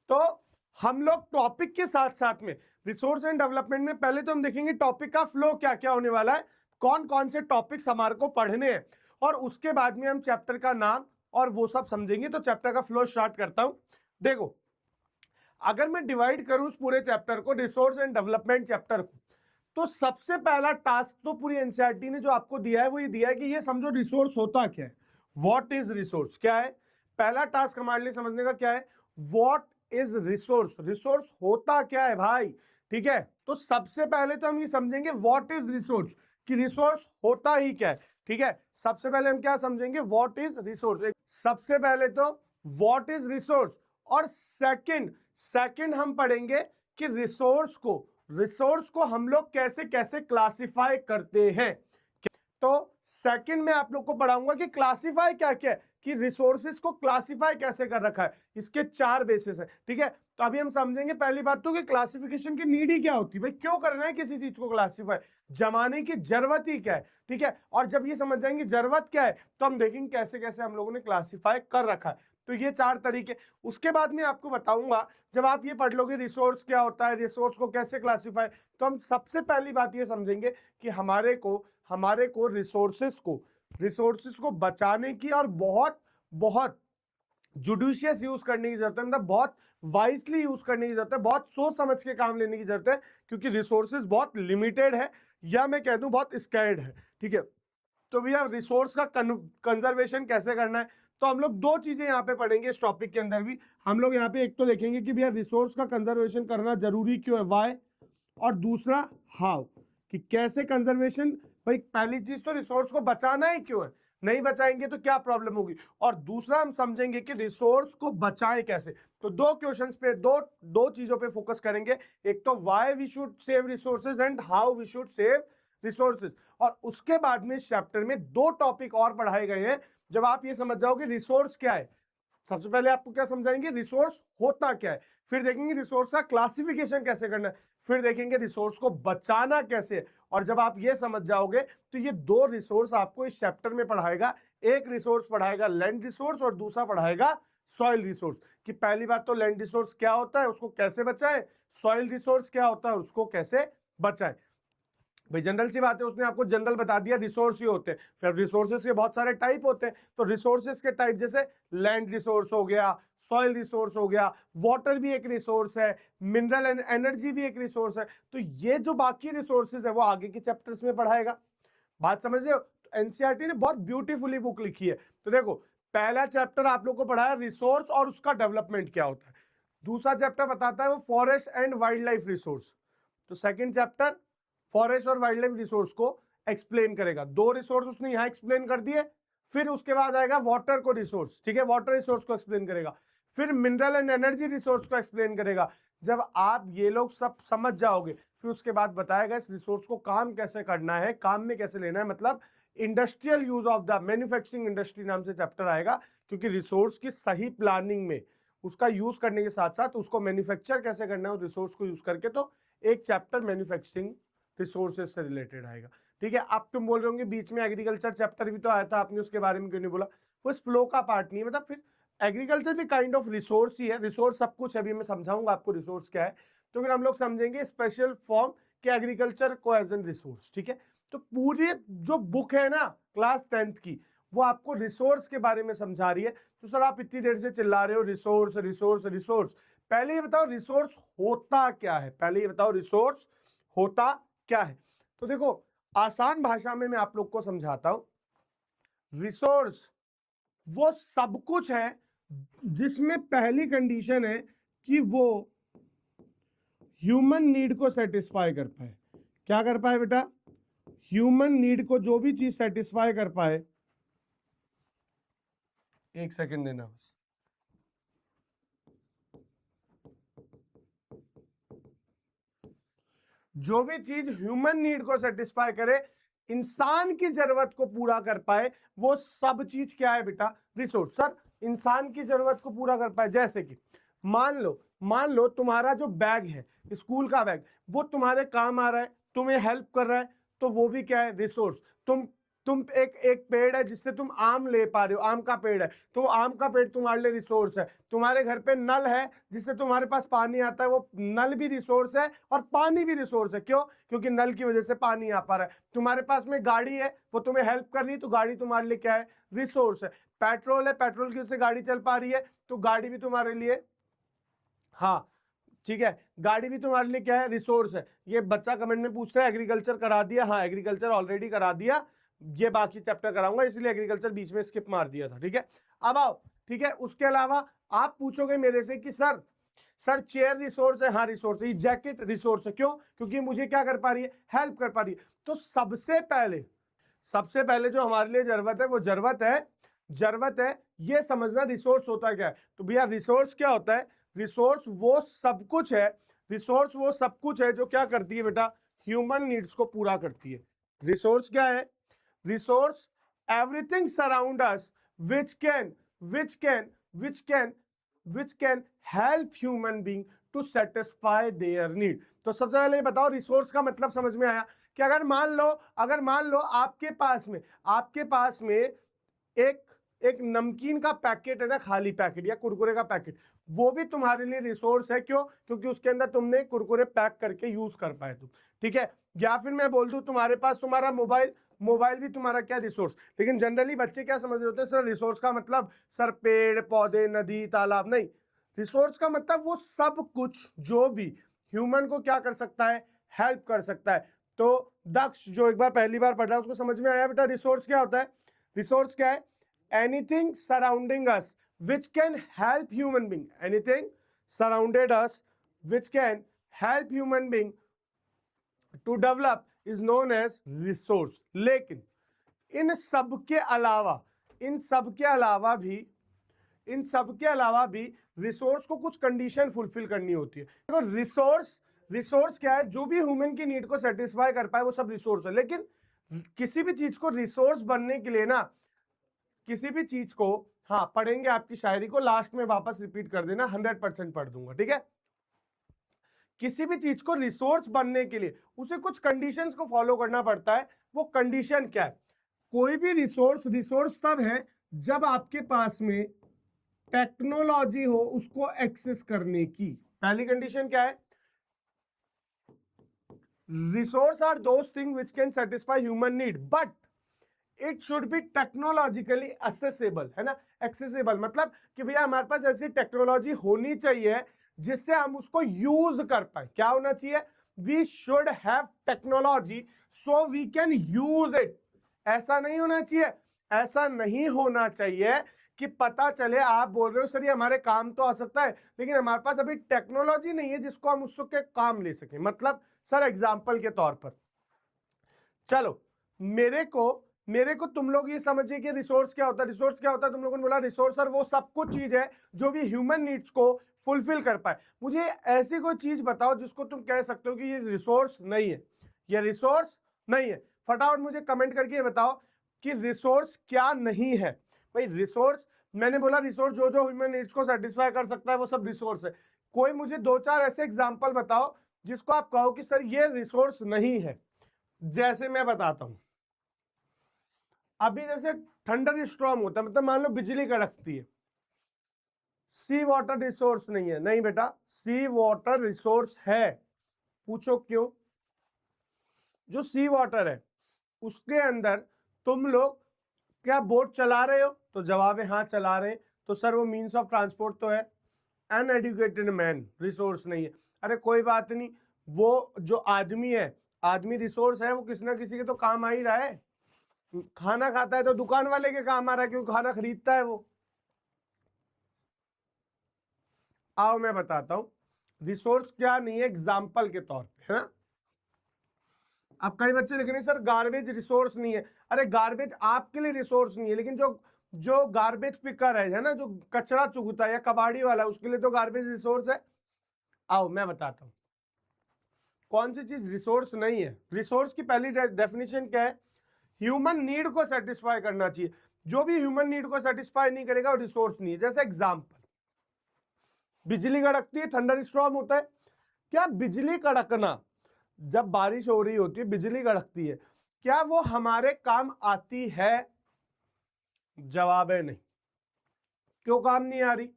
तो हम लोग टॉपिक के साथ साथ में रिसोर्स एंड डेवलपमेंट में पहले तो हम देखेंगे टॉपिक का फ्लो क्या क्या होने वाला है, कौन कौन से टॉपिक्स हमारे को पढ़ने हैं, और उसके बाद में हम चैप्टर का नाम और वो सब समझेंगे। तो चैप्टर का फ्लो स्टार्ट करता हूं। देखो, अगर मैं डिवाइड करूं उस पूरे चैप्टर को, रिसोर्स एंड डेवलपमेंट चैप्टर को, तो सबसे पहला टास्क तो पूरी एनसीईआरटी ने जो आपको दिया है वो ये दिया है कि ये समझो रिसोर्स होता क्या है, व्हाट इज रिसोर्स क्या है। पहला टास्क हमारे लिए समझने का क्या है, व्हाट इज रिसोर्स, रिसोर्स होता क्या है भाई। ठीक है, तो सबसे पहले तो हम ये समझेंगे व्हाट इज रिसोर्स, कि रिसोर्स होता ही क्या है। ठीक है, सबसे पहले हम क्या समझेंगे, व्हाट इज रिसोर्स। सबसे पहले तो व्हाट इज रिसोर्स, और सेकंड हम पढ़ेंगे कि रिसोर्स को हम लोग कैसे कैसे क्लासिफाई करते हैं। तो सेकंड में आप लोग को पढ़ाऊंगा कि क्लासिफाई क्या क्या है, कि रिसोर्सेज को क्लासिफाई कैसे कर रखा है, इसके 4 बेसिस है। ठीक है, तो अभी हम समझेंगे पहली बात तो कि क्लासिफिकेशन की नीड ही क्या होती है, भाई क्यों करना है किसी चीज को क्लासिफाई, जमाने की जरूरत ही क्या है। ठीक है, और जब ये समझ जाएंगे जरूरत क्या है तो हम देखेंगे कैसे कैसे हम लोगों ने क्लासिफाई कर रखा है। तो ये 4 तरीके, उसके बाद में आपको बताऊंगा जब आप ये पढ़ लोगे रिसोर्स क्या होता है, रिसोर्स को कैसे क्लासिफाई, तो हम सबसे पहली बात ये समझेंगे कि हमारे को रिसोर्सेस को बचाने की और बहुत बहुत जुडिशियस यूज करने की जरूरत है, मतलब बहुत वाइसली यूज करने की जरूरत है, बहुत सोच समझ के काम लेने की जरूरत है, क्योंकि रिसोर्सेज बहुत लिमिटेड है, या मैं कह दूं बहुत स्कैर्ड है। ठीक है, तो भैया रिसोर्स का कंजर्वेशन कैसे करना है, तो हम लोग 2 चीजें यहाँ पे पढ़ेंगे इस टॉपिक के अंदर भी। हम लोग यहाँ पे एक तो देखेंगे कि भैया रिसोर्स का कंजर्वेशन करना जरूरी क्यों है, वाई, और दूसरा हाउ, कि कैसे कंजर्वेशन, भाई पहली चीज तो रिसोर्स को बचाना ही क्यों है, नहीं बचाएंगे तो क्या प्रॉब्लम होगी, और दूसरा हम समझेंगे कि रिसोर्स को बचाएं कैसे। तो 2 क्वेश्चंस पे, दो चीजों पे फोकस करेंगे, एक तो why we should save resources and how we should save resources. और उसके बाद में इस चैप्टर में 2 टॉपिक और पढ़ाए गए हैं। जब आप ये समझ जाओगे रिसोर्स क्या है, सबसे पहले आपको क्या समझाएंगे, रिसोर्स होता क्या है, फिर देखेंगे रिसोर्स का क्लासिफिकेशन कैसे करना है, फिर देखेंगे रिसोर्स को बचाना कैसे है। और जब आप ये समझ जाओगे तो ये 2 रिसोर्स आपको इस चैप्टर में पढ़ाएगा। एक रिसोर्स पढ़ाएगा लैंड रिसोर्स और दूसरा पढ़ाएगा सॉइल रिसोर्स, कि पहली बात तो लैंड रिसोर्स क्या होता है उसको कैसे बचाएं, सॉइल रिसोर्स क्या होता है उसको कैसे बचाएं। भाई जनरल सी बात है, उसने आपको जनरल बता दिया रिसोर्स ही होते हैं, फिर रिसोर्सेज के बहुत सारे टाइप होते हैं, तो रिसोर्सेज के टाइप जैसे लैंड रिसोर्स हो गया, सॉइल रिसोर्स हो गया, वाटर भी एक रिसोर्स है, मिनरल एंड एनर्जी भी एक रिसोर्स है। तो ये जो बाकी रिसोर्सेज है वो आगे के चैप्टर्स में पढ़ाएगा। बात समझ रहे हो, तो एनसीईआरटी ने बहुत ब्यूटीफुली बुक लिखी है। तो देखो, पहला चैप्टर आप लोग को पढ़ाया रिसोर्स और उसका डेवलपमेंट क्या होता है, दूसरा चैप्टर बताता है वो forest and wild life resource, तो सेकंड चैप्टर फॉरेस्ट और वाइल्ड लाइफ रिसोर्स को एक्सप्लेन करेगा। 2 रिसोर्स उसने यहां एक्सप्लेन कर दिए, फिर उसके बाद आएगा वाटर को रिसोर्स, ठीक है, वाटर रिसोर्स को एक्सप्लेन करेगा, फिर मिनरल एंड एनर्जी रिसोर्स को एक्सप्लेन करेगा। जब आप ये लोग सब समझ जाओगे फिर उसके बाद बताएगा इस रिसोर्स को काम कैसे करना है, काम में कैसे लेना है, मतलब industrial use of the manufacturing industry नाम से चैप्टर आएगा, क्योंकि रिसोर्स की सही प्लानिंग में उसका यूज करने के साथ साथ उसको मैन्युफैक्चर कैसे करना है उस रिसोर्स को यूज करके, तो एक चैप्टर मैन्युफैक्चरिंग रिसोर्सेज से रिलेटेड आएगा। ठीक है, अब तुम बोल रहे होंगे बीच में एग्रीकल्चर चैप्टर भी तो आया था, आपने उसके बारे में क्यों नहीं बोला, वो इस फ्लो का पार्ट नहीं है, मतलब फिर एग्रीकल्चर भी काइंड ऑफ रिसोर्स ही है, रिसोर्स सब कुछ, अभी मैं समझाऊंगा आपको रिसोर्स क्या है। तो फिर हम लोग समझेंगे स्पेशल फॉर्म के एग्रीकल्चर को एज एन रिसोर्स। ठीक है, तो पूरी जो बुक है ना क्लास 10th की, वो आपको रिसोर्स के बारे में समझा रही है। तो सर आप इतनी देर से चिल्ला रहे हो रिसोर्स रिसोर्स रिसोर्स, पहले ये बताओ रिसोर्स होता क्या है, पहले ये बताओ रिसोर्स होता क्या है। तो देखो, आसान भाषा में मैं आप लोग को समझाता हूं, रिसोर्स वो सब कुछ है जिसमें पहली कंडीशन है कि वो ह्यूमन नीड को सेटिस्फाई कर पाए। क्या कर पाए बेटा, ह्यूमन नीड को, जो भी चीज सेटिस्फाई कर पाए, एक सेकंड देना बस, जो भी चीज ह्यूमन नीड को सेटिस्फाई करे, इंसान की जरूरत को पूरा कर पाए, वो सब चीज क्या है बेटा, रिसोर्स। सर इंसान की जरूरत को पूरा कर पाए, जैसे कि मान लो तुम्हारा जो बैग है, स्कूल का बैग, वो तुम्हारे काम आ रहा है, तुम्हें हेल्प कर रहा है, तो वो भी क्या है, रिसोर्स। तुम तुम एक एक पेड़ है जिससे तुम आम ले पा रहे हो, आम का पेड़ है, तो आम का पेड़ तुम्हारे लिए रिसोर्स है। तुम्हारे घर पे नल है जिससे तुम्हारे पास पानी आता है, वो नल भी रिसोर्स है और पानी भी रिसोर्स है। क्यों? क्योंकि नल की वजह से पानी आ पा रहा है। तुम्हारे पास में गाड़ी है, वो तुम्हें हेल्प कर रही है, तो गाड़ी तुम्हारे लिए क्या है? रिसोर्स है। पेट्रोल है, पेट्रोल की वजह से गाड़ी चल पा रही है, तो गाड़ी भी तुम्हारे लिए, हाँ ठीक है, गाड़ी भी तुम्हारे लिए क्या है? रिसोर्स है। ये बच्चा कमेंट में पूछ रहा है एग्रीकल्चर करा दिया? हाँ, एग्रीकल्चर ऑलरेडी करा दिया, ये बाकी चैप्टर कराऊंगा, इसलिए एग्रीकल्चर बीच में स्किप मार दिया था। ठीक है, अब आओ। ठीक है, उसके अलावा आप पूछोगे मेरे से कि सर चेयर रिसोर्स है? हाँ रिसोर्स है। जैकेट रिसोर्स है। क्यों? क्योंकि मुझे क्या कर पा रही है? हेल्प कर पा रही है। तो सबसे पहले जो हमारे लिए जरूरत है, वो जरूरत है ये समझना रिसोर्स होता है क्या है। तो भैया रिसोर्स क्या होता है? रिसोर्स वो सब कुछ है, रिसोर्स वो सब कुछ है जो क्या करती है बेटा? ह्यूमन नीड्स को पूरा करती है। रिसोर्स क्या है? Resource everything surround us which can help human being to satisfy their need। तो सबसे पहले बताओ रिसोर्स का मतलब समझ में आया कि अगर मान लो आपके पास में एक नमकीन का पैकेट है ना, खाली पैकेट या कुरकुरे का पैकेट, वो भी तुम्हारे लिए रिसोर्स है। क्यों? क्योंकि उसके अंदर तुमने कुरकुरे पैक करके यूज कर पाए तुम। ठीक है, या फिर मैं बोल दूं तुम्हारे पास तुम्हारा मोबाइल भी तुम्हारा क्या? रिसोर्स। लेकिन जनरली बच्चे क्या समझ रहे होते हैं? सर रिसोर्स का मतलब सर पेड़ पौधे नदी तालाब, नहीं। रिसोर्स का मतलब वो सब कुछ जो भी ह्यूमन को क्या कर सकता है? हेल्प कर सकता है। तो दक्ष जो एक बार पहली बार पढ़ रहा है उसको समझ में आया बेटा रिसोर्स क्या होता है? रिसोर्स क्या है? anything surrounding us which can help human being, anything surrounded us which can help human being to develop is known as resource। लेकिन इन सब के अलावा भी रिसोर्स को कुछ कंडीशन फुलफिल करनी होती है। देखो रिसोर्स क्या है? जो भी ह्यूमन की नीड को सेटिस्फाई कर पाए वो सब रिसोर्स है। लेकिन किसी भी चीज को रिसोर्स बनने के लिए ना, किसी भी चीज को, हाँ पढ़ेंगे आपकी शायरी को, लास्ट में वापस रिपीट कर देना, 100% पढ़ दूंगा। ठीक है, किसी भी चीज को रिसोर्स बनने के लिए उसे कुछ कंडीशंस को फॉलो करना पड़ता है। वो कंडीशन क्या है? कोई भी रिसोर्स तब है जब आपके पास में टेक्नोलॉजी हो उसको एक्सेस करने की। पहली कंडीशन क्या है? Resource are those thing which can satisfy human need but it should be technologically accessible, है ना। एक्सेसिबल मतलब कि भैया हमारे पास ऐसी टेक्नोलॉजी होनी चाहिए जिससे हम उसको यूज कर पाए। क्या होना चाहिए? We should have technology so we can use it. ऐसा नहीं होना चाहिए कि पता चले आप बोल रहे हो सर ये हमारे काम तो आ सकता है, लेकिन हमारे पास अभी टेक्नोलॉजी नहीं है जिसको हम उसके काम ले सकें। मतलब सर एग्जाम्पल के तौर पर, चलो मेरे को तुम लोग ये समझिए कि रिसोर्स क्या होता है। रिसोर्स क्या होता है? तुम लोगों ने बोला रिसोर्स सर वो सब कुछ चीज है जो भी ह्यूमन नीड्स को फुलफिल कर पाए। मुझे ऐसी कोई चीज बताओ जिसको तुम कह सकते हो कि ये रिसोर्स नहीं है, ये रिसोर्स नहीं है। फटाफट मुझे कमेंट करके बताओ कि रिसोर्स क्या नहीं है। भाई रिसोर्स, मैंने बोला रिसोर्स जो ह्यूमन नीड्स को सेटिस्फाई कर सकता है वो सब रिसोर्स है। कोई मुझे 2-4 ऐसे एग्जाम्पल बताओ जिसको आप कहो कि सर ये रिसोर्स नहीं है। जैसे मैं बताता हूं, अभी जैसे थंडर स्टॉर्म होता है, मतलब मान लो बिजली कड़कती है, सी वाटर रिसोर्स नहीं है। नहीं बेटा, सी वाटर रिसोर्स है। पूछो क्यों? जो सी वाटर है उसके अंदर तुम लोग क्या बोट चला रहे हो? तो जवाब है हाँ चला रहे हैं। तो सर वो मीन्स ऑफ ट्रांसपोर्ट तो है। अनएडुकेटेड मैन रिसोर्स नहीं है। अरे कोई बात नहीं, वो जो आदमी है, आदमी रिसोर्स है, वो किसी ना किसी के तो काम आ ही रहा है। खाना खाता है तो दुकान वाले के काम आ रहा है क्योंकि खाना खरीदता है वो। आओ मैं बताता हूं रिसोर्स क्या नहीं है एग्जाम्पल के तौर पे, है ना। अब कई बच्चे लिख रहे हैं सर गार्बेज रिसोर्स नहीं है। अरे गार्बेज आपके लिए रिसोर्स नहीं है, लेकिन जो गार्बेज पिकर है ना, जो कचरा चुगता है या कबाड़ी वाला है, उसके लिए तो गार्बेज रिसोर्स है। आओ मैं बताता हूं कौन सी चीज रिसोर्स नहीं है। रिसोर्स की पहली डेफिनेशन क्या है? ह्यूमन नीड को सेटिस्फाई करना चाहिए। जो भी ह्यूमन नीड को सेटिस्फाई नहीं करेगा वो रिसोर्स नहीं है। जैसे एग्जांपल, बिजली कड़कती है, थंडर स्टॉर्म होता है। क्या बिजली कड़कना, जब बारिश हो रही होती है बिजली कड़कती है, क्या वो हमारे काम आती है? जवाब है नहीं। क्यों काम नहीं आ रही?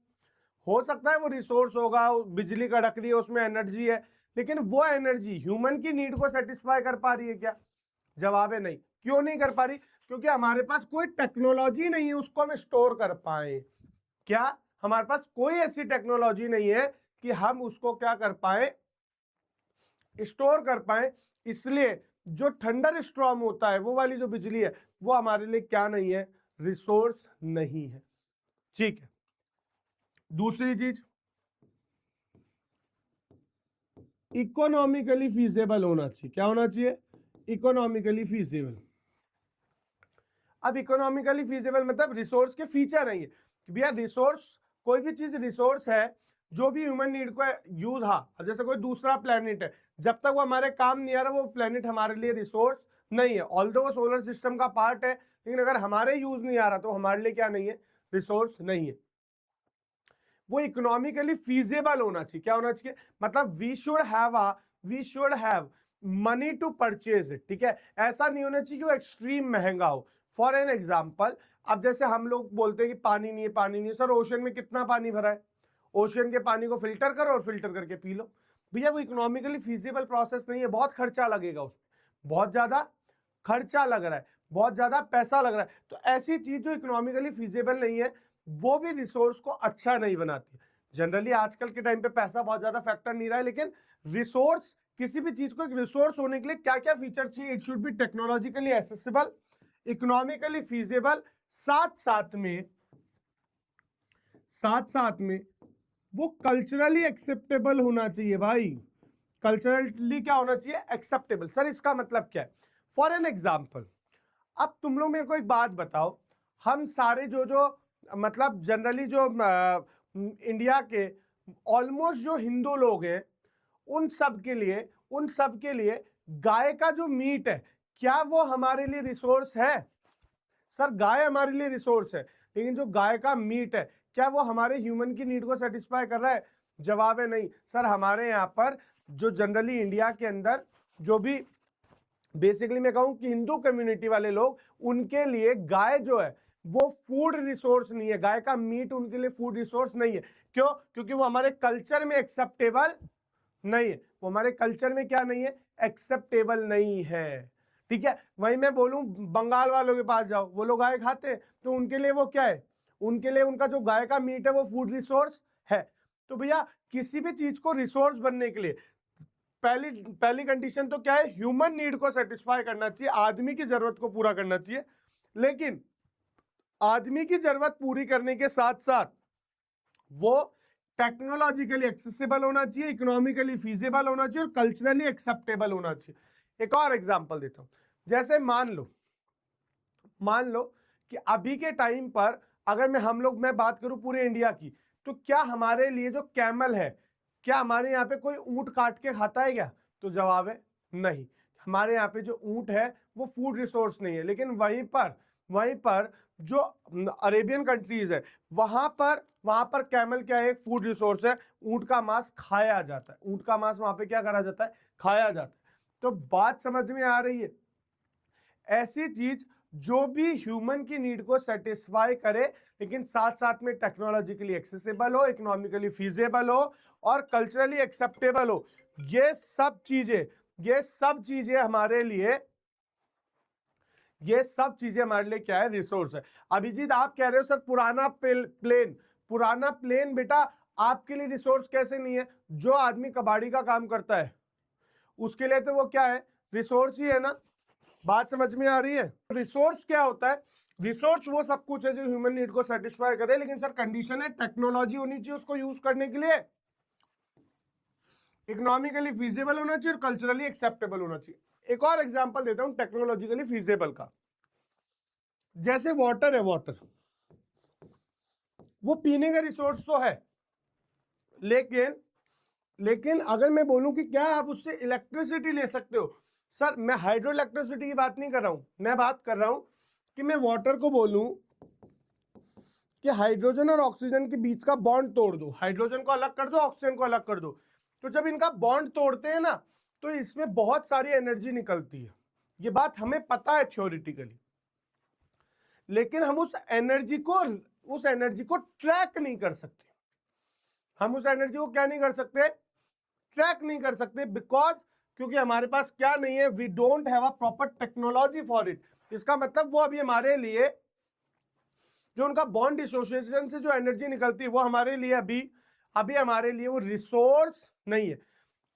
हो सकता है वो रिसोर्स होगा, बिजली कड़क रही है, उसमें एनर्जी है, लेकिन वो एनर्जी ह्यूमन की नीड को सेटिस्फाई कर पा रही है क्या? जवाब है नहीं। क्यों नहीं कर पा रही? क्योंकि हमारे पास कोई टेक्नोलॉजी नहीं है उसको हम स्टोर कर पाए। क्या हमारे पास कोई ऐसी टेक्नोलॉजी नहीं है कि हम उसको क्या कर पाए? स्टोर कर पाए। इसलिए जो थंडर स्टॉर्म होता है, वो वाली जो बिजली है, वो हमारे लिए क्या नहीं है? रिसोर्स नहीं है। ठीक है। दूसरी चीज, इकोनॉमिकली फीजेबल होना चाहिए। क्या होना चाहिए? Economically feasible. अब इकोनॉमिकली फीजेबल मतलब रिसोर्स के फीचर नहीं है भैया। रिसोर्स, कोई भी चीज रिसोर्स है जो भी ह्यूमन नीड को यूज, हाँ जैसे कोई दूसरा प्लेनेट है, जब तक वो हमारे काम नहीं आ रहा वो प्लेनेट हमारे लिए रिसोर्स नहीं है। ऑल्दो वो सोलर सिस्टम का पार्ट है, लेकिन अगर हमारे यूज नहीं आ रहा तो हमारे लिए क्या नहीं है? रिसोर्स नहीं है। वो इकोनॉमिकली फीजेबल होना चाहिए। क्या होना चाहिए? मतलब we should have money to purchase it. ठीक है, ऐसा नहीं होना चाहिए कि वो एक्सट्रीम महंगा हो। फॉर एन एग्जाम्पल, अब जैसे हम लोग बोलते हैं कि पानी नहीं है, पानी नहीं है। सर ओशन में कितना पानी भरा है? ओशन के पानी को फिल्टर करो और फिल्टर करके पी लो। भैया वो इकोनॉमिकली फीजिबल प्रोसेस नहीं है, बहुत खर्चा लगेगा उसमें, बहुत ज्यादा खर्चा लग रहा है, बहुत ज्यादा पैसा लग रहा है। तो ऐसी चीज जो इकोनॉमिकली फीजिबल नहीं है वो भी रिसोर्स को अच्छा नहीं बनाती। जनरली आजकल के टाइम पे पैसा बहुत ज्यादा फैक्टर नहीं रहा है, लेकिन रिसोर्स, किसी भी चीज को एक रिसोर्स होने के लिए क्या क्या फीचर चाहिए? It should be technologically accessible, economically feasible, साथ साथ में वो कल्चरली एक्सेप्टेबल होना चाहिए भाई। कल्चरली क्या होना चाहिए? एक्सेप्टेबल। सर इसका मतलब क्या है? फॉर एन एग्जाम्पल, अब तुम लोग मेरे को एक बात बताओ, हम सारे जो मतलब जनरली जो इंडिया के ऑलमोस्ट जो हिंदू लोग हैं, उन सब के लिए गाय का जो मीट है, क्या वो हमारे लिए रिसोर्स है? सर गाय हमारे लिए रिसोर्स है, लेकिन जो गाय का मीट है, क्या वो हमारे ह्यूमन की नीड को सेटिस्फाई कर रहा है? जवाब है नहीं। सर हमारे यहाँ पर जो जनरली इंडिया के अंदर जो भी बेसिकली मैं कहूं कि हिंदू कम्युनिटी वाले लोग, उनके लिए गाय जो है वो फूड रिसोर्स नहीं है। गाय का मीट उनके लिए फूड रिसोर्स नहीं है। क्यों? क्योंकि वो हमारे कल्चर में एक्सेप्टेबल नहीं है। वो हमारे कल्चर में क्या नहीं है? एक्सेप्टेबल नहीं है। ठीक है, वही मैं बोलूं बंगाल वालों के पास जाओ, वो लोग गाय खाते हैं, तो उनके लिए वो क्या है? उनके लिए उनका जो गाय का मीट है वो फूड रिसोर्स है। तो भैया किसी भी चीज को रिसोर्स बनने के लिए पहली कंडीशन तो क्या है? ह्यूमन नीड को सेटिस्फाई करना चाहिए, आदमी की जरूरत को पूरा करना चाहिए। लेकिन आदमी की जरूरत पूरी करने के साथ साथ वो टेक्नोलॉजिकली एक्सेसिबल होना चाहिए, इकोनॉमिकली फीजिबल होना चाहिए और कल्चरली एक्सेप्टेबल होना चाहिए। एक और एग्जांपल देता हूं, जैसे मान लो कि अभी के टाइम पर अगर मैं बात करूं पूरे इंडिया की, तो क्या हमारे लिए जो कैमल है, क्या हमारे यहाँ पे कोई ऊंट काट के खाता है क्या? तो जवाब है नहीं। हमारे यहाँ पे जो ऊंट है वो फूड रिसोर्स नहीं है। लेकिन वहीं पर जो अरेबियन कंट्रीज है, वहां पर कैमल क्या है? एक फूड रिसोर्स है। ऊंट का मांस खाया जाता है। ऊंट का मांस वहां पे क्या करा जाता है? खाया जाता है। तो बात समझ में आ रही है? ऐसी चीज जो भी ह्यूमन की नीड को सेटिस्फाई करे, लेकिन साथ साथ में टेक्नोलॉजिकली एक्सेसिबल हो, इकोनॉमिकली फीजेबल हो और कल्चरली एक्सेप्टेबल हो, ये सब चीजें हमारे लिए क्या है? रिसोर्स है। अभिजीत आप कह रहे हो सर पुराना प्लेन बेटा आपके लिए रिसोर्स कैसे नहीं है? जो आदमी कबाड़ी का काम करता है उसके लिए तो वो क्या है? रिसोर्स ही है ना। बात समझ में आ रही है? रिसोर्स क्या होता है? रिसोर्स वो सब कुछ है जो ह्यूमन नीड को सेटिस्फाई करे, लेकिन सर कंडीशन है टेक्नोलॉजी होनी चाहिए उसको यूज करने के लिए, इकोनॉमिकली फीजिबल होना चाहिए और कल्चरली एक्सेप्टेबल होना चाहिए। एक और एग्जांपल देता हूं टेक्नोलॉजिकली फीजिबल का। जैसे वाटर है, वो पीने का रिसोर्स तो है, लेकिन अगर मैं बोलूं कि क्या आप उससे इलेक्ट्रिसिटी ले सकते हो? सर मैं हाइड्रो इलेक्ट्रिसिटी की बात नहीं कर रहा हूं, मैं बात कर रहा हूं कि मैं वाटर को बोलूं कि हाइड्रोजन और ऑक्सीजन के बीच का बॉन्ड तोड़ दो, हाइड्रोजन को अलग कर दो, ऑक्सीजन को अलग कर दो। तो जब इनका बॉन्ड तोड़ते हैं ना, तो इसमें बहुत सारी एनर्जी निकलती है। ये बात हमें पता है थ्योरेटिकली, लेकिन हम उस एनर्जी को ट्रैक नहीं कर सकते। हम उस एनर्जी को क्या नहीं कर सकते? ट्रैक नहीं कर सकते, बिकॉज क्योंकि हमारे पास क्या नहीं है, we don't have a proper technology for it. इसका मतलब वो अभी हमारे लिए जो उनका बॉन्ड डिसोसिएशन से जो एनर्जी निकलती है वो हमारे लिए अभी हमारे लिए वो रिसोर्स नहीं है।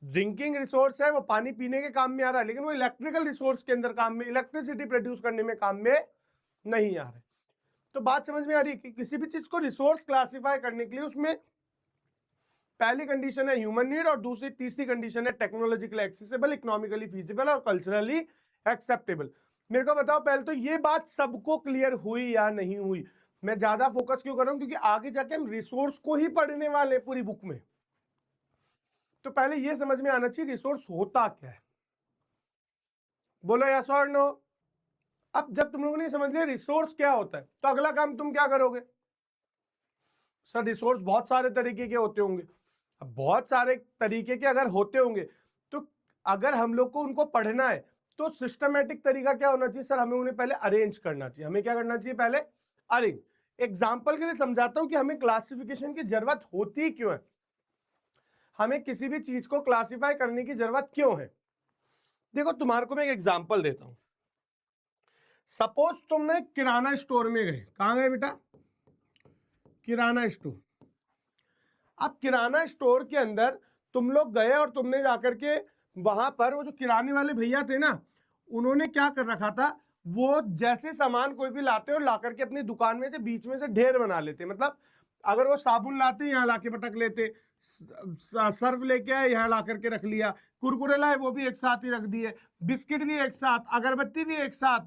ड्रिंकिंग रिसोर्स है, वो पानी पीने के काम में आ रहा है, लेकिन वो इलेक्ट्रिकल रिसोर्स के अंदर काम में, इलेक्ट्रिसिटी प्रोड्यूस करने में काम में नहीं आ रहा है। तो बात समझ में आ रही है कि किसी भी चीज को रिसोर्स क्लासिफाई करने के लिए उसमें पहली कंडीशन है ह्यूमन नीड और तीसरी कंडीशन है टेक्नोलॉजिकली एक्सेसिबल, इकोनॉमिकली फीजिबल और कल्चरली एक्सेप्टेबल। मेरे को बताओ पहले तो ये बात सबको क्लियर हुई या नहीं हुई? मैं ज्यादा फोकस क्यों कर रहा हूं? क्योंकि आगे जाके हम रिसोर्स को ही पढ़ने वाले पूरी बुक में। तो पहले ये समझ में आना चाहिए रिसोर्स होता क्या है। बोलो यस और नो। अब जब तुम लोगों ने समझ लिया रिसोर्स क्या होता है, तो अगला काम तुम क्या करोगे? सर रिसोर्स बहुत सारे तरीके के होते होंगे। अब बहुत सारे तरीके के अगर होते होंगे तो अगर हम लोग को उनको पढ़ना है तो सिस्टमेटिक तरीका क्या होना चाहिए? सर हमें उन्हें पहले अरेंज करना चाहिए। हमें क्या करना चाहिए? पहले अरेंज। एग्जाम्पल के लिए समझाता हूं कि हमें क्लासिफिकेशन की जरूरत होती क्यों है, हमें किसी भी चीज को क्लासिफाई करने की जरूरत क्यों है। देखो तुम्हारे को मैं एक एग्जाम्पल देता हूं। सपोज तुमने किराना स्टोर में गए। कहां गए बेटा? किराना स्टोर। अब किराना स्टोर के अंदर तुम लोग गए और तुमने जाकर के वहां पर वो जो किराने वाले भैया थे ना, उन्होंने क्या कर रखा था, वो जैसे सामान कोई भी लाते और ला करके अपनी दुकान में से बीच में से ढेर बना लेते। मतलब अगर वो साबुन लाते यहाँ ला के पटक लेते, सर्फ लेके आए यहाँ ला करके रख लिया, कुरकुरे लाए वो भी एक साथ ही रख दिए, बिस्किट भी एक साथ, अगरबत्ती भी एक साथ,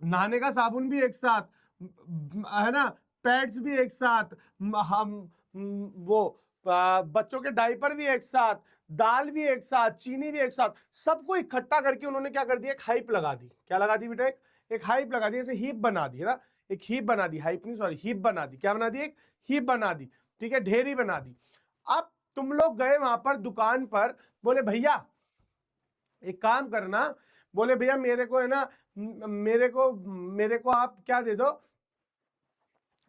नहाने का साबुन भी एक साथ, है ना, पैड्स भी एक साथ, हम वो बच्चों के डायपर भी एक साथ, दाल भी एक साथ, चीनी भी एक साथ, सबको इकट्ठा करके उन्होंने क्या कर दिया? एक हाइप लगा दी। क्या लगा दी बेटा? एक हाइप लगा दी, जैसे हीप बना दी है ना, एक हीप बना दी, हाइप नहीं सॉरी हीप बना दी। क्या बना दी? एक हीप बना दी, ठीक है, ढेरी बना दी। अब तुम लोग गए वहां पर दुकान पर, बोले भैया एक काम करना, बोले भैया मेरे को है ना, मेरे को आप क्या दे दो,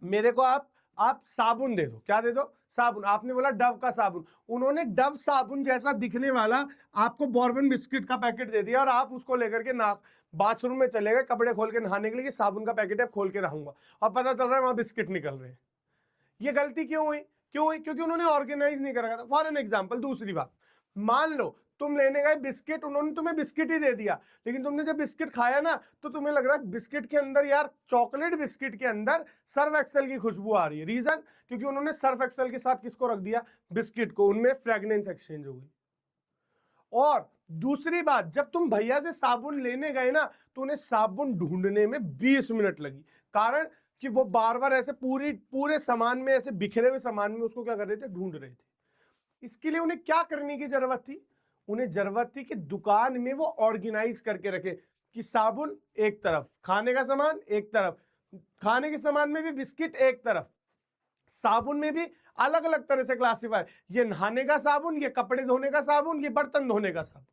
मेरे को आप साबुन दे दो। क्या दे दो? साबुन। आपने बोला डव का साबुन, उन्होंने डव साबुन जैसा दिखने वाला आपको बॉर्बन बिस्किट का पैकेट दे दिया और आप उसको लेकर के ना बाथरूम में चले गए कपड़े खोल के नहाने के लिए, साबुन का पैकेट है खोल के रहूंगा, और पता चल रहा है वहां बिस्किट निकल रहे हैं। ये गलती क्यों हुई? क्योंकि उन्होंने ऑर्गेनाइज नहीं करा था। फॉर एन एग्जाम्पल, दूसरी बात, मान लो तुम लेने गए बिस्किट, उन्होंने तुम्हें बिस्किट ही दे दिया, लेकिन तुमने जब बिस्किट खाया ना तो तुम्हें लग रहा है बिस्किट के अंदर, यार चॉकलेट बिस्किट के अंदर सर्फ एक्सेल की खुशबू आ रही है। रीजन? क्योंकि उन्होंने सर्फ एक्सेल के साथ किसको रख दिया? बिस्किट को। उनमें फ्रेग्रेंस एक्सचेंज हो गई। और दूसरी बात, जब तुम भैया से साबुन लेने गए ना तो उन्हें साबुन ढूंढने में 20 मिनट लगी। कारण कि वो बार बार ऐसे पूरे सामान में, ऐसे बिखरे हुए सामान में उसको क्या कर रहे थे? ढूंढ रहे थे। इसके लिए उन्हें क्या करने की जरूरत थी? उन्हें जरूरत थी कि दुकान में वो ऑर्गेनाइज करके रखे कि साबुन एक तरफ, खाने का सामान एक तरफ, खाने के सामान में भी बिस्किट एक तरफ, साबुन में भी अलग अलग तरह से क्लासिफाई, ये नहाने का साबुन, ये कपड़े धोने का साबुन, ये बर्तन धोने का साबुन।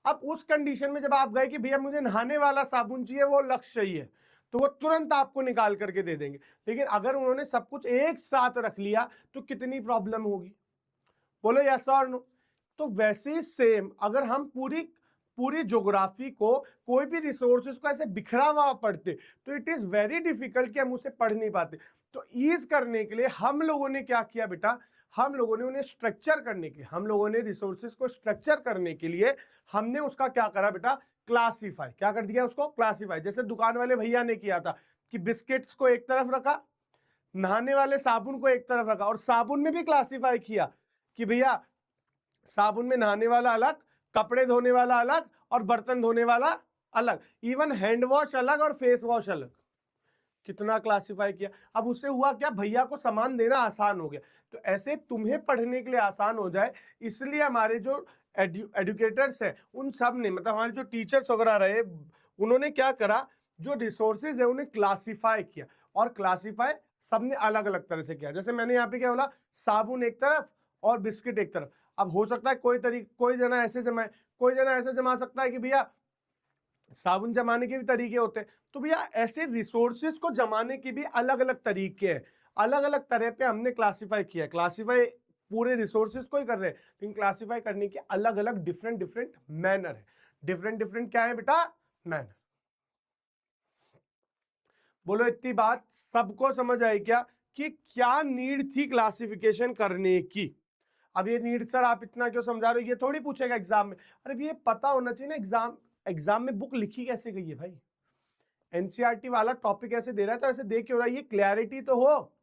अब उस कंडीशन में जब आप गए कि भैया मुझे नहाने वाला साबुन चाहिए, वो लक्ष्य चाहिए, तो वो तुरंत आपको निकाल करके दे देंगे। लेकिन अगर उन्होंने सब कुछ एक साथ रख लिया तो कितनी प्रॉब्लम होगी? बोलो यस और नो। तो वैसे ही सेम अगर हम पूरी ज्योग्राफी को, कोई भी रिसोर्सेज को ऐसे बिखरा हुआ पढ़ते तो इट इज वेरी डिफिकल्ट कि हम उसे पढ़ नहीं पाते। तो ईज करने के लिए हम लोगों ने क्या किया बेटा? हम लोगों ने उन्हें स्ट्रक्चर करने के लिए, हम लोगों ने रिसोर्सेज को स्ट्रक्चर करने के लिए हमने उसका क्या करा बेटा? क्लासीफाई। क्या कर दिया? उसको क्लासीफाई। जैसे दुकान वाले भैया ने किया था कि बिस्किट्स को एक तरफ रखा, नहाने वाले साबुन को एक तरफ रखा, और साबुन में भी क्लासीफाई किया कि भैया साबुन में नहाने वाला अलग, कपड़े धोने वाला अलग, और बर्तन धोने वाला अलग, इवन हैंड वॉश अलग और फेस वॉश अलग। कितना क्लासिफाई किया। अब उससे हुआ क्या? भैया को सामान देना आसान हो गया। तो ऐसे तुम्हें पढ़ने के लिए आसान हो जाए, इसलिए हमारे जो एडुकेटर्स हैं उन सब ने, मतलब हमारे जो टीचर्स वगैरह रहे, उन्होंने क्या करा? जो रिसोर्सेज है उन्हें क्लासिफाई किया, और क्लासिफाई सबने अलग अलग तरह से किया। जैसे मैंने यहाँ पे क्या बोला, साबुन एक तरफ और बिस्किट एक तरफ। अब हो सकता है कोई जना ऐसे जमा सकता है कि भैया साबुन जमाने के भी तरीके होते हैं। तो भैया ऐसे रिसोर्सेज को जमाने के भी अलग अलग तरीके हैं, अलग अलग तरह पे हमने क्लासिफाई किया है। क्लासिफाई पूरे रिसोर्सेज को ही कर रहे हैं, लेकिन क्लासिफाई करने के अलग अलग डिफरेंट डिफरेंट मैनर है। डिफरेंट डिफरेंट क्या है बेटा? मैनर। बोलो इतनी बात सबको समझ आई क्या कि क्या नीड थी क्लासिफिकेशन करने की? अब ये नीड सर आप इतना क्यों समझा रहे हो, ये थोड़ी पूछेगा एग्जाम में। अरे ये पता होना चाहिए ना, एग्जाम में बुक लिखी कैसे गई है भाई। एनसीईआरटी वाला टॉपिक ऐसे दे रहा है तो ऐसे दे क्यों रहा है, ये क्लैरिटी तो हो।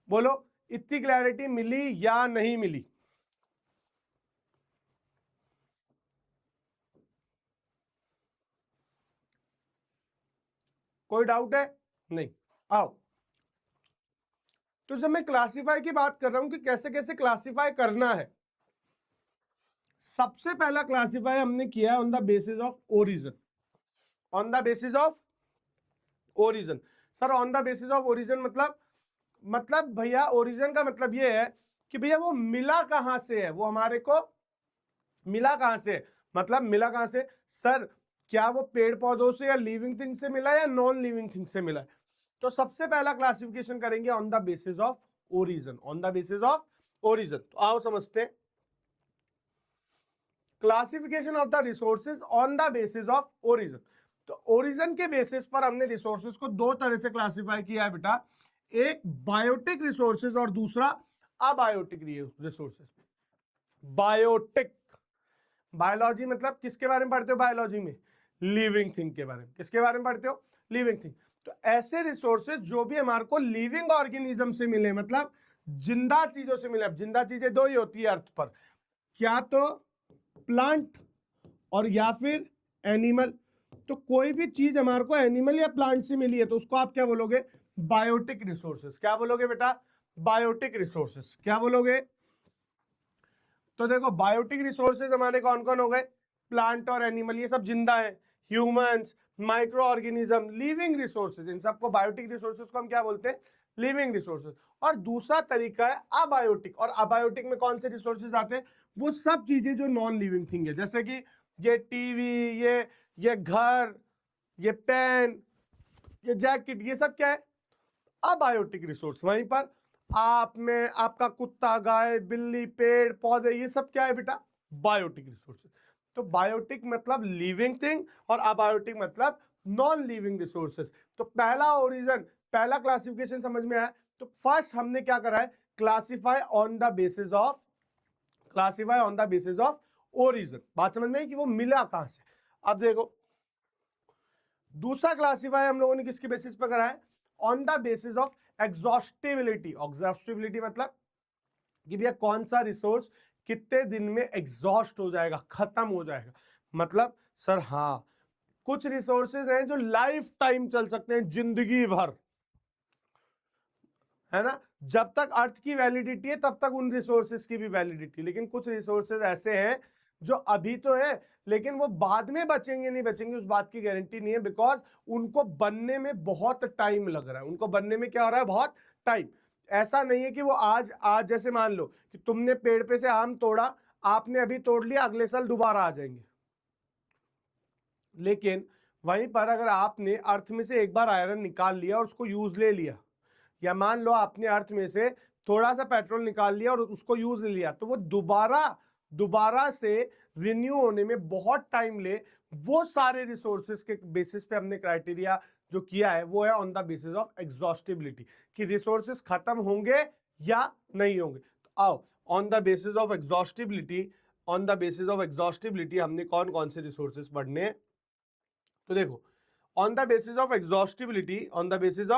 बोलो इतनी क्लैरिटी मिली या नहीं मिली? कोई डाउट है? नहीं। आओ, तो जब मैं क्लासिफाई की बात कर रहा हूं कि कैसे कैसे क्लासिफाई करना है, सबसे पहला क्लासिफाई हमने किया on the basis of origin. On the basis of origin. Sir on the basis of origin मतलब भैया ओरिजिन का मतलब ये है कि भैया वो मिला कहां से है, वो हमारे को मिला कहां से है। मतलब मिला कहां से सर, क्या वो पेड़ पौधों से या लिविंग थिंग से मिला या नॉन लिविंग थिंग से मिला? तो सबसे पहला क्लासिफिकेशन करेंगे on the basis of origin. On the basis of origin, तो आओ समझते हैं classification of the resources on the basis of origin. तो ओरिजिन के बेसिस पर हमने रिसोर्सेज को दो तरह से क्लासिफाई किया है बेटा, एक बायोटिक रिसोर्सेज और दूसरा अबायोटिक रिसोर्सेज। बायोटिक, बायोलॉजी मतलब किसके बारे में पढ़ते हो बायोलॉजी में? लिविंग थिंग के बारे में। किसके बारे में पढ़ते हो? Living thing. तो ऐसे रिसोर्सेज जो भी हमारे को लिविंग ऑर्गेनिज्म से मिले, मतलब जिंदा चीजों से मिले। अब जिंदा चीजें दो ही होती है अर्थ पर, क्या तो प्लांट और या फिर एनिमल। तो कोई भी चीज हमारे को एनिमल या प्लांट से मिली है तो उसको आप क्या बोलोगे? Biotic resources. क्या बोलोगे बेटा? Biotic resources. क्या बोलोगे? तो देखो बायोटिक रिसोर्सेज हमारे कौन कौन हो गए? प्लांट और एनिमल, ये सब जिंदा है। Humans, micro organism, living resources, इन सबको बायोटिक रिसोर्सेज को हम क्या बोलते हैं? Living resources. और दूसरा तरीका है अबायोटिक। और अबायोटिक में कौन से रिसोर्सेज आते हैं? वो सब चीजें जो नॉन लिविंग थिंग है, जैसे कि ये टीवी, ये घर, ये पेन, ये जैकेट, ये सब क्या है? Abiotic resource. वहीं पर आप में आपका कुत्ता, गाय, बिल्ली, पेड़ पौधे, ये सब क्या है बेटा? Biotic resources. तो बायोटिक मतलब लिविंग थिंग और अबायोटिक मतलब नॉन लिविंग रिसोर्सेज। तो पहला ओरिजिन, पहला क्लासिफिकेशन समझ में आया। तो फर्स्ट हमने क्या करा है? Classify on the basis of, classify on the basis of origin. बात समझ में आई कि वो मिला कहां से। अब देखो दूसरा क्लासिफाई हम लोगों ने किसके बेसिस पर करा है? On the basis of exhaustibility. Exhaustibility मतलब कि भैया कौन सा रिसोर्स कितने दिन में एग्जॉस्ट हो जाएगा, खत्म हो जाएगा। मतलब सर हाँ, कुछ रिसोर्सेज हैं जो लाइफ टाइम चल सकते हैं, जिंदगी भर, है ना। जब तक अर्थ की वैलिडिटी है तब तक उन रिसोर्सेज की भी वैलिडिटी। लेकिन कुछ रिसोर्सेज ऐसे हैं जो अभी तो है लेकिन वो बाद में बचेंगे नहीं बचेंगे उस बात की गारंटी नहीं है, बिकॉज उनको बनने में बहुत टाइम लग रहा है। उनको बनने में क्या हो रहा है? बहुत टाइम। ऐसा नहीं है कि वो आज आज जैसे मान लो कि तुमने पेड़ पे से आम तोड़ा, आपने अभी तोड़ लिया, अगले साल दोबारा आ जाएंगे। लेकिन वहीं पर अगर आपने अर्थ में से एक बार आयरन निकाल लिया और उसको यूज ले लिया, या मान लो आपने अर्थ में से थोड़ा सा पेट्रोल निकाल लिया और उसको यूज ले लिया, तो वो दोबारा से रिन्यू होने में बहुत टाइम ले। वो सारे रिसोर्सेज के बेसिस पे हमने क्राइटेरिया जो किया है वो है on the basis of exhaustibility, कि रिसोर्सेज खत्म होंगे या नहीं होंगे। तो आओ on the basis of exhaustibility, on the basis of exhaustibility हमने कौन कौन से रिसोर्सेज पढ़ने हैं। तो देखो on the basis of exhaustibility, on the basis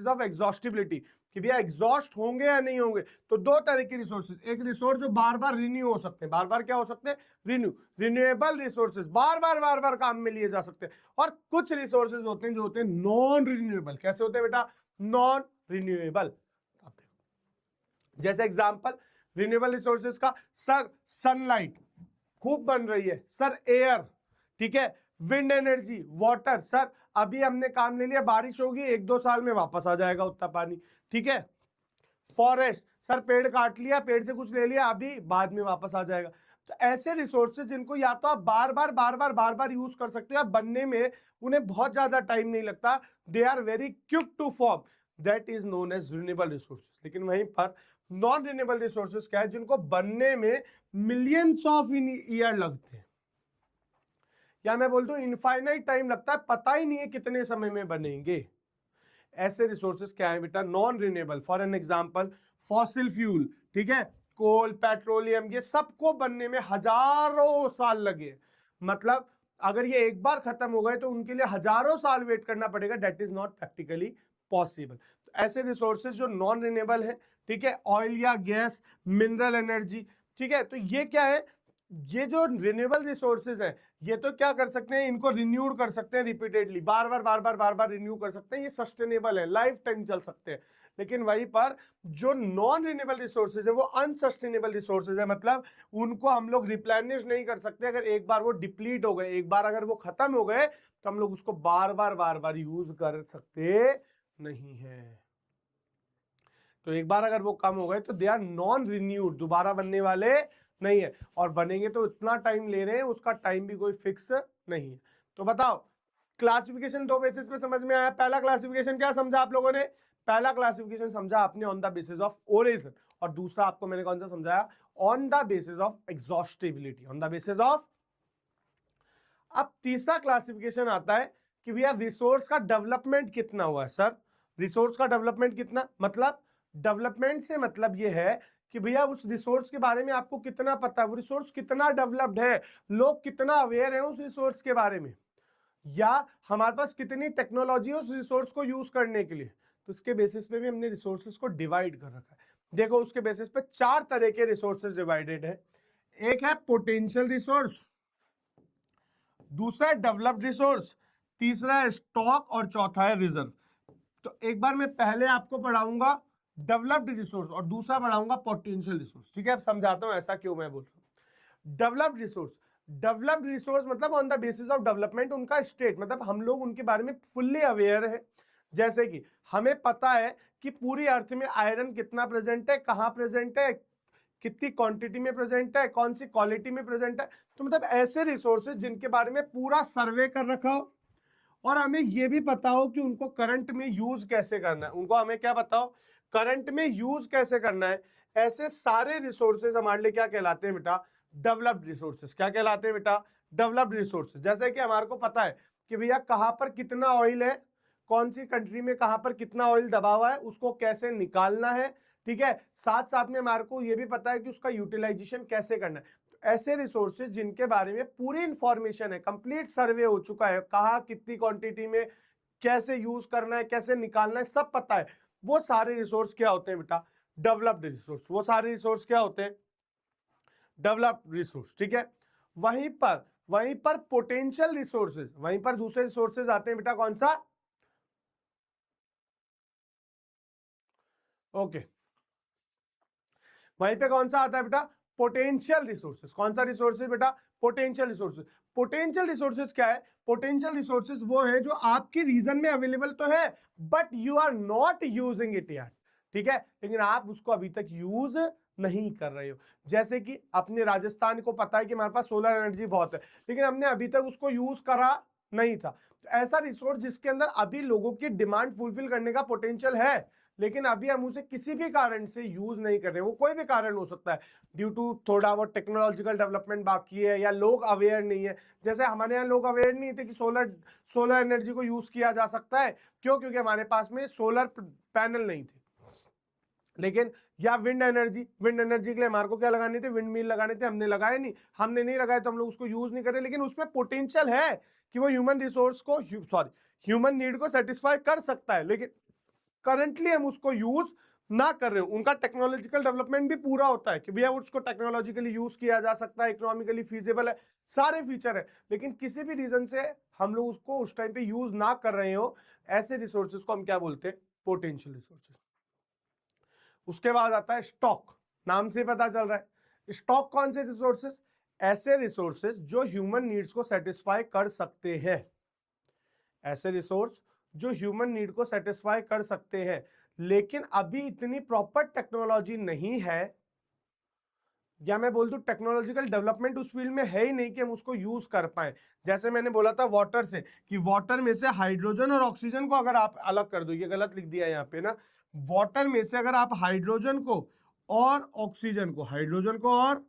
of exhaustibility कि भैया एग्जॉस्ट होंगे या नहीं होंगे। तो दो तरह के रिसोर्सेज, एक रिसोर्स जो बार बार रिन्यू हो सकते हैं, बार बार क्या हो सकते हैं? रिन्यूएबल रिसोर्सेज, बार बार काम में लिए जा सकते हैं। और कुछ रिसोर्सेज होते हैं जो होते हैं नॉन रिन्यूएबल। कैसे होते हैं बेटा? Non renewable. जैसे एग्जांपल रिन्यूएबल रिसोर्सेज का, सर सनलाइट खूब बन रही है, सर एयर, ठीक है, विंड एनर्जी, वाटर, सर अभी हमने काम ले लिया, बारिश होगी 1-2 साल में वापस आ जाएगा उतना पानी, ठीक है। फॉरेस्ट, सर पेड़ काट लिया, पेड़ से कुछ ले लिया, अभी बाद में वापस आ जाएगा। तो ऐसे रिसोर्सेज जिनको या तो आप बार बार यूज कर सकते हो या बनने में उन्हें बहुत ज्यादा टाइम नहीं लगता, they are very quick to form, that is known as renewable resources. लेकिन वहीं पर नॉन रिन्यूएबल रिसोर्सेज क्या है, जिनको बनने में मिलियंस ऑफ ईयर लगते हैं, या मैं बोल दूं इनफाइनाइट टाइम लगता है, पता ही नहीं है कितने समय में बनेंगे। ऐसे रिसोर्सेज क्या है बेटा, non renewable. For an example fossil fuel, ठीक है, कोल, पेट्रोलियम, ये सबको बनने में हजारों साल लगे। मतलब अगर ये एक बार खत्म हो गए तो उनके लिए हजारों साल वेट करना पड़ेगा, that is not practically possible. तो ऐसे रिसोर्सेज जो नॉन रिन्यूएबल है, ठीक है, ऑयल या गैस, मिनरल एनर्जी, ठीक है, तो ये क्या है, ये जो रिन्यूएबल रिसोर्सेज है ये तो क्या कर सकते हैं, इनको रिन्यूड कर सकते हैं रिपीटेडली, बार बार रिन्यू कर सकते हैं, ये सस्टेनेबल है, लाइफ टाइम चल सकते हैं। लेकिन वहीं पर जो नॉन रिन्यूएबल रिसोर्सेज है वो अनसस्टेनेबल रिसोर्सेज है, मतलब उनको हम लोग रिप्लेनिश नहीं कर सकते। अगर एक बार वो डिप्लीट हो गए, एक बार अगर वो खत्म हो गए तो हम लोग उसको बार बार यूज कर सकते नहीं है। तो एक बार अगर वो कम हो गए तो दे आर नॉन रिन्यूड, दोबारा बनने वाले नहीं है, और बनेंगे तो इतना टाइम ले रहे हैं, उसका टाइम भी कोई फिक्स नहीं है। तो बताओ क्लासिफिकेशन दो बेसिस पे समझ में आया। पहला क्लासिफिकेशन क्या समझा आप लोगों ने, पहला क्लासिफिकेशन समझा आपने on the basis of origin, और दूसरा आपको मैंने कौन सा समझाया, on the basis of exhaustibility, on the basis of. अब तीसरा क्लासिफिकेशन आता है कि भैया रिसोर्स का डेवलपमेंट कितना हुआ है। सर रिसोर्स का डेवलपमेंट कितना, मतलब डेवलपमेंट से मतलब ये है कि भैया उस रिसोर्स के बारे में आपको कितना पता है, वो रिसोर्स कितना डेवलप्ड है, लोग कितना अवेयर है उस रिसोर्स के बारे में, या हमारे पास कितनी टेक्नोलॉजी है उस रिसोर्स को यूज करने के लिए। तो इसके बेसिस पे भी हमने रिसोर्सेज को डिवाइड कर रखा है। देखो उसके बेसिस पे चार तरह के रिसोर्सेज डिवाइडेड है। एक है पोटेंशियल रिसोर्स, दूसरा है डेवलप्ड रिसोर्स, तीसरा है स्टॉक, और चौथा है रिजर्व। तो एक बार मैं पहले आपको पढ़ाऊंगा डेवलप्ड रिसोर्स और दूसरा पढ़ाऊंगा पोटेंशियल रिसोर्स, ठीक है। अब समझाता हूं ऐसा क्यों मैं बोल रहा हूं। डेवलप्ड रिसोर्स, डेवलप्ड रिसोर्स मतलब on the basis of development, उनका स्टेट, मतलब हम लोग उनके बारे में फुल्ली अवेयर है। जैसे कि हमें पता है कि पूरी अर्थ में आयरन कितना प्रेजेंट है, कहां प्रेजेंट है, कितनी क्वांटिटी में प्रेजेंट है, कौन सी क्वालिटी में प्रेजेंट है। तो मतलब ऐसे रिसोर्सेज जिनके बारे में पूरा सर्वे कर रखा हो, और हमें यह भी पता हो कि उनको करंट में यूज कैसे करना है, उनको हमें क्या पता हो करंट में यूज कैसे करना है। ऐसे सारे रिसोर्सेज हमारे लिए क्या कहलाते हैं बेटा, डेवलप्ड रिसोर्सेज। क्या कहलाते हैं बेटा, डेवलप्ड रिसोर्सेज। जैसे कि हमारे को पता है कि भैया कहां पर कितना ऑयल है, कौन सी कंट्री में कहां पर कितना ऑयल दबा हुआ है, उसको कैसे निकालना है, ठीक है। साथ साथ में हमारे को यह भी पता है कि उसका यूटिलाइजेशन कैसे करना है। ऐसे रिसोर्सेज जिनके बारे में पूरी इंफॉर्मेशन है, कंप्लीट सर्वे हो चुका है, कहा कितनी क्वांटिटी में कैसे यूज करना है, कैसे निकालना है, सब पता है, वो सारे रिसोर्स क्या होते हैं बेटा, डेवलप्ड रिसोर्स। वो सारे रिसोर्स क्या होते हैं, डेवलप्ड रिसोर्स, ठीक है। वहीं पर पोटेंशियल रिसोर्सेज, वहीं पर दूसरे रिसोर्सेज आते हैं बेटा, कौन सा, ओके वहीं पे कौन सा आता है बेटा, पोटेंशियल रिसोर्सेज। कौन सा रिसोर्सेज बेटा, पोटेंशियल रिसोर्सेज। पोटेंशियल रिसोर्सेज क्या है, पोटेंशियल रिसोर्सेज वो है जो आपके रीजन में अवेलेबल तो है but you are not using it यार, ठीक है, लेकिन आप उसको अभी तक यूज नहीं कर रहे हो। जैसे कि अपने राजस्थान को पता है कि हमारे पास सोलर एनर्जी बहुत है, लेकिन हमने अभी तक उसको यूज करा नहीं था। तो ऐसा रिसोर्स जिसके अंदर अभी लोगों की डिमांड फुलफिल करने का पोटेंशियल है, लेकिन अभी हम उसे किसी भी कारण से यूज नहीं कर रहे, वो कोई भी कारण हो सकता है, ड्यू टू थोड़ा बहुत टेक्नोलॉजिकल डेवलपमेंट बाकी है, या लोग अवेयर नहीं है। जैसे हमारे यहाँ लोग अवेयर नहीं थे कि सोलर एनर्जी को यूज किया जा सकता है, क्यों, क्योंकि हमारे पास में सोलर पैनल नहीं थे। लेकिन या विंड एनर्जी के लिए हमारे को क्या लगाने थे, विंड मिल लगाने थे, हमने लगाए नहीं, हमने नहीं लगाए तो हम लोग उसको यूज नहीं कर रहे, लेकिन उसमें पोटेंशियल है कि वो ह्यूमन रिसोर्स को ह्यूमन नीड को सेटिस्फाई कर सकता है, लेकिन करंटली हम उसको यूज ना कर रहे हो। उनका टेक्नोलॉजिकल डेवलपमेंट भी पूरा होता है कि भैया उसको टेक्नोलॉजिकली यूज किया जा सकता है, इकोनॉमिकली फीजिबल है, सारे फीचर है, लेकिन किसी भी रीजन से हम लोग उसको उस टाइम पे यूज ना कर रहे हो, ऐसे रिसोर्सेज को हम क्या बोलते हैं, पोटेंशियल रिसोर्सेज। उसके बाद आता है स्टॉक, नाम से पता चल रहा है स्टॉक कौन से रिसोर्सेज, ऐसे रिसोर्सेज जो ह्यूमन नीड्स को सेटिस्फाई कर सकते हैं, ऐसे रिसोर्स जो ह्यूमन नीड को सेटिस्फाई कर सकते हैं, लेकिन अभी इतनी प्रॉपर टेक्नोलॉजी नहीं है या मैं बोल दूं टेक्नोलॉजिकल डेवलपमेंट उस फील्ड में है ही नहीं कि हम उसको यूज कर पाए। जैसे मैंने बोला था वाटर से, कि वाटर में से हाइड्रोजन और ऑक्सीजन को अगर आप अलग कर दो, ये गलत लिख दिया यहाँ पे ना, वाटर में से अगर आप हाइड्रोजन को और ऑक्सीजन को, हाइड्रोजन को और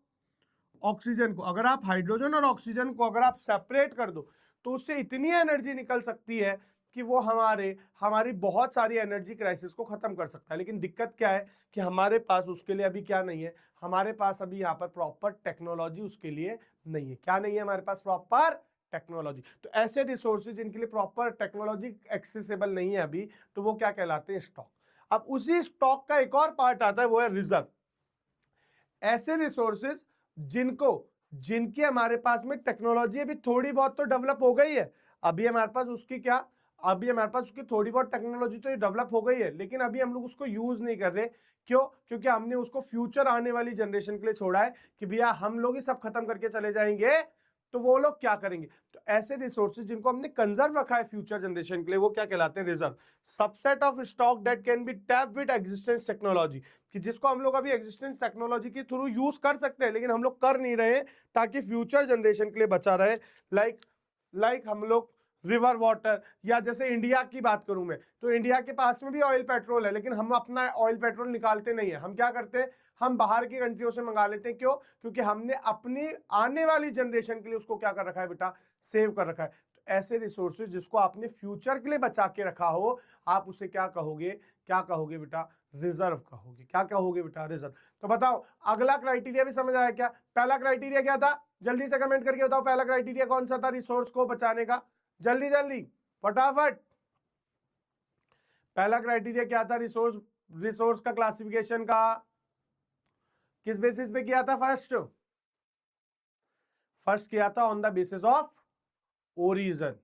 ऑक्सीजन को, अगर आप हाइड्रोजन और ऑक्सीजन को अगर आप सेपरेट कर दो तो उससे इतनी एनर्जी निकल सकती है कि वो हमारी बहुत सारी एनर्जी क्राइसिस को खत्म कर सकता है। लेकिन दिक्कत क्या है कि हमारे पास उसके लिए अभी क्या नहीं है, हमारे पास अभी यहाँ पर प्रॉपर टेक्नोलॉजी उसके लिए नहीं है। क्या नहीं है हमारे पास? Proper technology. तो ऐसे रिसोर्सेज जिनके लिए प्रॉपर टेक्नोलॉजी एक्सेसिबल नहीं है अभी, तो वो क्या कहलाते हैं? स्टॉक। अब उसी स्टॉक का एक और पार्ट आता है, वो है रिजर्व। ऐसे रिसोर्सेज जिनकी हमारे पास में टेक्नोलॉजी अभी थोड़ी बहुत तो डेवलप हो गई है, अभी हमारे पास उसकी थोड़ी बहुत टेक्नोलॉजी तो डेवलप हो गई है, लेकिन अभी हम लोग उसको यूज नहीं कर रहे। क्यों? क्योंकि हमने उसको फ्यूचर आने वाली जनरेशन के लिए छोड़ा है कि भैया हम लोग ही सब खत्म करके चले जाएंगे, तो वो लोग क्या करेंगे? तो ऐसे रिसोर्सेज जिनको हमने कंजर्व रखा है फ्यूचर जनरेशन के लिए, वो क्या कहलाते हैं? Reserve. Subset of stock that can be tap with existence technology, कि जिसको हम लोग अभी एग्जिस्टेंस टेक्नोलॉजी के थ्रू यूज कर सकते हैं, लेकिन हम लोग कर नहीं रहे ताकि फ्यूचर जनरेशन के लिए बचा रहे। लाइक हम लोग रिवर वाटर, या जैसे इंडिया की बात करूं मैं, तो इंडिया के पास में भी ऑयल पेट्रोल है, लेकिन हम अपना ऑयल पेट्रोल निकालते नहीं है। हम क्या करते हैं? हम बाहर की कंट्रियों से मंगा लेते हैं। क्यों? क्योंकि हमने अपनी आने वाली जनरेशन के लिए उसको क्या कर रखा है बेटा? सेव कर रखा है। तो ऐसे रिसोर्सेज जिसको आपने फ्यूचर के लिए बचा के रखा हो, आप उसे क्या कहोगे? क्या कहोगे बेटा? रिजर्व कहोगे। क्या कहोगे बेटा? रिजर्व। तो बताओ, अगला क्राइटेरिया भी समझ आया क्या? पहला क्राइटेरिया क्या था? जल्दी से कमेंट करके बताओ, पहला क्राइटेरिया कौन सा था रिसोर्स को बचाने का? जल्दी जल्दी फटाफट। पहला क्राइटेरिया क्या था रिसोर्स का क्लासिफिकेशन का? किस बेसिस पे किया था? फर्स्ट किया था on the basis of origin.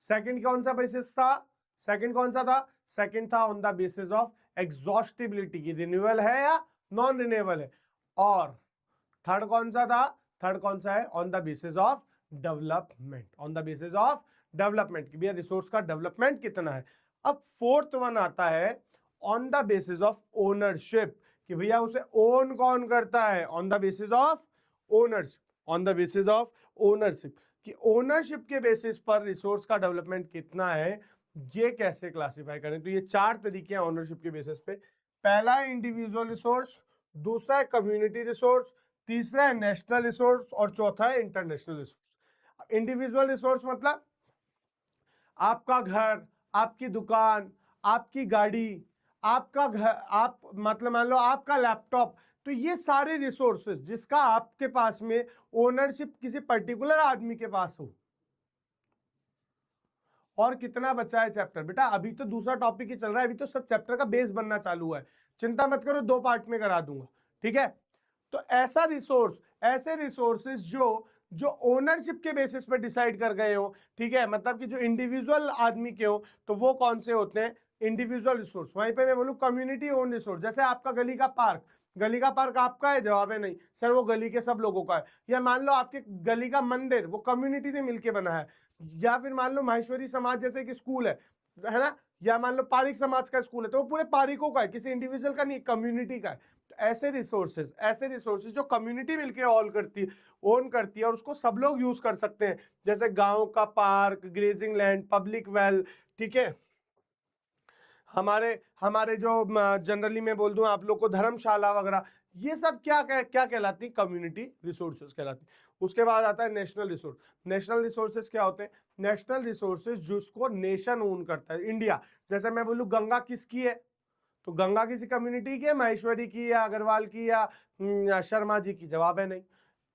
Second कौन सा बेसिस था? सेकंड कौन सा था? सेकंड था on the basis of exhaustibility, की रिन्यूएबल है या नॉन रिन्यूएबल है। और थर्ड कौन सा था? थर्ड कौन सा है? On the basis of development. On the basis of development, कि भैया रिसोर्स का डेवलपमेंट कितना है। अब फोर्थ वन आता है on the basis of ownership, कि भैया उसे ओन कौन करता है? On the basis of ownership. On the basis of ownership, कि ओनरशिप के बेसिस पर रिसोर्स का डेवलपमेंट कितना है, ये कैसे क्लासिफाई करें? तो ये चार तरीके हैं ओनरशिप के बेसिस पे। पहला है इंडिविजुअल रिसोर्स, दूसरा है कम्युनिटी रिसोर्स, तीसरा है नेशनल रिसोर्स, और चौथा है इंटरनेशनल रिसोर्स। इंडिविजुअल रिसोर्स मतलब आपका घर, आपकी दुकान, आपकी गाड़ी, आपका घर, आप मतलब मान लो आपका लैपटॉप, तो ये सारे रिसोर्सेज जिसका आपके पास में ओनरशिप किसी पर्टिकुलर आदमी के पास हो। और कितना बचा है चैप्टर? बेटा अभी तो दूसरा टॉपिक ही चल रहा है, अभी तो सब चैप्टर का बेस बनना चालू हुआ है। चिंता मत करो, 2 पार्ट में करा दूंगा, ठीक है। तो ऐसे रिसोर्सेज जो ओनरशिप के बेसिस पे डिसाइड कर गए हो, ठीक है, मतलब कि जो इंडिविजुअल आदमी के हो, तो वो कौन से होते हैं? Individual resource. वहीं पे मैं बोलूं कम्युनिटी ओन रिसोर्स, जैसे आपका गली का पार्क आपका है? जवाब है नहीं सर, वो गली के सब लोगों का है। या मान लो आपके गली का मंदिर वो कम्युनिटी ने मिलकर बना है। या फिर मान लो माहेश्वरी समाज जैसे कि स्कूल है ना, या मान लो पारिक समाज का स्कूल है, तो वो पूरे पारिकों का है, किसी इंडिविजुअल का नहीं, कम्युनिटी का है। तो ऐसे रिसोर्सेज जो कम्युनिटी मिलके ओन करती है और उसको सब लोग यूज कर सकते हैं, जैसे गांव का park, grazing land, public well, ठीक है, हमारे जो जनरली मैं बोल दूं आप लोग को धर्मशाला वगैरह, ये सब क्या कहलाती है? कम्युनिटी रिसोर्सेज कहलाती है। उसके बाद आता है नेशनल रिसोर्स। नेशनल रिसोर्सेज क्या होते हैं? नेशनल रिसोर्सेज जिसको नेशन ओन करता है, इंडिया। जैसे मैं बोलूं गंगा किसकी है, तो गंगा किसी कम्युनिटी की है? माहेश्वरी की, या अग्रवाल की, या शर्मा जी की? जवाब है नहीं।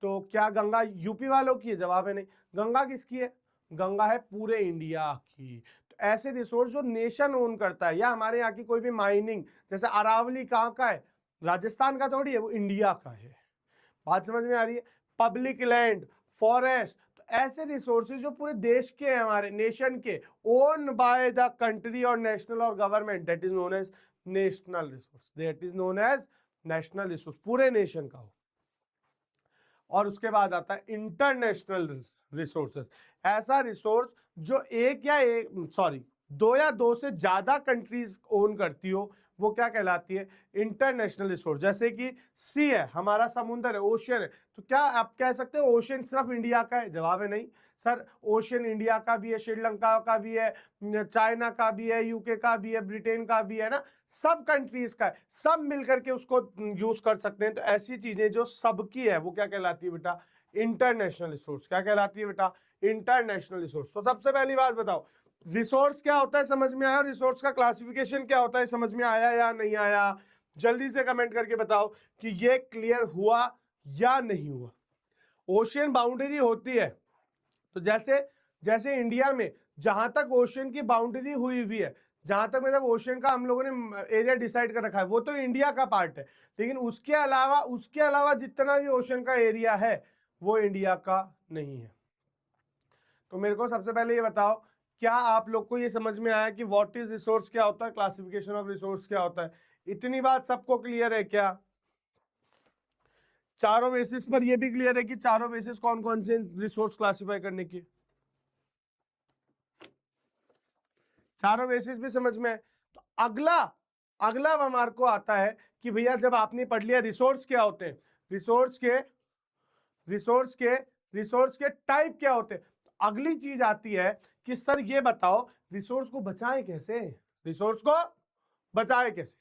तो क्या गंगा यूपी वालों की है? जवाब है नहीं। गंगा किसकी है? गंगा है पूरे इंडिया की। तो ऐसे रिसोर्स जो नेशन ओन करता है, या हमारे यहाँ की कोई भी माइनिंग, जैसे अरावली कहाँ का है? राजस्थान का थोड़ी है, वो इंडिया का है। बात समझ में आ रही है? पब्लिक लैंड, फॉरेस्ट, तो ऐसे रिसोर्सेज जो पूरे देश के हैं, हमारे नेशन के, ओन बाय द कंट्री और नेशनल और government, that is known as national resource. That is known as national resource, पूरे नेशन का हो। और उसके बाद आता है इंटरनेशनल रिसोर्सेज। ऐसा रिसोर्स जो दो या दो से ज्यादा कंट्रीज ओन करती हो, वो क्या कहलाती है? International resource. जैसे कि सी है, हमारा समुद्र है, ओशियन है, तो क्या आप कह सकते हो ओशियन सिर्फ इंडिया का है? जवाब है नहीं सर, ओशियन इंडिया का भी है, श्रीलंका का भी है, चाइना का भी है, यूके का भी है, ब्रिटेन का भी है ना, सब कंट्रीज का है, सब मिलकर के उसको यूज कर सकते हैं। तो ऐसी चीजें जो सबकी है वो क्या कहलाती है बेटा? International resource. क्या कहलाती है बेटा? International resource. तो सबसे पहली बात बताओ, रिसोर्स क्या होता है समझ में आया? रिसोर्स का क्लासिफिकेशन क्या होता है समझ में आया या नहीं आया? जल्दी से कमेंट करके बताओ कि ये क्लियर हुआ या नहीं हुआ। ओशियन बाउंड्री होती है, तो जैसे जैसे इंडिया में जहां तक ओशियन की बाउंड्री हुई हुई है, जहां तक मतलब ओशियन का हम लोगों ने एरिया डिसाइड कर रखा है, वो तो इंडिया का पार्ट है, लेकिन उसके अलावा जितना भी ओशियन का एरिया है वो इंडिया का नहीं है। तो मेरे को सबसे पहले ये बताओ, क्या आप लोग को ये समझ में आया कि व्हाट इज रिसोर्स क्या होता है, क्लासिफिकेशन ऑफ रिसोर्स क्या होता है? इतनी बात सबको क्लियर है क्या? चारों बेसिस पर ये भी क्लियर है कि चारों बेसिस कौन कौन से रिसोर्स क्लासिफाई करने की? चारों बेसिस भी समझ में है। तो अगला अगला हमारे को आता है कि भैया जब आपने पढ़ लिया रिसोर्स क्या होते हैं, रिसोर्स के रिसोर्स के टाइप क्या होते हैं, तो अगली चीज आती है कि सर ये बताओ रिसोर्स को बचाएं कैसे? रिसोर्स को बचाएं कैसे?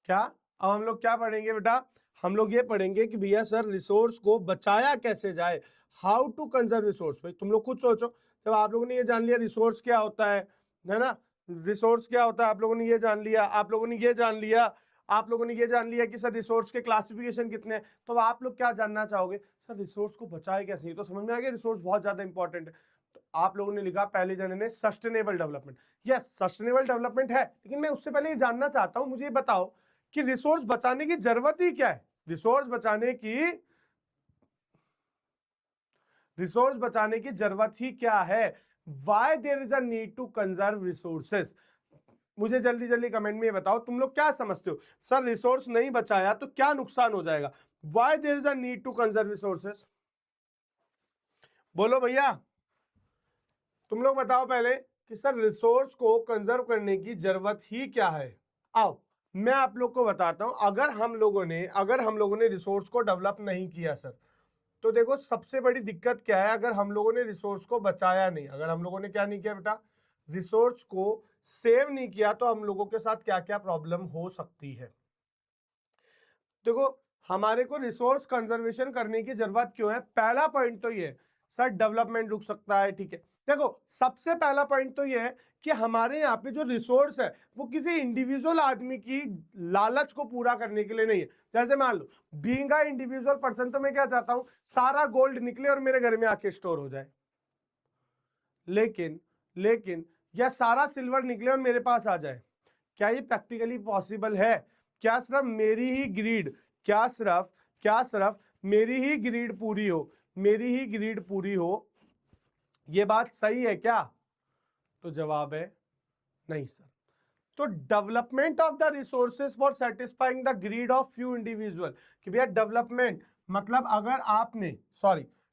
क्या अब हम लोग क्या पढ़ेंगे बेटा? हम लोग ये पढ़ेंगे कि भैया सर रिसोर्स को बचाया कैसे जाए, हाउ टू कंजर्व रिसोर्स। भाई तुम लोग खुद सोचो, जब आप लोगों ने ये जान लिया रिसोर्स क्या होता है ना, रिसोर्स क्या होता है आप लोगों ने ये जान लिया, आप लोगों ने ये जान लिया, आप लोगों ने ये जान लिया कि सर रिसोर्स के क्लासिफिकेशन कितने हैं, तो आप लोग क्या जानना चाहोगे? सर रिसोर्स को बचाए कैसे? तो समझ में आ गया रिसोर्स बहुत ज्यादा इंपॉर्टेंट है। तो आप लोगों ने लिखा पहले जने ने sustainable development. Yes sustainable development है, लेकिन मैं उससे पहले ये जानना चाहता हूं, मुझे ये बताओ कि रिसोर्स बचाने की जरूरत ही क्या है? रिसोर्स बचाने की जरूरत ही क्या है? Why there is a need to conserve resources? मुझे जल्दी जल्दी कमेंट में बताओ तुम लोग क्या समझते हो, सर रिसोर्स नहीं बचाया तो क्या नुकसान हो जाएगा? Why there is a need to conserve resources? बोलो भैया, तुम लोग बताओ पहले कि सर रिसोर्स को कंजर्व करने की जरूरत ही क्या है? आओ मैं आप लोग को बताता हूं, अगर हम लोगों ने रिसोर्स को डेवलप नहीं किया सर, तो देखो सबसे बड़ी दिक्कत क्या है? अगर हम लोगों ने रिसोर्स को बचाया नहीं, अगर हम लोगों ने क्या नहीं किया बेटा, रिसोर्स को सेव नहीं किया, तो हम लोगों के साथ क्या क्या प्रॉब्लम हो सकती है? देखो हमारे को रिसोर्स कंजर्वेशन करने की जरूरत क्यों है? पहला पॉइंट तो ये सर डेवलपमेंट रुक सकता है, ठीक है। देखो सबसे पहला पॉइंट तो ये है कि हमारे यहाँ पे जो रिसोर्स है वो किसी इंडिविजुअल आदमी की लालच को पूरा करने के लिए नहीं है। जैसे मान लो बीइंग अ इंडिविजुअल पर्सन, तो मैं क्या चाहता हूं सारा गोल्ड निकले और मेरे घर में आके स्टोर हो जाए, लेकिन या सारा सिल्वर निकले और मेरे पास आ जाए, क्या ये प्रैक्टिकली पॉसिबल है? क्या सिर्फ मेरी ही ग्रीड क्या सिर्फ मेरी ही ग्रीड पूरी हो, ये बात सही है क्या? तो जवाब है नहीं सर। तो development of the resources for satisfying the greed of few individual, कि भैया डेवलपमेंट मतलब अगर आपने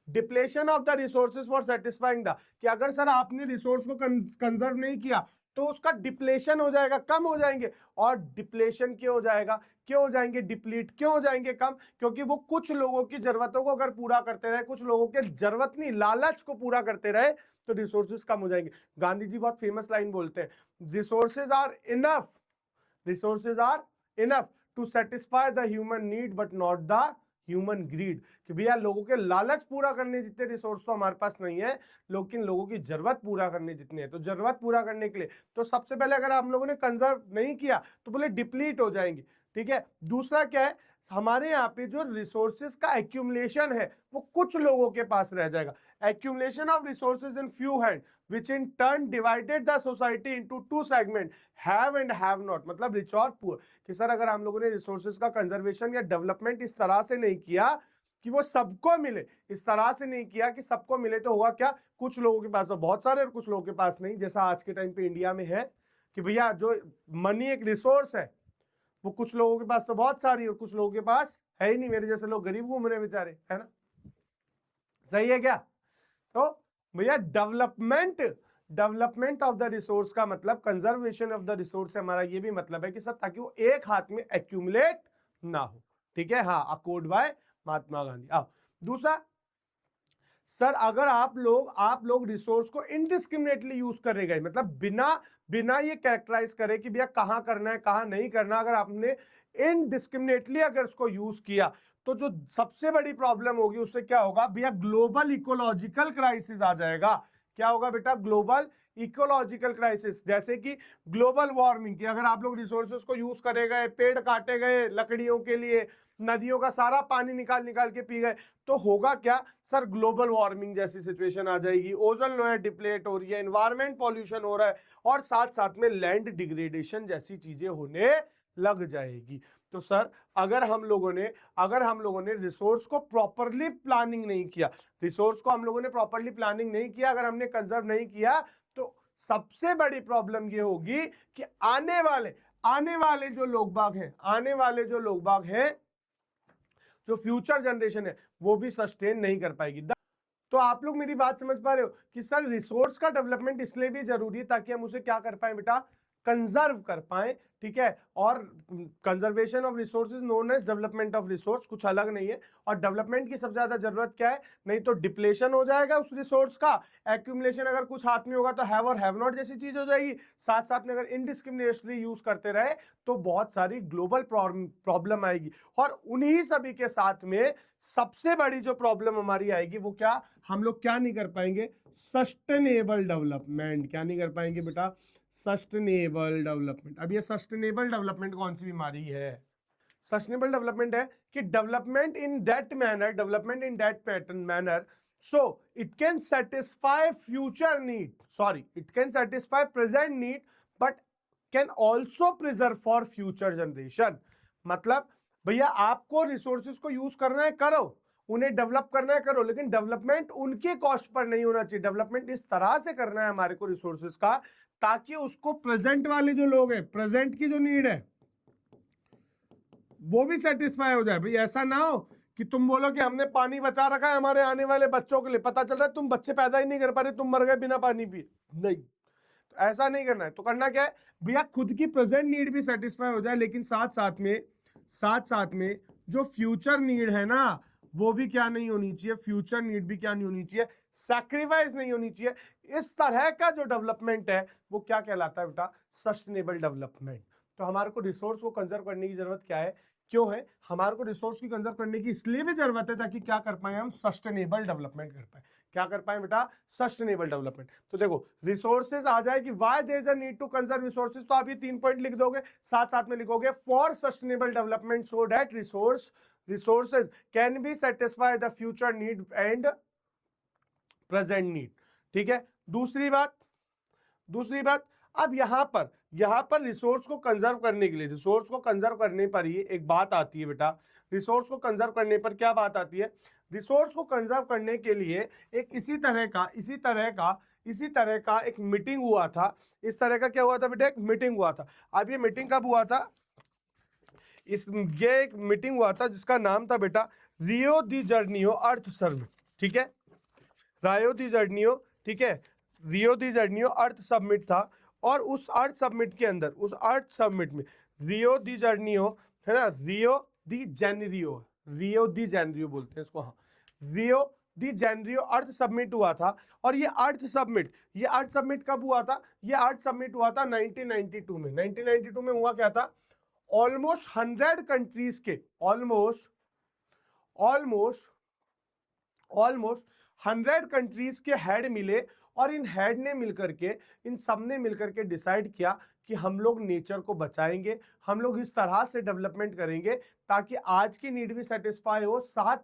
depletion of the resources for satisfying the, कि अगर सर आपने रिसोर्स को कंजर्व नहीं किया तो उसका डिप्लेशन हो जाएगा, कम हो जाएंगे। और डिप्लेशन क्यों हो जाएगा, क्यों हो जाएंगे डिप्लीट, क्यों हो जाएंगे कम? क्योंकि वो कुछ लोगों की जरूरतों को अगर पूरा करते रहे, कुछ लोगों के जरूरत नहीं लालच को पूरा करते रहे, तो रिसोर्सेज कम हो जाएंगे। गांधी जी बहुत फेमस लाइन बोलते हैं, resources are enough to satisfy the human need but not the human greed. कि भैया लोगों के लालच पूरा करने जितने रिसोर्स तो हमारे पास नहीं है, लेकिन लोगों की जरूरत पूरा करने जितने हैं। तो जरूरत पूरा करने के लिए तो सबसे पहले अगर हम लोगों ने कंजर्व नहीं किया तो बोले डिप्लीट हो जाएंगे, ठीक है। दूसरा क्या है, हमारे यहाँ पे जो रिसोर्सेज का एक्यूमुलेशन है वो कुछ लोगों के पास रह जाएगा। Accumulation of resources in few hand which in turn divided the society into two segment, have and have not, मतलब रिच और पुअर। कि सर अगर हम लोगों ने रिसोर्सेज का कंजर्वेशन या डेवलपमेंट इस तरह से नहीं किया कि वो सबको मिले, इस तरह से नहीं किया कि सबको मिले, तो होगा क्या, कुछ लोगों के पास तो बहुत सारे और कुछ लोगों के पास नहीं। जैसा आज के टाइम पे इंडिया में है कि भैया जो मनी एक रिसोर्स है वो कुछ लोगों के पास तो बहुत सारी और कुछ लोगों के पास है ही नहीं। मेरे जैसे लोग गरीब घूम रहे बेचारे, है ना। सही है क्या? तो भैया डेवलपमेंट ऑफ द रिसोर्स का मतलब कंजर्वेशन ऑफ द रिसोर्स से हमारा ये भी मतलब है कि सर ताकि वो एक हाथ में एक्यूमुलेट ना हो। ठीक है, हाँ, अकोर्ड बाय महात्मा गांधी। अब दूसरा, सर अगर आप लोग रिसोर्स को इनडिस्क्रिमिनेटली यूज करे गए, मतलब बिना बिना ये कैरेक्टराइज करे कि भैया कहां करना है कहां नहीं करना, अगर आपने इनडिस्क्रिमिनेटली अगर इसको यूज किया तो जो सबसे बड़ी प्रॉब्लम होगी उससे क्या होगा भैया, ग्लोबल इकोलॉजिकल क्राइसिस आ जाएगा। क्या होगा बेटा? ग्लोबल इकोलॉजिकल क्राइसिस, जैसे कि ग्लोबल वार्मिंग की अगर आप लोग रिसोर्सेज को यूज करे गए, पेड़ काटे गए लकड़ियों के लिए, नदियों का सारा पानी निकाल निकाल के पी गए, तो होगा क्या सर? ग्लोबल वार्मिंग जैसी सिचुएशन आ जाएगी, ओजोन लेयर डिप्लेट हो रही है, एनवायरमेंट पॉल्यूशन हो रहा है, और साथ साथ में लैंड डिग्रेडेशन जैसी चीजें होने लग जाएगी। तो सर अगर हम लोगों ने रिसोर्स को प्रॉपरली प्लानिंग नहीं किया, अगर हमने कंजर्व नहीं किया, तो सबसे बड़ी प्रॉब्लम ये होगी कि आने वाले जो लोग बाग हैं, जो फ्यूचर जनरेशन है, वो भी सस्टेन नहीं कर पाएगी। तो आप लोग मेरी बात समझ पा रहे हो कि सर रिसोर्स का डेवलपमेंट इसलिए भी जरूरी है ताकि हम उसे क्या कर पाए बेटा? कंजर्व कर पाए। ठीक है, और conservation of resources known as development of resource, कुछ अलग नहीं है। और डेवलपमेंट की सबसे ज्यादा जरूरत क्या है? नहीं तो डिप्लेशन हो जाएगा उस रिसोर्स का, एक्यूमुलेशन अगर कुछ हाथ में होगा तो हैव और हैव नॉट जैसी चीज हो जाएगी, साथ साथ में अगर इनडिस्क्रिमिनेटली यूज करते रहे तो बहुत सारी ग्लोबल प्रॉब्लम आएगी। और उन्हीं सभी के साथ में सबसे बड़ी जो प्रॉब्लम हमारी आएगी वो क्या? हम लोग क्या नहीं कर पाएंगे? Sustainable development. क्या नहीं कर पाएंगे बेटा? Sustainable development. अब ये सस्टेनेबल डेवलपमेंट कौन सी बीमारी है? सस्टेनेबल डेवलपमेंट है कि development in that manner so it can satisfy future need, sorry, it can satisfy present need but can also preserve for future generation। मतलब भैया आपको रिसोर्सेज को यूज करना है करो, उन्हें डेवलप करना है करो, लेकिन डेवलपमेंट उनके कॉस्ट पर नहीं होना चाहिए। डेवलपमेंट इस तरह से करना है हमारे को रिसोर्सेज का ताकि उसको प्रेजेंट वाले जो लोग हैं, प्रेजेंट की जो नीड है वो भी सेटिस्फाई हो जाए। भाई ऐसा ना हो कि तुम बोलो कि हमने पानी बचा रखा है हमारे आने वाले बच्चों के लिए, पता चल रहा है तुम बच्चे पैदा ही नहीं कर पा रहे, तुम मर गए बिना पानी पिए। नहीं, तो ऐसा नहीं करना है। तो करना क्या है भैया? खुद की प्रेजेंट नीड भी सेटिस्फाई हो जाए, लेकिन साथ साथ में जो फ्यूचर नीड है ना वो भी क्या नहीं होनी चाहिए? फ्यूचर नीड भी क्या नहीं होनी चाहिए? सैक्रिफाइस नहीं होनी चाहिए। इस तरह का जो डेवलपमेंट है वो क्या कहलाता है बेटा? Sustainable development. तो हमारे को रिसोर्स को कंजर्व करने की जरूरत क्या है? क्यों है हमारे को रिसोर्स की कंजर्व करने की? इसलिए भी जरूरत है ताकि क्या कर पाए हम? सस्टेनेबल डेवलपमेंट कर पाए। क्या कर पाए बेटा? Sustainable development. तो देखो रिसोर्सेज आ जाए कि why there is a need to conserve resources, तो आप ये 3 पॉइंट लिख दोगे, साथ साथ में लिखोगे for sustainable development so that resources can be satisfy the future need and present need. ठीक है, दूसरी बात अब यहां पर रिसोर्स को कंजर्व करने के लिए, रिसोर्स को कंजर्व करने पर ही एक बात आती है बेटा। रिसोर्स को कंजर्व करने पर क्या बात आती है? रिसोर्स को कंजर्व करने के लिए एक इसी तरह का एक मीटिंग हुआ था। इस तरह का क्या हुआ था बेटा? एक मीटिंग हुआ था। अब ये मीटिंग कब हुआ था? ये एक मीटिंग हुआ था जिसका नाम था बेटा रियो दी जर्नियो अर्थ समिट। ठीक है, रायो दी जर्नियो, ठीक है, रियो दी जर्नियो अर्थ समिट था। और उस अर्थ समिट के अंदर, उस अर्थ समिट में रियो दी जर्नियो है ना, रियो दी जेनरियो बोलते हैं इसको, हाँ, रियो दी जेनरियो अर्थ समिट हुआ था। और ये अर्थ समिट कब हुआ था? ये अर्थ समिट हुआ था 1992 में। 1992 में हुआ क्या था? ऑलमोस्ट 100 कंट्रीज के ऑलमोस्ट 100 कंट्रीज के हेड मिले, और इन हेड ने मिलकर के, इन सब ने मिलकर के डिसाइड किया कि हम लोग नेचर को बचाएंगे, हम लोग इस तरह से डेवलपमेंट करेंगे ताकि आज की नीड भी सेटिस्फाई हो, साथ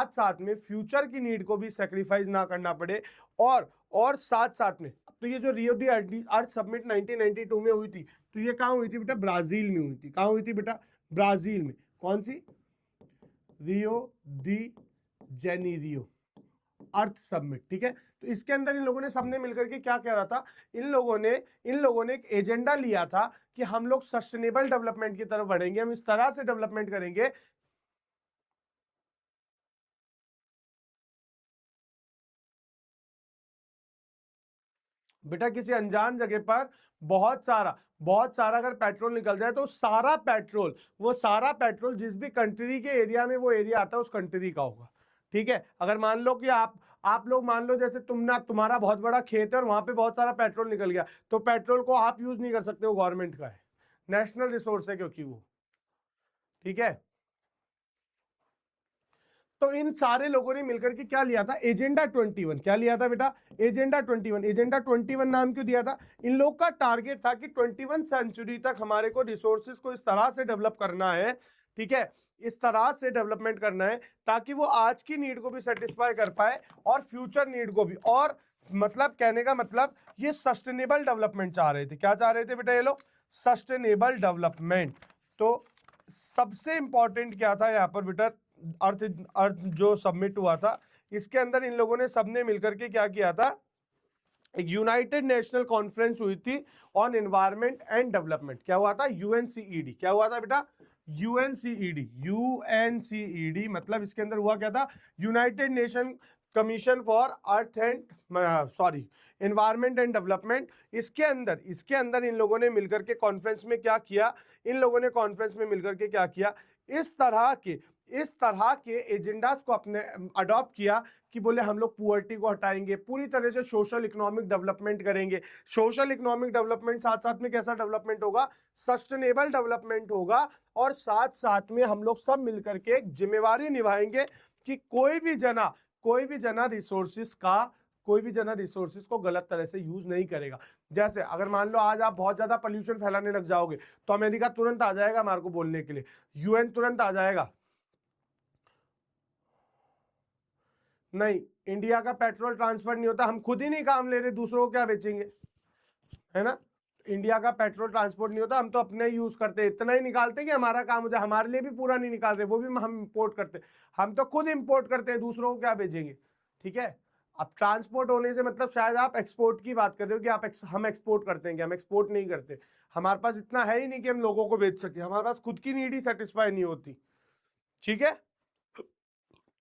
साथ में फ्यूचर की नीड को भी सेक्रीफाइस ना करना पड़े। और साथ में तो ये जो रियो दी अर्थ समिट 1992 में हुई थी, तो ये कहाँ हुई थी बेटा? ब्राजील में हुई थी। कहाँ हुई थी बेटा? ब्राजील में। कौन सी? रियो दी जेनेरियो अर्थ समिट। ठीक है, तो इसके अंदर इन लोगों ने सबने मिलकर के क्या कह रहा था? इन लोगों ने एक एजेंडा लिया था कि हम लोग सस्टेनेबल डेवलपमेंट की तरफ बढ़ेंगे, हम इस तरह से डेवलपमेंट करेंगे बेटा किसी अनजान जगह पर बहुत सारा अगर पेट्रोल निकल जाए तो सारा पेट्रोल, वो सारा पेट्रोल जिस भी कंट्री के एरिया में वो एरिया आता है उस कंट्री का होगा। ठीक है, अगर मान लो कि आप लोग मान लो जैसे तुम्हारा बहुत बड़ा खेत है और वहां पे बहुत सारा पेट्रोल निकल गया, तो पेट्रोल को आप यूज नहीं कर सकते, वो गवर्नमेंट का है, नेशनल रिसोर्स है क्योंकि वो। ठीक है, तो इन सारे लोगों ने मिलकर के क्या लिया था, एजेंडा 21। क्या लिया था बेटा, एजेंडा 21। एजेंडा 21 नाम क्यों दिया था, इन लोग का टारगेट था कि 21 सेंचुरी तक हमारे को रिसोर्सेज को इस तरह से डेवलप करना है, ठीक है, इस तरह से डेवलपमेंट करना है ताकि वो आज की नीड को भी सेटिस्फाई कर पाए और फ्यूचर नीड को भी। और मतलब कहने का मतलब ये सस्टेनेबल डेवलपमेंट चाह रहे थे। क्या चाह रहे थे बेटा ये लोग, सस्टेनेबल डेवलपमेंट। तो सबसे इंपॉर्टेंट क्या था यहाँ पर बेटा, अर्थ जो सबमिट हुआ था, इसके अंदर इन लोगों ने सबने मिलकर के क्या किया था, एक यूनाइटेड नेशनल कॉन्फ्रेंस हुई थी ऑन एनवायरनमेंट एंड डेवलपमेंट। क्या हुआ था, यूएनसीईडी। क्या हुआ था बेटा, यूएनसीईडी। यूएनसीईडी मतलब इसके अंदर हुआ क्या था, United nation commission for earth and environment and development. इसके अंदर इन लोगों ने मिलकर के कॉन्फ्रेंस में क्या किया, इन लोगों ने कॉन्फ्रेंस में मिलकर के क्या किया, इस तरह के एजेंडास को अपने अडॉप्ट किया कि बोले हम लोग पुअर्टी को हटाएंगे, पूरी तरह से सोशल इकोनॉमिक डेवलपमेंट करेंगे। सोशल इकोनॉमिक डेवलपमेंट साथ साथ में कैसा डेवलपमेंट होगा, सस्टेनेबल डेवलपमेंट होगा। और साथ साथ में हम लोग सब मिलकर के एक जिम्मेवारी निभाएंगे कि कोई भी जना रिसोर्सेज को गलत तरह से यूज नहीं करेगा। जैसे अगर मान लो आज आप बहुत ज्यादा पोल्यूशन फैलाने लग जाओगे तो अमेरिका तुरंत आ जाएगा हमारे को बोलने के लिए, यूएन तुरंत आ जाएगा, नहीं इंडिया का पेट्रोल ट्रांसफर नहीं होता, हम खुद ही नहीं काम ले रहे, दूसरों को क्या बेचेंगे, है ना। इंडिया का पेट्रोल ट्रांसपोर्ट नहीं होता, हम तो अपने यूज करते हैं, इतना ही निकालते हैं कि हमारा काम हो जाए, हमारे लिए भी पूरा नहीं निकाल रहे, वो भी हम इंपोर्ट करते हैं, हम तो खुद इंपोर्ट करते हैं, दूसरों को क्या बेचेंगे। ठीक है, अब ट्रांसपोर्ट होने से मतलब शायद आप एक्सपोर्ट की बात कर रहे हो कि हम एक्सपोर्ट करते हैं, कि हम एक्सपोर्ट नहीं करते, हमारे पास इतना है ही नहीं कि हम लोगों को बेच सके, हमारे पास खुद की नीड ही सेटिस्फाई नहीं होती। ठीक है,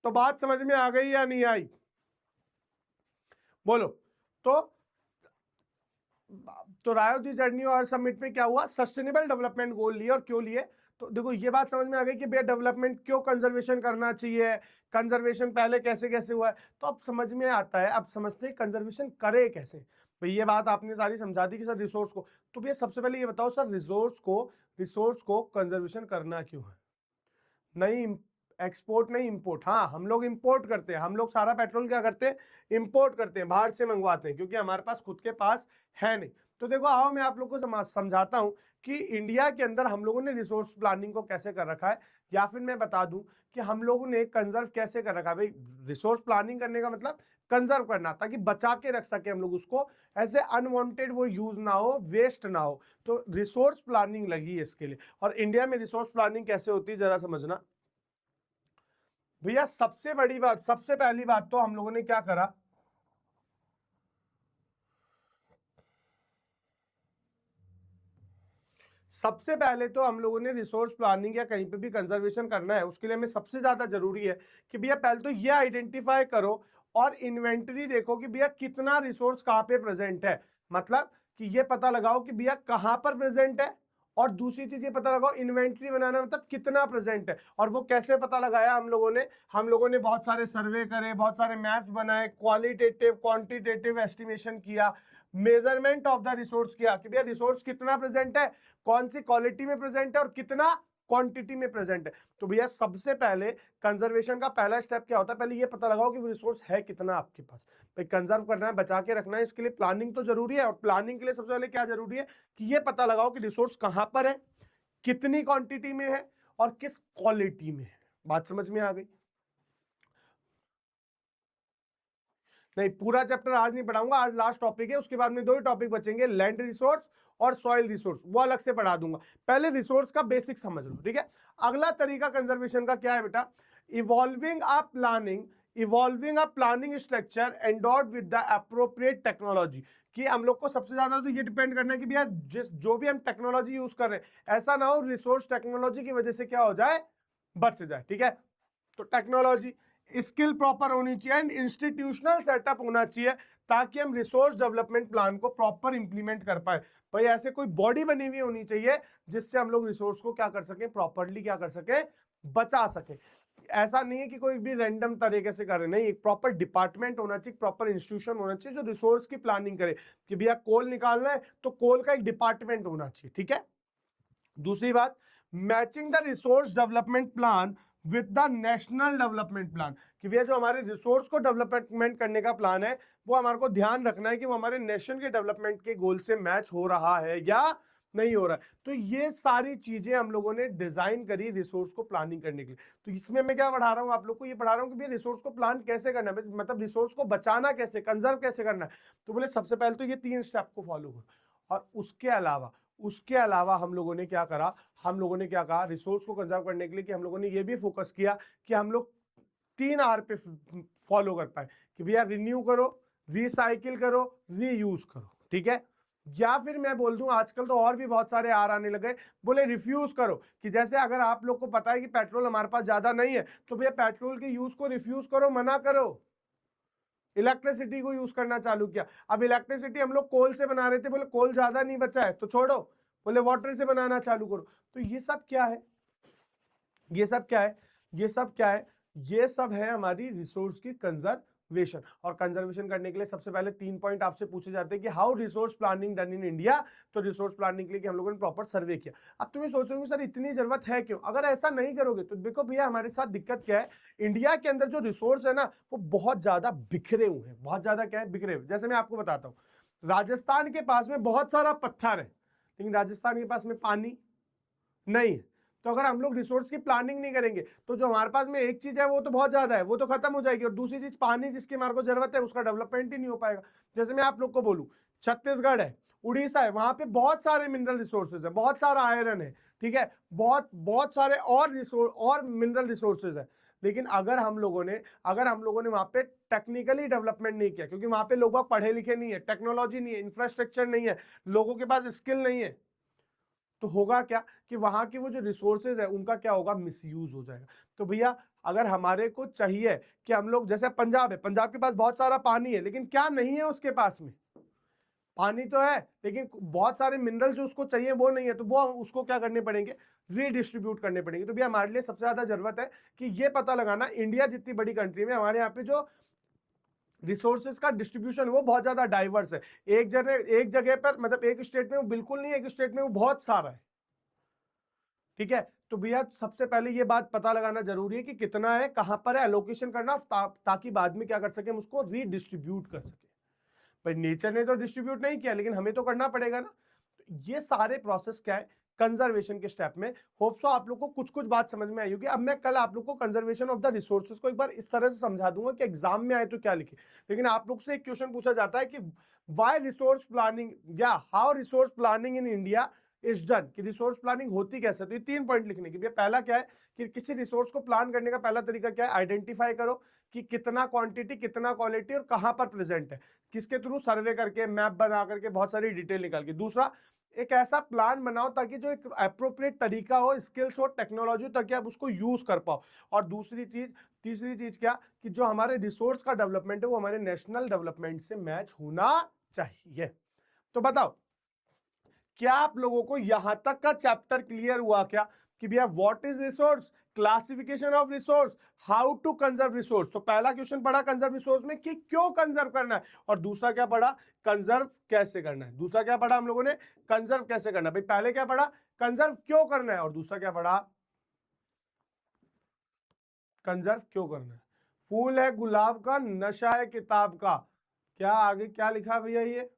तो बात समझ में आ गई या नहीं आई, बोलो। तो रायोदी जर्नी और समिट में क्या हुआ, सस्टेनेबल डेवलपमेंट गोल लिए। और क्यों लिए, तो देखो ये बात समझ में आ गई कि भैया डेवलपमेंट क्यों कंजर्वेशन करना चाहिए, कंजर्वेशन पहले कैसे कैसे हुआ है, तो अब समझ में आता है, अब समझते हैं कंजर्वेशन करे कैसे। भाई ये बात आपने सारी समझा दी कि सर रिसोर्स को, तो भैया सबसे पहले ये बताओ सर रिसोर्स को कंजर्वेशन करना क्यों है, नहीं एक्सपोर्ट नहीं इंपोर्ट। हाँ हम लोग इंपोर्ट करते हैं, हम लोग सारा पेट्रोल क्या करते हैं, इंपोर्ट करते हैं, बाहर से मंगवाते हैं, क्योंकि हमारे पास खुद के पास है नहीं। तो देखो आओ मैं आप लोग को समझाता हूं कि इंडिया के अंदर हम लोगों ने रिसोर्स प्लानिंग को कैसे कर रखा है, या फिर मैं बता दूं कि हम लोगों ने कंजर्व कैसे कर रखा है। भाई रिसोर्स प्लानिंग करने का मतलब कंजर्व करना, ताकि बचा के रख सके हम लोग उसको, ऐसे अनवांटेड वो यूज ना हो, वेस्ट ना हो। तो रिसोर्स प्लानिंग लगी है इसके लिए। और इंडिया में रिसोर्स प्लानिंग कैसे होती है जरा समझना भैया। सबसे पहली बात तो हम लोगों ने क्या करा, सबसे पहले तो हम लोगों ने रिसोर्स प्लानिंग या कहीं पे भी कंजर्वेशन करना है, उसके लिए हमें सबसे ज्यादा जरूरी है कि भैया पहले तो ये आइडेंटिफाई करो और इन्वेंटरी देखो कि भैया कितना रिसोर्स कहाँ पे प्रेजेंट है, मतलब कि ये पता लगाओ कि भैया कहाँ पर प्रेजेंट है। और दूसरी चीज ये पता लगाओ, इन्वेंटरी बनाना मतलब कितना प्रेजेंट है। और वो कैसे पता लगाया हम लोगों ने बहुत सारे सर्वे करे, बहुत सारे मैप्स बनाए, क्वालिटेटिव क्वांटिटेटिव एस्टिमेशन किया, मेजरमेंट ऑफ द रिसोर्स किया कि भैया रिसोर्स कितना प्रेजेंट है, कौन सी क्वालिटी में प्रेजेंट है और कितना क्वांटिटी में प्रेजेंट है। तो भैया सबसे पहले कंजर्वेशन का पहला स्टेप क्या होता है, पहले ये पता लगाओ कि रिसोर्स है कितना आपके पास। भाई कंजर्व करना है, बचा के रखना है, इसके लिए प्लानिंग तो जरूरी है। और प्लानिंग के लिए सबसे पहले क्या जरूरी है कि ये पता लगाओ कि रिसोर्स कहां पर है, कितनी क्वांटिटी में है और किस क्वालिटी में है। बात समझ में आ गई, नहीं पूरा चैप्टर आज नहीं पढ़ाऊंगा, आज लास्ट टॉपिक है, उसके बाद में दो ही टॉपिक बचेंगे, लैंड रिसोर्स और सॉइल रिसोर्स, वो अलग से पढ़ा दूंगा। पहले रिसोर्स का बेसिक समझ लो, ठीक है। अगला तरीका कंजर्वेशन का क्या है बेटा, evolving a planning structure endowed with the appropriate technology. कि हम लोग को सबसे ज्यादा तो ये डिपेंड करना है कि भैया जो भी हम टेक्नोलॉजी यूज कर रहे हैं, ऐसा ना हो रिसोर्स टेक्नोलॉजी की वजह से क्या हो जाए, बच जाए। ठीक है, तो टेक्नोलॉजी स्किल प्रॉपर होनी चाहिए एंड इंस्टीट्यूशनल सेटअप होना चाहिए ताकि हम रिसोर्स डेवलपमेंट प्लान को प्रॉपर इंप्लीमेंट कर पाए। भाई ऐसे कोई बॉडी बनी हुई होनी चाहिए जिससे हम लोग रिसोर्स को क्या कर सके, प्रॉपरली क्या कर सके, बचा सके। ऐसा नहीं है कि कोई भी रैंडम तरीके से करे, नहीं, एक प्रॉपर डिपार्टमेंट होना चाहिए, प्रॉपर इंस्टीट्यूशन होना चाहिए जो रिसोर्स की प्लानिंग करे कि भैया कोल निकालना है तो कोल का एक डिपार्टमेंट होना चाहिए, ठीक है। दूसरी बात, matching the resource development plan with the national development plan, कि भैया जो हमारे रिसोर्स को डेवलपमेंट करने का प्लान है वो हमारे को ध्यान रखना है कि वो हमारे नेशन के डेवलपमेंट के गोल से मैच हो रहा है या नहीं हो रहा है। तो ये सारी चीजें हम लोगों ने डिजाइन करी रिसोर्स को प्लानिंग करने के लिए। तो इसमें मैं क्या पढ़ा रहा हूँ आप लोग को, ये पढ़ा रहा हूँ कि भैया रिसोर्स को प्लान कैसे करना है, मतलब रिसोर्स को बचाना कैसे, कंजर्व कैसे करना है। तो बोले सबसे पहले तो ये 3 स्टेप को फॉलो करो, और उसके अलावा हम लोगों ने क्या करा, हम लोगों ने क्या कहा रिसोर्स को कंजर्व करने के लिए, कि हम लोगों ने ये भी फोकस किया कि हम लोग 3 R पे फॉलो कर पाए, कि भैया रिन्यू करो, रिसाइकिल करो, रीयूज करो, ठीक है। या फिर मैं बोल दूं आजकल तो और भी बहुत सारे आर आने लगे, बोले रिफ्यूज करो, कि जैसे अगर आप लोग को पता है कि पेट्रोल हमारे पास ज्यादा नहीं है तो भैया पेट्रोल के यूज को रिफ्यूज करो, मना करो। इलेक्ट्रिसिटी को यूज करना चालू किया। अब इलेक्ट्रिसिटी हम लोग कोल से बना रहे थे, बोले कोल ज्यादा नहीं बचा है तो छोड़ो, बोले वाटर से बनाना चालू करो। तो ये सब क्या है, ये सब क्या है, ये सब क्या है, ये सब है हमारी रिसोर्स की कंजर्वेशन। और कंजर्वेशन करने के लिए सबसे पहले 3 पॉइंट आपसे पूछे जाते हैं कि how resource planning done in India. तो रिसोर्स प्लानिंग के लिए कि हम लोगों ने प्रॉपर सर्वे किया। अब तुम्हें सोच रहे हो सर इतनी जरूरत है क्यों, अगर ऐसा नहीं करोगे तो देखो भैया हमारे साथ दिक्कत क्या है, इंडिया के अंदर जो रिसोर्स है ना वो बहुत ज्यादा बिखरे हुए हैं, बहुत ज्यादा क्या है, बिखरे हुए। जैसे मैं आपको बताता हूँ, राजस्थान के पास में बहुत सारा पत्थर है लेकिन राजस्थान के पास में पानी नहीं है। तो अगर हम लोग रिसोर्स की प्लानिंग नहीं करेंगे तो जो हमारे पास में एक चीज है वो तो बहुत ज्यादा है, वो तो खत्म हो जाएगी, और दूसरी चीज पानी जिसकी हमारे को जरूरत है उसका डेवलपमेंट ही नहीं हो पाएगा। जैसे मैं आप लोग को बोलूं, छत्तीसगढ़ है, उड़ीसा है, वहां पे बहुत सारे मिनरल रिसोर्सेज है, बहुत सारा आयरन है, ठीक है, बहुत बहुत सारे और मिनरल रिसोर्सेज है। लेकिन अगर हम लोगों ने वहां पे टेक्निकली डेवलपमेंट नहीं किया, क्योंकि वहां पे लोग पढ़े लिखे नहीं है, टेक्नोलॉजी नहीं है, इंफ्रास्ट्रक्चर नहीं है, लोगों के पास स्किल नहीं है, तो होगा क्या कि वहां की वो जो रिसोर्सेज है उनका क्या होगा, मिसयूज हो जाएगा। तो भैया अगर हमारे को चाहिए कि हम लोग, जैसे पंजाब है, पंजाब के पास बहुत सारा पानी है लेकिन क्या नहीं है उसके पास में, पानी तो है लेकिन बहुत सारे मिनरल जो उसको चाहिए वो नहीं है, तो वो उसको क्या करने पड़ेंगे, रीडिस्ट्रीब्यूट करने पड़ेंगे। तो भैया हमारे लिए सबसे ज्यादा जरूरत है कि ये पता लगाना, इंडिया जितनी बड़ी कंट्री में हमारे यहाँ पे जो रिसोर्सेज का डिस्ट्रीब्यूशन वो बहुत ज्यादा डाइवर्स है। एक जगह पर, मतलब एक स्टेट में वो बिल्कुल नहीं है, एक स्टेट में वो बहुत सारा है, ठीक है। तो भैया सबसे पहले ये बात पता लगाना जरूरी है कि कितना है, कहां पर है, एलोकेशन करना, ताकि बाद में क्या कर सके, हम उसको रीडिस्ट्रीब्यूट कर सके। भाई नेचर ने तो डिस्ट्रीब्यूट नहीं किया लेकिन हमें तो करना पड़ेगा ना। तो ये सारे प्रोसेस क्या है कंजर्वेशन के स्टेप में। होप सो आप लोग को कुछ कुछ बात समझ में आई होगी। अब मैं कल आप लोग को कंजर्वेशन ऑफ द रिसोर्सेज को एक बार इस तरह से समझा दूंगा कि एग्जाम में आए तो क्या लिखे। लेकिन आप लोग से एक क्वेश्चन पूछा जाता है कि व्हाई रिसोर्स प्लानिंग या how resource planning in India is done, कि रिसोर्स प्लानिंग होती कैसे। तो ये 3 पॉइंट लिखने की। पहला क्या है कि किसी रिसोर्स को प्लान करने का पहला तरीका क्या है, आइडेंटिफाई करो कि कितना क्वांटिटी, कितना क्वालिटी और कहां पर प्रेजेंट है, किसके थ्रू, सर्वे करके, मैप बना करके, बहुत सारी डिटेल निकाल के। दूसरा, एक ऐसा प्लान बनाओ ताकि जो एक अप्रोप्रिएट तरीका हो, स्किल्स हो, टेक्नोलॉजी, ताकि आप उसको यूज कर पाओ। और तीसरी चीज क्या, कि जो हमारे रिसोर्स का डेवलपमेंट है वो हमारे नेशनल डेवलपमेंट से मैच होना चाहिए। तो बताओ क्या आप लोगों को यहां तक का चैप्टर क्लियर हुआ क्या, कि भैया what is resource, classification of resource, how to conserve resource. तो पहला क्वेश्चन पढ़ा कंजर्व रिसोर्स में कि क्यों कंजर्व करना है, और दूसरा क्या पढ़ा, कंजर्व कैसे करना है। दूसरा क्या पढ़ा हम लोगों ने, कंजर्व कैसे करना है। भाई पहले क्या पढ़ा, कंजर्व क्यों करना है, और दूसरा क्या पढ़ा, कंजर्व क्यों करना है। फूल है गुलाब का, नशा है किताब का, क्या आगे क्या लिखा भैया, ये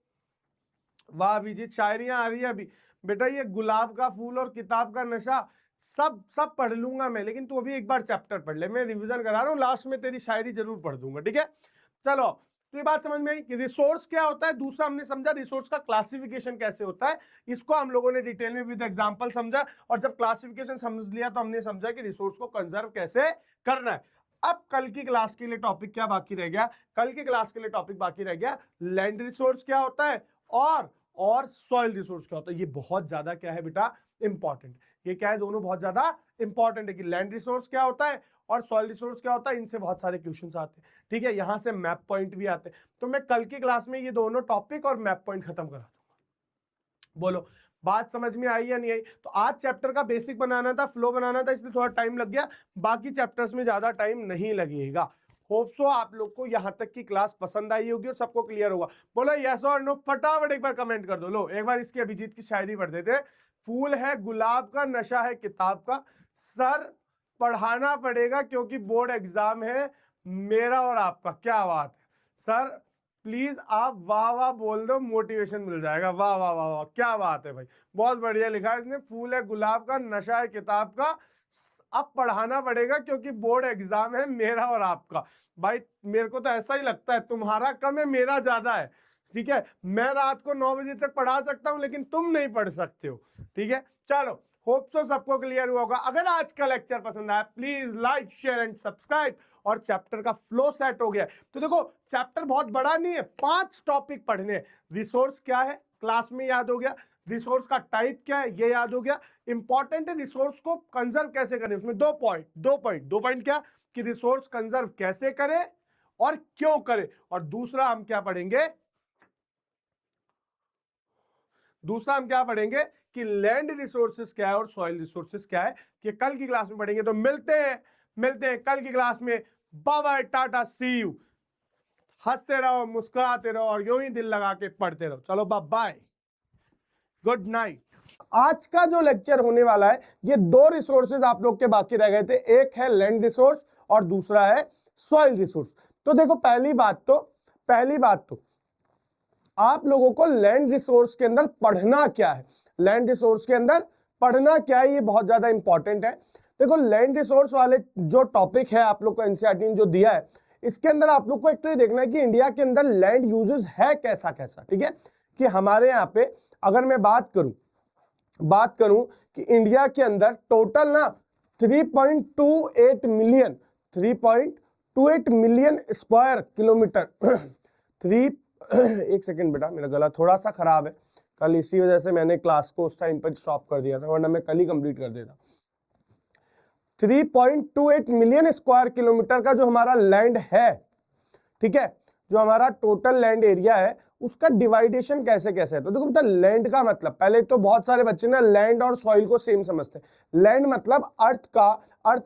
वाह अभिजीत, शायरियां आ रही है अभी। बेटा ये गुलाब का फूल और किताब का नशा सब पढ़ लूंगा मैं, लेकिन तू अभी एक बार चैप्टर पढ़ ले, मैं रिवीजन करा रहा हूँ, लास्ट में तेरी शायरी जरूर पढ़ दूंगा, ठीक है। चलो, तो ये बात समझ में आई कि रिसोर्स क्या होता है। दूसरा हमने समझा रिसोर्स का क्लासिफिकेशन कैसे होता है, इसको हम लोगों ने डिटेल में विद एग्जांपल समझा। और जब क्लासिफिकेशन समझ लिया तो हमने समझा कि रिसोर्स को कंजर्व कैसे करना है। अब कल की क्लास के लिए टॉपिक क्या बाकी रह गया, कल की क्लास के लिए टॉपिक बाकी रह गया लैंड रिसोर्स क्या होता है और सॉइल रिसोर्स क्या होता है। ये बहुत ज्यादा क्या है बेटा, इंपॉर्टेंट। ये क्या है, दोनों बहुत ज्यादा इंपॉर्टेंट है कि लैंड रिसोर्स क्या होता है और सॉइल रिसोर्स क्या होता है, इनसे बहुत सारे क्वेश्चंस आते हैं। ठीक है, यहां से मैप पॉइंट भी आते हैं। तो मैं कल की क्लास में ये दोनों टॉपिक और मैप पॉइंट खत्म करा दूंगा। बोलो बात समझ में आई या नहीं आई? तो आज चैप्टर का बेसिक बनाना था, फ्लो बनाना था, इसलिए थोड़ा टाइम लग गया, बाकी चैप्टर्स में ज्यादा टाइम नहीं लगेगा। होप सो आप लोग को यहां तक की क्लास पसंद आई होगी और सबको क्लियर होगा। बोलो यस और नो, फटाफट एक बार कमेंट कर दो। लो एक बार इसकी अभिजीत की शायरी पढ़ देते। फूल है गुलाब का, नशा है किताब का, सर पढ़ाना पड़ेगा क्योंकि बोर्ड एग्जाम है मेरा और आपका। क्या बात है सर, प्लीज आप वाह वाह बोल दो, मोटिवेशन मिल जाएगा। वाह वाह वाह वाह, क्या बात है भाई, बहुत बढ़िया लिखा है इसने। फूल है गुलाब का, नशा है किताब का, अब पढ़ाना पड़ेगा क्योंकि बोर्ड एग्जाम है मेरा और आपका। भाई मेरे को तो ऐसा ही लगता है, तुम्हारा कम है मेरा ज्यादा है। ठीक है, मैं रात को 9 बजे तक पढ़ा सकता हूं लेकिन तुम नहीं पढ़ सकते हो। ठीक है, चलो होप सो सबको क्लियर हुआ होगा। अगर आज का लेक्चर पसंद आया please like share and subscribe. और चैप्टर का फ्लो सेट हो गया। तो देखो चैप्टर बहुत बड़ा नहीं है, 5 टॉपिक पढ़ने। रिसोर्स क्या है क्लास में याद हो गया, रिसोर्स का टाइप क्या है ये याद हो गया। इंपॉर्टेंट है रिसोर्स को कंजर्व कैसे करें, उसमें 2 पॉइंट क्या कि रिसोर्स कंजर्व कैसे करें और क्यों करें। और दूसरा हम क्या पढ़ेंगे कि लैंड रिसोर्सेज क्या है और सॉइल रिसोर्सेज क्या है, कि कल की क्लास में पढ़ेंगे। तो मिलते हैं कल की क्लास में। Bye bye, tata, see you. हंसते रहो, मुस्कुराते रहो और यूं ही दिल लगा के पढ़ते रहो। चलो बाय बाय, गुड नाइट। आज का जो लेक्चर होने वाला है, ये 2 रिसोर्सेज आप लोग के बाकी रह गए थे, एक है लैंड रिसोर्स और दूसरा है सॉइल रिसोर्स। तो देखो पहली बात तो आप लोगों को लैंड रिसोर्स के अंदर पढ़ना क्या है, लैंड रिसोर्स के अंदर पढ़ना क्या है, ये बहुत ज्यादा इंपॉर्टेंट है। देखो लैंड रिसोर्स वाले जो टॉपिक है आप लोग को एनसीईआरटी ने जो दिया है, इसके अंदर आप लोग को एक तो ये देखना है कि इंडिया के अंदर लैंड यूजेस है कैसा। ठीक है, कि हमारे यहाँ पे अगर मैं बात करूं कि इंडिया के अंदर टोटल ना 3.28 मिलियन स्क्वायर किलोमीटर एक सेकंड बेटा, मेरा गला थोड़ा सा खराब है, कल इसी वजह से मैंने क्लास को उस टाइम पर स्टॉप कर दिया था, वरना मैं कल ही कंप्लीट कर देता। 3.28 मिलियन स्क्वायर किलोमीटर का जो हमारा लैंड है, ठीक है, जो हमारा टोटल लैंड एरिया है, उसका डिवाइडेशन कैसे है। तो देखो बेटा लैंड का मतलब, पहले तो बहुत सारे बच्चे ना लैंड और सॉइल को सेम समझते हैं। लैंड मतलब अर्थ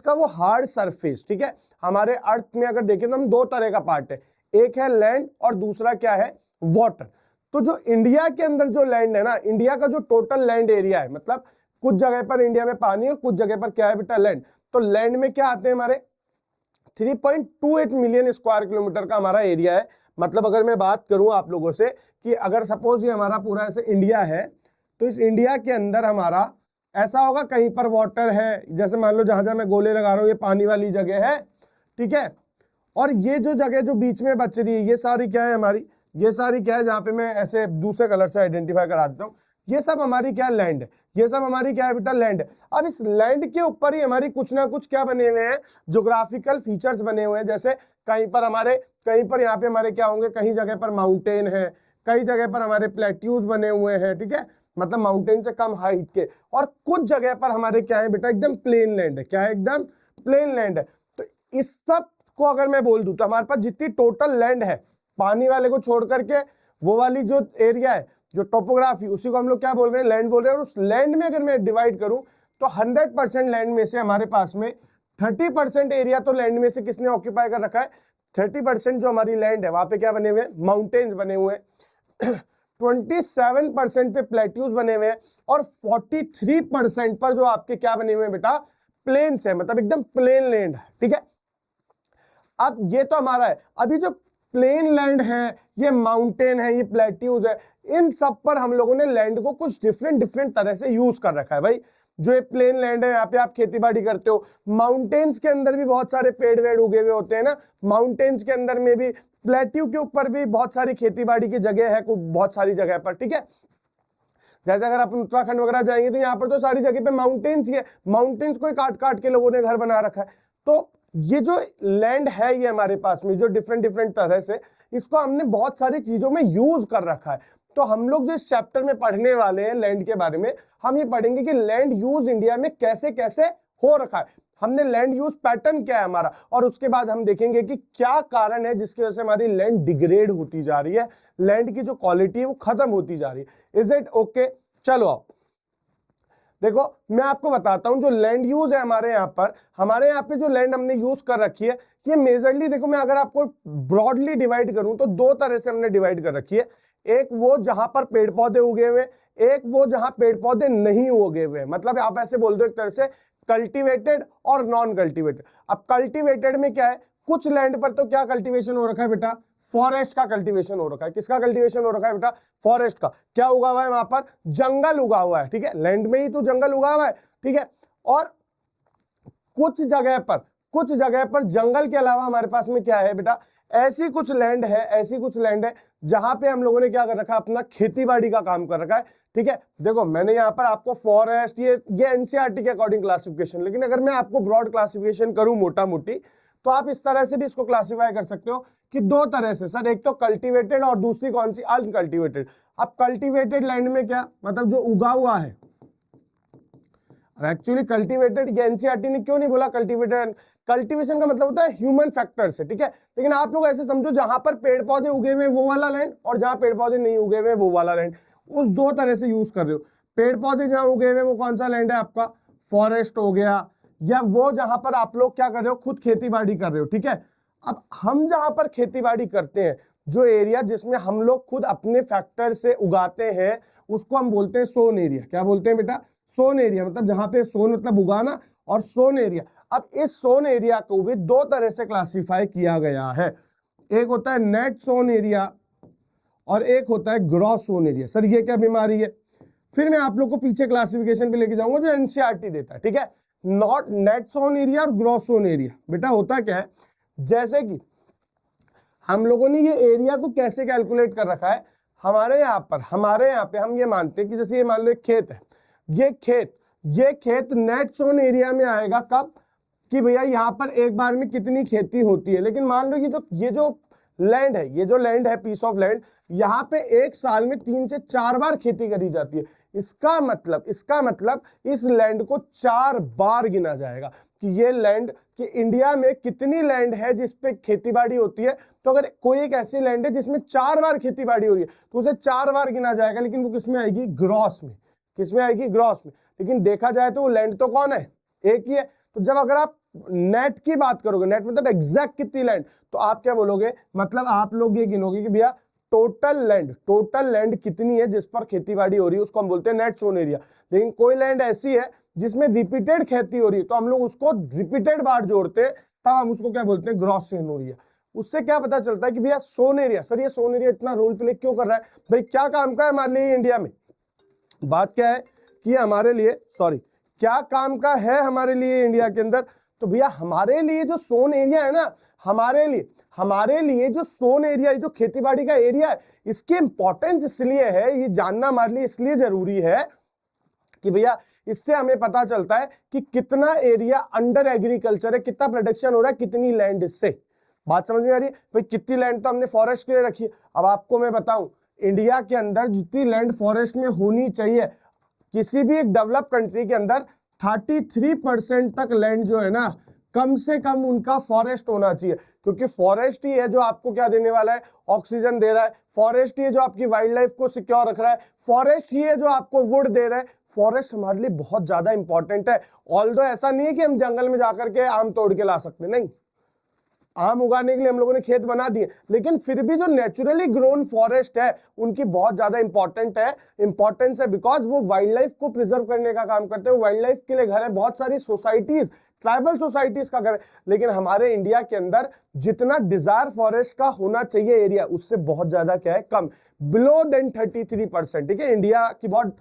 का वो हार्ड सरफेस। ठीक है, हमारे अर्थ में अगर देखें तो हम 2 तरह का पार्ट है, एक है लैंड और दूसरा क्या है, वाटर। तो जो इंडिया के अंदर जो लैंड है ना, इंडिया का जो टोटल लैंड एरिया है, मतलब कुछ जगह पर इंडिया में पानी और कुछ जगह पर क्या है बेटा, लैंड। तो लैंड में क्या आते हैं हमारे 3.28 मिलियन स्क्वायर किलोमीटर का हमारा एरिया है। मतलब अगर मैं बात करूं आप लोगों से कि अगर सपोज ये हमारा पूरा ऐसे इंडिया है, तो इस इंडिया के अंदर हमारा ऐसा होगा, कहीं पर वाटर है, जैसे मान लो जहां मैं गोले लगा रहा हूं ये पानी वाली जगह है। ठीक है, और ये जो जगह जो बीच में बच रही है, ये सारी क्या है हमारी, ये सारी क्या है, जहां पे मैं ऐसे दूसरे कलर से आइडेंटिफाई करा देता हूँ, ये सब हमारी क्या लैंड है, ये सब हमारी क्या है बेटा, लैंड है। अब इस लैंड के ऊपर ही हमारी कुछ ना कुछ क्या बने हुए हैं, ज्योग्राफिकल फीचर्स बने हुए हैं। जैसे कहीं पर यहाँ पे हमारे क्या होंगे, कहीं जगह पर माउंटेन है, कई जगह पर हमारे प्लेट्यूज बने हुए हैं। ठीक है, मतलब माउंटेन से कम हाइट के, और कुछ जगह पर हमारे क्या है बेटा, एकदम प्लेन लैंड है। क्या है, एकदम प्लेन लैंड है। तो इस सब को अगर मैं बोल दूं तो हमारे पास जितनी टोटल लैंड है, पानी वाले को छोड़ करके वो वाली जो एरिया है, जो टोपोग्राफी, उसी को हम लोग क्या बोल रहे हैं, लैंड बोल रहे हैं। और उस लैंड में अगर मैं डिवाइड करूं तो 100% लैंड में से हमारे पास में 30% एरिया तो लैंड में से किसने ऑक्यूपाई कर रखा है, 30% जो हमारी लैंड है वहां पे क्या बने हुए हैं, माउंटेन्स बने हुए हैं। 27% पे प्लेट्यूज बने हुए हैं और 43% पर जो आपके क्या बने हुए हैं बेटा, प्लेन्स है, मतलब एकदम प्लेन लैंड है। ठीक है, अब ये तो हमारा है। अभी जो प्लेन लैंड है, ये माउंटेन है, ये प्लेट्यूज है, इन सब पर हम लोगों ने लैंड को कुछ डिफरेंट तरह से यूज कर रखा है। भाई जो ये प्लेन लैंड है, यहाँ पे आप खेती बाड़ी करते हो, माउंटेन्स के अंदर भी बहुत सारे पेड़ वेड़ उगे हुए होते हैं ना, माउंटेन्स के अंदर में भी, प्लेट्यू के ऊपर भी बहुत सारी खेती बाड़ी की जगह है, बहुत सारी जगह पर। ठीक है, जैसे अगर आप उत्तराखंड वगैरह जाएंगे तो यहाँ पर तो सारी जगह पे माउंटेन्स ही है, माउंटेन्स को काट के लोगों ने घर बना रखा है। तो ये जो लैंड है, ये हमारे पास में जो डिफरेंट तरह से, इसको हमने बहुत सारी चीजों में यूज कर रखा है। तो हम लोग जो इस चैप्टर में पढ़ने वाले हैं लैंड के बारे में, हम ये पढ़ेंगे कि लैंड यूज इंडिया में कैसे कैसे हो रखा है। हमने लैंड यूज पैटर्न क्या है हमारा, और उसके बाद हम देखेंगे कि क्या कारण है जिसकी वजह से हमारी लैंड डिग्रेड होती जा रही है, लैंड की जो क्वालिटी है वो खत्म होती जा रही है। Is it okay? चलो आओ देखो, मैं आपको बताता हूं जो लैंड यूज है हमारे यहाँ पे जो लैंड हमने यूज कर रखी है, ये मेजरली देखो, मैं अगर आपको ब्रॉडली डिवाइड करूं तो दो तरह से हमने डिवाइड कर रखी है। एक वो जहां पर पेड़ पौधे उगे हुए, एक वो जहां पेड़ पौधे नहीं उगे हुए। मतलब आप ऐसे बोल दो एक तरह से कल्टीवेटेड और नॉन कल्टीवेटेड। अब कल्टीवेटेड में क्या है, कुछ लैंड पर तो क्या कल्टीवेशन हो रखा है बेटा, फॉरेस्ट का कल्टीवेशन हो रखा है। किसका कल्टीवेशन हो रखा है बेटा, फॉरेस्ट का। क्या उगा हुआ है वहां पर, जंगल उगा हुआ है, ठीक है, लैंड में ही तो जंगल उगा हुआ है, ठीक है। और कुछ जगह पर जंगल के अलावा हमारे पास में क्या है बेटा, ऐसी कुछ लैंड है जहां पे हम लोगों ने क्या कर रखा है, अपना खेती बाड़ी का काम कर रखा है, ठीक है। देखो मैंने यहाँ पर आपको फॉरेस्ट ये एनसीईआरटी के अकॉर्डिंग क्लासिफिकेशन, लेकिन अगर मैं आपको ब्रॉड क्लासिफिकेशन करूं मोटा मोटी, तो आप इस तरह से भी इसको क्लासिफाई कर सकते हो कि दो तरह से सर, एक तो कल्टीवेटेड और दूसरी कौन सी, अनकल्टीवेटेड। अब कल्टीवेटेड लैंड में क्या मतलब, जो उगा हुआ है। एक्चुअली कल्टीवेटेड, एनसीईआरटी ने क्यों नहीं बोला कल्टीवेटेड, कल्टीवेशन का मतलब होता है ह्यूमन फैक्टर से, ठीक है। लेकिन आप लोग ऐसे समझो, जहां पर पेड़ पौधे उगे हुए वो वाला लैंड, और जहां पेड़ पौधे नहीं उगे हुए वो वाला लैंड, उस दो तरह से यूज कर रहे हो। पेड़ पौधे जहां उगे हुए वो कौन सा लैंड है आपका, फॉरेस्ट हो गया, या वो जहां पर आप लोग क्या कर रहे हो, खुद खेती बाड़ी कर रहे हो, ठीक है। अब हम जहां पर खेती बाड़ी करते हैं, जो एरिया जिसमें हम लोग खुद अपने फैक्टर से उगाते हैं, उसको हम बोलते हैं सोन एरिया। क्या बोलते हैं बेटा, सोन एरिया। मतलब जहां पे सोन मतलब उगाना, और सोन एरिया। अब इस सोन एरिया को भी दो तरह से क्लासिफाई किया गया है। एक होता है नेट सोन एरिया और एक होता है ग्रॉस सोन एरिया। सर ये क्या बीमारी है, फिर मैं आप लोग को पीछे क्लासिफिकेशन पे लेके जाऊंगा जो एनसीईआरटी देता है, ठीक है। नॉट नेट सोन एरिया और ग्रॉस सोन एरिया। बेटा होता क्या है, जैसे कि हम लोगों ने ये एरिया को कैसे कैलकुलेट कर रखा है, हमारे यहाँ पे हम ये मानते हैं कि जैसे ये मान लो एक खेत है, ये खेत नेट सोन एरिया में आएगा कब, कि भैया यहाँ पर एक बार में कितनी खेती होती है। लेकिन मान लो कि तो ये जो लैंड है पीस ऑफ लैंड, यहाँ पे एक साल में 3 से 4 बार खेती करी जाती है। इसका मतलब इस लैंड को 4 बार गिना जाएगा कि ये लैंड, कि इंडिया में कितनी लैंड है जिसपे खेती बाड़ी होती है। तो अगर कोई एक ऐसी लैंड है जिसमें 4 बार खेती बाड़ी हो रही है, तो उसे 4 बार गिना जाएगा। लेकिन वो किसमें आएगी, ग्रॉस में। किसमें आएगी, ग्रॉस में। लेकिन देखा जाए तो वो लैंड तो कौन है, एक ही है। तो जब अगर आप नेट की बात करोगे, नेट मतलब एग्जैक्ट कितनी लैंड, तो आप क्या बोलोगे, मतलब आप लोग ये गिनोगे कि भैया टोटल लैंड कितनी है जिस पर खेती बाड़ी हो रही है, उसको हम बोलते हैं नेट सोन एरिया। लेकिन कोई लैंड ऐसी है जिसमें रिपीटेड खेती हो रही है, तो हम लोग उसको रिपीटेड बार जोड़ते हैं, तब हम उसको क्या बोलते हैं, ग्रॉस सोन एरिया। उससे क्या पता चलता है कि भैया सोन एरिया, सर ये सोन एरिया इतना रोल प्ले क्यों कर रहा है, भाई क्या काम का है हमारे लिए इंडिया में। बात क्या है कि हमारे लिए, क्या काम का है हमारे लिए इंडिया के अंदर, तो भैया हमारे लिए जो सोन एरिया है ना, हमारे लिए जो सोन एरिया, जो खेतीबाड़ी का एरिया है, इसकी इंपॉर्टेंस इसलिए है, ये जानना हमारे लिए इसलिए जरूरी है कि भैया इससे हमें पता चलता है कि कितना एरिया अंडर एग्रीकल्चर है, कितना प्रोडक्शन हो रहा है, कितनी लैंड इससे। बात समझ में आ रही है भाई, कितनी लैंड तो हमने फॉरेस्ट के लिए रखी है। अब आपको मैं बताऊं, इंडिया के अंदर जितनी लैंड फॉरेस्ट में होनी चाहिए, किसी भी एक डेवलप कंट्री के अंदर 33% तक लैंड जो है ना, कम से कम उनका फॉरेस्ट होना चाहिए। क्योंकि फॉरेस्ट ही है जो आपको क्या देने वाला है, ऑक्सीजन दे रहा है। फॉरेस्ट ही है जो आपकी वाइल्ड लाइफ को सिक्योर रख रहा है। फॉरेस्ट ही है जो आपको वुड दे रहा है। फॉरेस्ट हमारे लिए बहुत ज्यादा इंपॉर्टेंट है। ऑल्दो ऐसा नहीं है कि हम जंगल में जाकर के आम तोड़ के ला सकते, नहीं, आम उगाने के लिए हम लोगों ने खेत बना दिए, लेकिन फिर भी जो नेचुरली ग्रोन फॉरेस्ट है उनकी बहुत ज्यादा इंपॉर्टेंस है, बिकॉज वो वाइल्ड लाइफ को प्रिजर्व करने का काम करते हैं। वाइल्ड लाइफ के लिए घर है, बहुत सारी सोसाइटीज, ट्राइबल सोसाइटीज का घर है। लेकिन हमारे इंडिया के अंदर जितना डिजायर फॉरेस्ट का होना चाहिए एरिया, उससे बहुत ज्यादा क्या है, कम, बिलो देन 33%। ठीक है, इंडिया की बहुत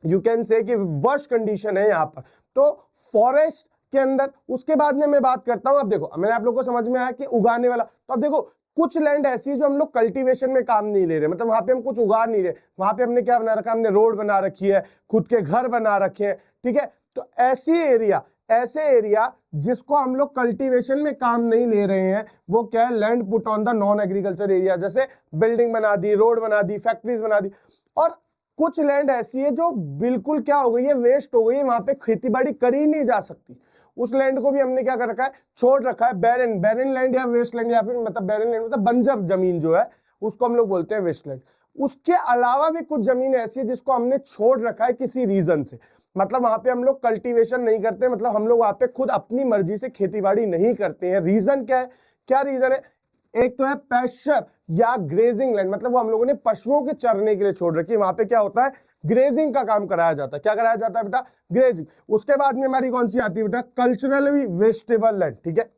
यू कैन से कि वर्स्ट कंडीशन है यहाँ पर। तो फॉरेस्ट के अंदर, उसके बाद में मैं बात करता हूं। अब देखो, मैंने आप लोगों को समझ में आया कि उगाने वाला, तो अब देखो कुछ लैंड ऐसी है जो हम लोग कल्टीवेशन में काम नहीं ले रहे, मतलब वहां पे हम कुछ उगा नहीं रहे, वहां पे हमने क्या बना रखा, हमने रोड बना रखी है, खुद के घर बना रखे हैं, ठीक है। तो ऐसे एरिया जिसको हम लोग कल्टीवेशन में काम नहीं ले रहे हैं, वो क्या है, land put on the non agriculture area. जैसे बिल्डिंग बना दी, रोड बना दी, फैक्ट्रीज बना दी। और कुछ लैंड ऐसी है जो बिल्कुल क्या हो गई है, वेस्ट हो गई है, वहां पे खेती बाड़ी करी नहीं जा सकती, उस लैंड को भी हमने क्या कर रखा है, छोड़ रखा है। बैरन, बैरन लैंड या वेस्ट लैंड, या फिर मतलब बैरन लैंड मतलब बंजर जमीन जो है उसको हम लोग बोलते हैं वेस्ट लैंड। उसके अलावा भी कुछ जमीन ऐसी है जिसको हमने छोड़ रखा है किसी रीजन से, मतलब वहां पे हम लोग कल्टीवेशन नहीं करते, मतलब हम लोग वहां पे खुद अपनी मर्जी से खेतीबाड़ी नहीं करते हैं। रीजन क्या है, क्या रीजन है? एक तो है पैस्चर या ग्रेजिंग लैंड, मतलब वो हम लोगों ने पशुओं के चरने के लिए छोड़ रखी है, वहां पे क्या होता है, ग्रेजिंग का काम कराया जाता है। क्या कराया जाता है बेटा? ग्रेजिंग। उसके बाद में हमारी कौन सी आती है बेटा? Culturally wastable land. ठीक है,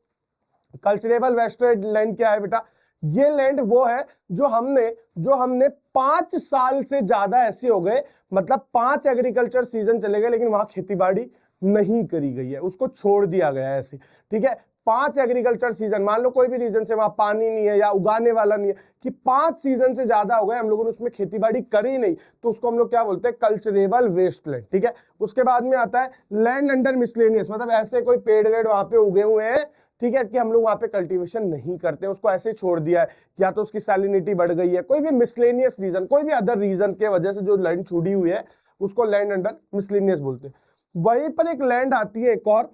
कल्चरेबल वेस्टेड लैंड क्या है बेटा? ये लैंड वो है जो हमने 5 साल से ज्यादा ऐसे हो गए, मतलब 5 एग्रीकल्चर सीजन चले गए लेकिन वहां खेतीबाड़ी नहीं करी गई है, उसको छोड़ दिया गया है ऐसे। ठीक है, 5 एग्रीकल्चर सीजन, मान लो कोई भी रीजन से वहां पानी नहीं है या उगाने वाला नहीं है, कि 5 सीजन से ज्यादा हो गए हम लोगों ने उसमें खेतीबाड़ी करी नहीं, तो उसको हम लोग क्या बोलते हैं? Culturable wasteland. ठीक है, उसके बाद में आता है लैंड अंडर मिसलेनियस, मतलब ऐसे कोई पेड़ वेड़ वहां पे उगे हुए हैं, ठीक है, कि हम लोग वहां पे कल्टीवेशन नहीं करते, उसको ऐसे छोड़ दिया है, या तो उसकी सैलिनिटी बढ़ गई है, कोई भी मिसलेनियस रीजन, कोई भी अदर रीजन के वजह से जो लैंड छूटी हुई है उसको लैंड अंडर मिसलेनियस बोलते हैं। वहीं पर एक लैंड आती है एक और,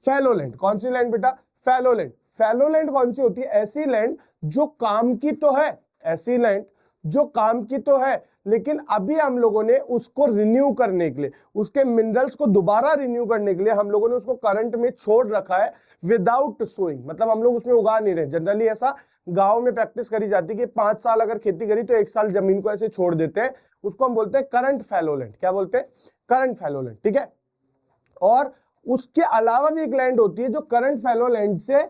फैलो लैंड। कौन सी लैंड बेटा? Fallow land. फैलो लैंड कौन सी होती है? ऐसी लैंड जो काम की तो है, ऐसी लैंड जो काम की तो है, लेकिन अभी हम लोगों ने उसको रिन्यू करने के लिए, उसके मिनरल्स को दोबारा रिन्यू करने के लिए हम लोगों ने उसको करंट में छोड़ रखा है विदाउट सोइंग, मतलब हम लोग उसमें उगा नहीं रहे। जनरली ऐसा गांव में प्रैक्टिस करी जाती है कि 5 साल अगर खेती करी तो 1 साल जमीन को ऐसे छोड़ देते हैं, उसको हम बोलते हैं करंट फैलो लैंड। क्या बोलते हैं? Current fallow land. ठीक है, और उसके अलावा भी एक लैंड होती है जो करंट फैलो लैंड से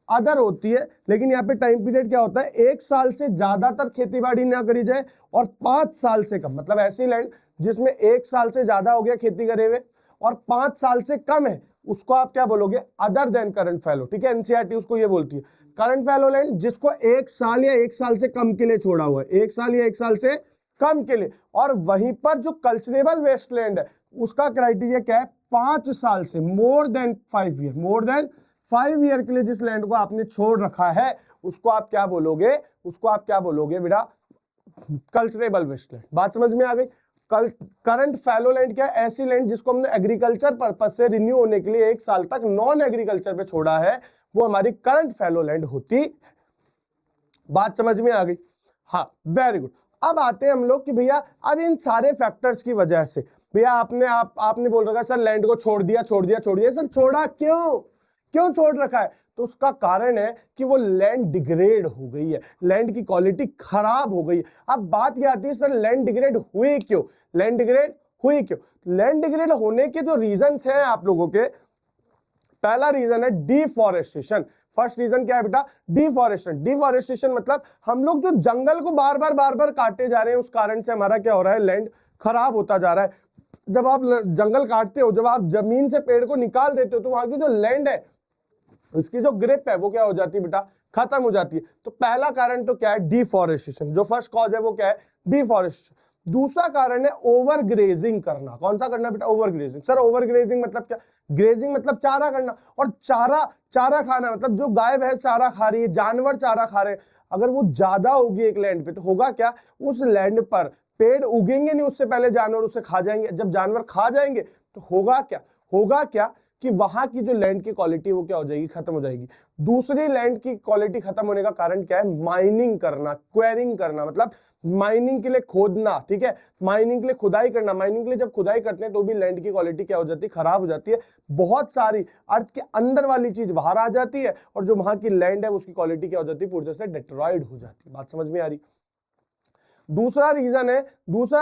अदर होती है, लेकिन यहाँ पे टाइम पीरियड क्या होता है? 1 साल से ज्यादातर खेतीबाड़ी ना करी जाए और 5 साल से कम, मतलब ऐसी लैंड जिसमें 1 साल से ज्यादा हो गया खेती करे हुए और 5 साल से कम है, उसको आप क्या बोलोगे? Other than current fallow. ठीक है, एनसीईआरटी उसको ये बोलती है करंट फैलो लैंड जिसको 1 साल या 1 साल से कम के लिए छोड़ा हुआ है, 1 साल या 1 साल से कम के लिए। और वहीं पर जो कल्चरेबल वेस्टलैंड है उसका क्राइटेरिया क्या है? 5 साल से, more than 5 year, more than 5 year के लिए जिस लैंड को आपने छोड़ रखा है उसको आप क्या बोलोगे? उसको आप क्या बोलोगे बेटा? Culturable wasteland. बात समझ में आ गई? करंट फैलो लैंड क्या है? ऐसी लैंड जिसको हमने एग्रीकल्चर पर्पस से रिन्यू होने के लिए 1 साल तक नॉन एग्रीकल्चर पे छोड़ा है, वो हमारी करंट फैलो लैंड होती है। बात समझ में आ गई? हाँ, वेरी गुड। अब आते हैं हम लोग कि भैया अब इन सारे फैक्टर्स की वजह से, भैया आपने बोल रखा सर लैंड को छोड़ दिया सर, छोड़ा क्यों? क्यों छोड़ रखा है? तो उसका कारण है कि वो लैंड डिग्रेड हो गई है, लैंड की क्वालिटी खराब हो गई है। अब बात क्या आती है, सर लैंड डिग्रेड हुई क्यों? लैंड डिग्रेड हुई क्यों? लैंड डिग्रेड होने के जो रीजंस हैं आप लोगों के, पहला रीजन है डिफॉरेस्टेशन। फर्स्ट रीजन क्या है बेटा? डिफॉरेस्टेशन। डिफॉरेस्टेशन मतलब हम लोग जो जंगल को बार बार काटे जा रहे हैं, उस कारण से हमारा क्या हो रहा है? लैंड खराब होता जा रहा है। जब आप जंगल काटते हो, जब आप जमीन से पेड़ को निकाल देते हो, तो वहां की जो लैंड है इसकी जो ग्रिप है वो क्या हो जाती है बेटा? खत्म हो जाती है। तो पहला कारण तो क्या है? डिफॉरेस्टेशन। जो फर्स्ट कॉज है वो क्या है? डिफॉरेस्टेशन। दूसरा कारण है ओवर ग्रेजिंग करना। कौन सा करना बेटा? Over grazing. Sir over grazing मतलब क्या? ग्रेजिंग मतलब चारा करना, और चारा खाना मतलब जो गाय भैंस चारा खा रही है, जानवर चारा खा रहे हैं, अगर वो ज्यादा होगी एक लैंड पे तो होगा क्या? उस लैंड पर पेड़ उगेंगे नहीं, उससे पहले जानवर उसे खा जाएंगे। जब जानवर खा जाएंगे तो होगा क्या? होगा क्या कि वहां की जो लैंड की क्वालिटी वो क्या हो जाएगी? खत्म हो जाएगी। दूसरी लैंड की क्वालिटी खत्म होने का कारण क्या है? माइनिंग करना, क्वेरिंग करना, मतलब माइनिंग के लिए खोदना। ठीक है, माइनिंग के लिए खुदाई करना। माइनिंग के लिए जब खुदाई करते हैं तो भी लैंड की क्वालिटी क्या हो जाती है? खराब हो जाती है। बहुत सारी अर्थ के अंदर वाली चीज बाहर आ जाती है और जो वहां की लैंड है उसकी क्वालिटी क्या हो जाती है? पूरी तरह से डिस्ट्रॉयड हो जाती है। बात समझ में आ रही? दूसरा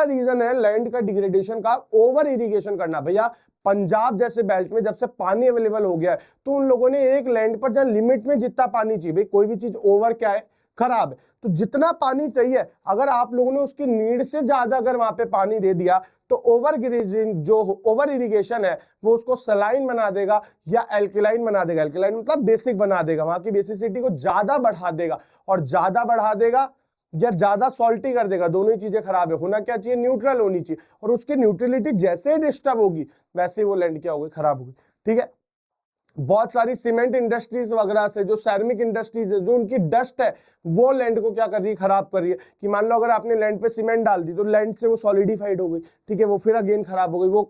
रीजन है लैंड का डिग्रेडेशन का, ओवर इरिगेशन करना। भैया पंजाब जैसे बेल्ट में जब से पानी अवेलेबल हो गया है तो उन लोगों ने एक लैंड पर जहां लिमिट में जितना पानी चाहिए, भाई कोई भी चीज ओवर क्या है? खराब है। तो जितना पानी चाहिए अगर आप लोगों ने उसकी नीड से ज्यादा अगर वहां पे पानी दे दिया तो ओवर ग्रेजिंग, जो ओवर इरिगेशन है वो उसको सलाइन बना देगा या एल्कलाइन बना देगा। एल्कलाइन मतलब बेसिक बना देगा, वहां की बेसिसिटी को ज्यादा बढ़ा देगा, और ज्यादा बढ़ा देगा या ज्यादा सॉल्टी कर देगा। दोनों ही चीजें खराब है। होना क्या चाहिए? न्यूट्रल होनी चाहिए। और उसकी न्यूट्रलिटी जैसे ही डिस्टर्ब होगी वैसे ही वो लैंड क्या होगी? खराब होगी। ठीक है, बहुत सारी सीमेंट इंडस्ट्रीज वगैरह से, जो सैरामिक इंडस्ट्रीज है, जो उनकी डस्ट है वो लैंड को क्या कर रही है, खराब कर रही है। कि मान लो अगर आपने लैंड पे सीमेंट डाल दी तो लैंड से वो सॉलिडिफाइड हो गई, ठीक है, वो फिर अगेन खराब हो गई, वो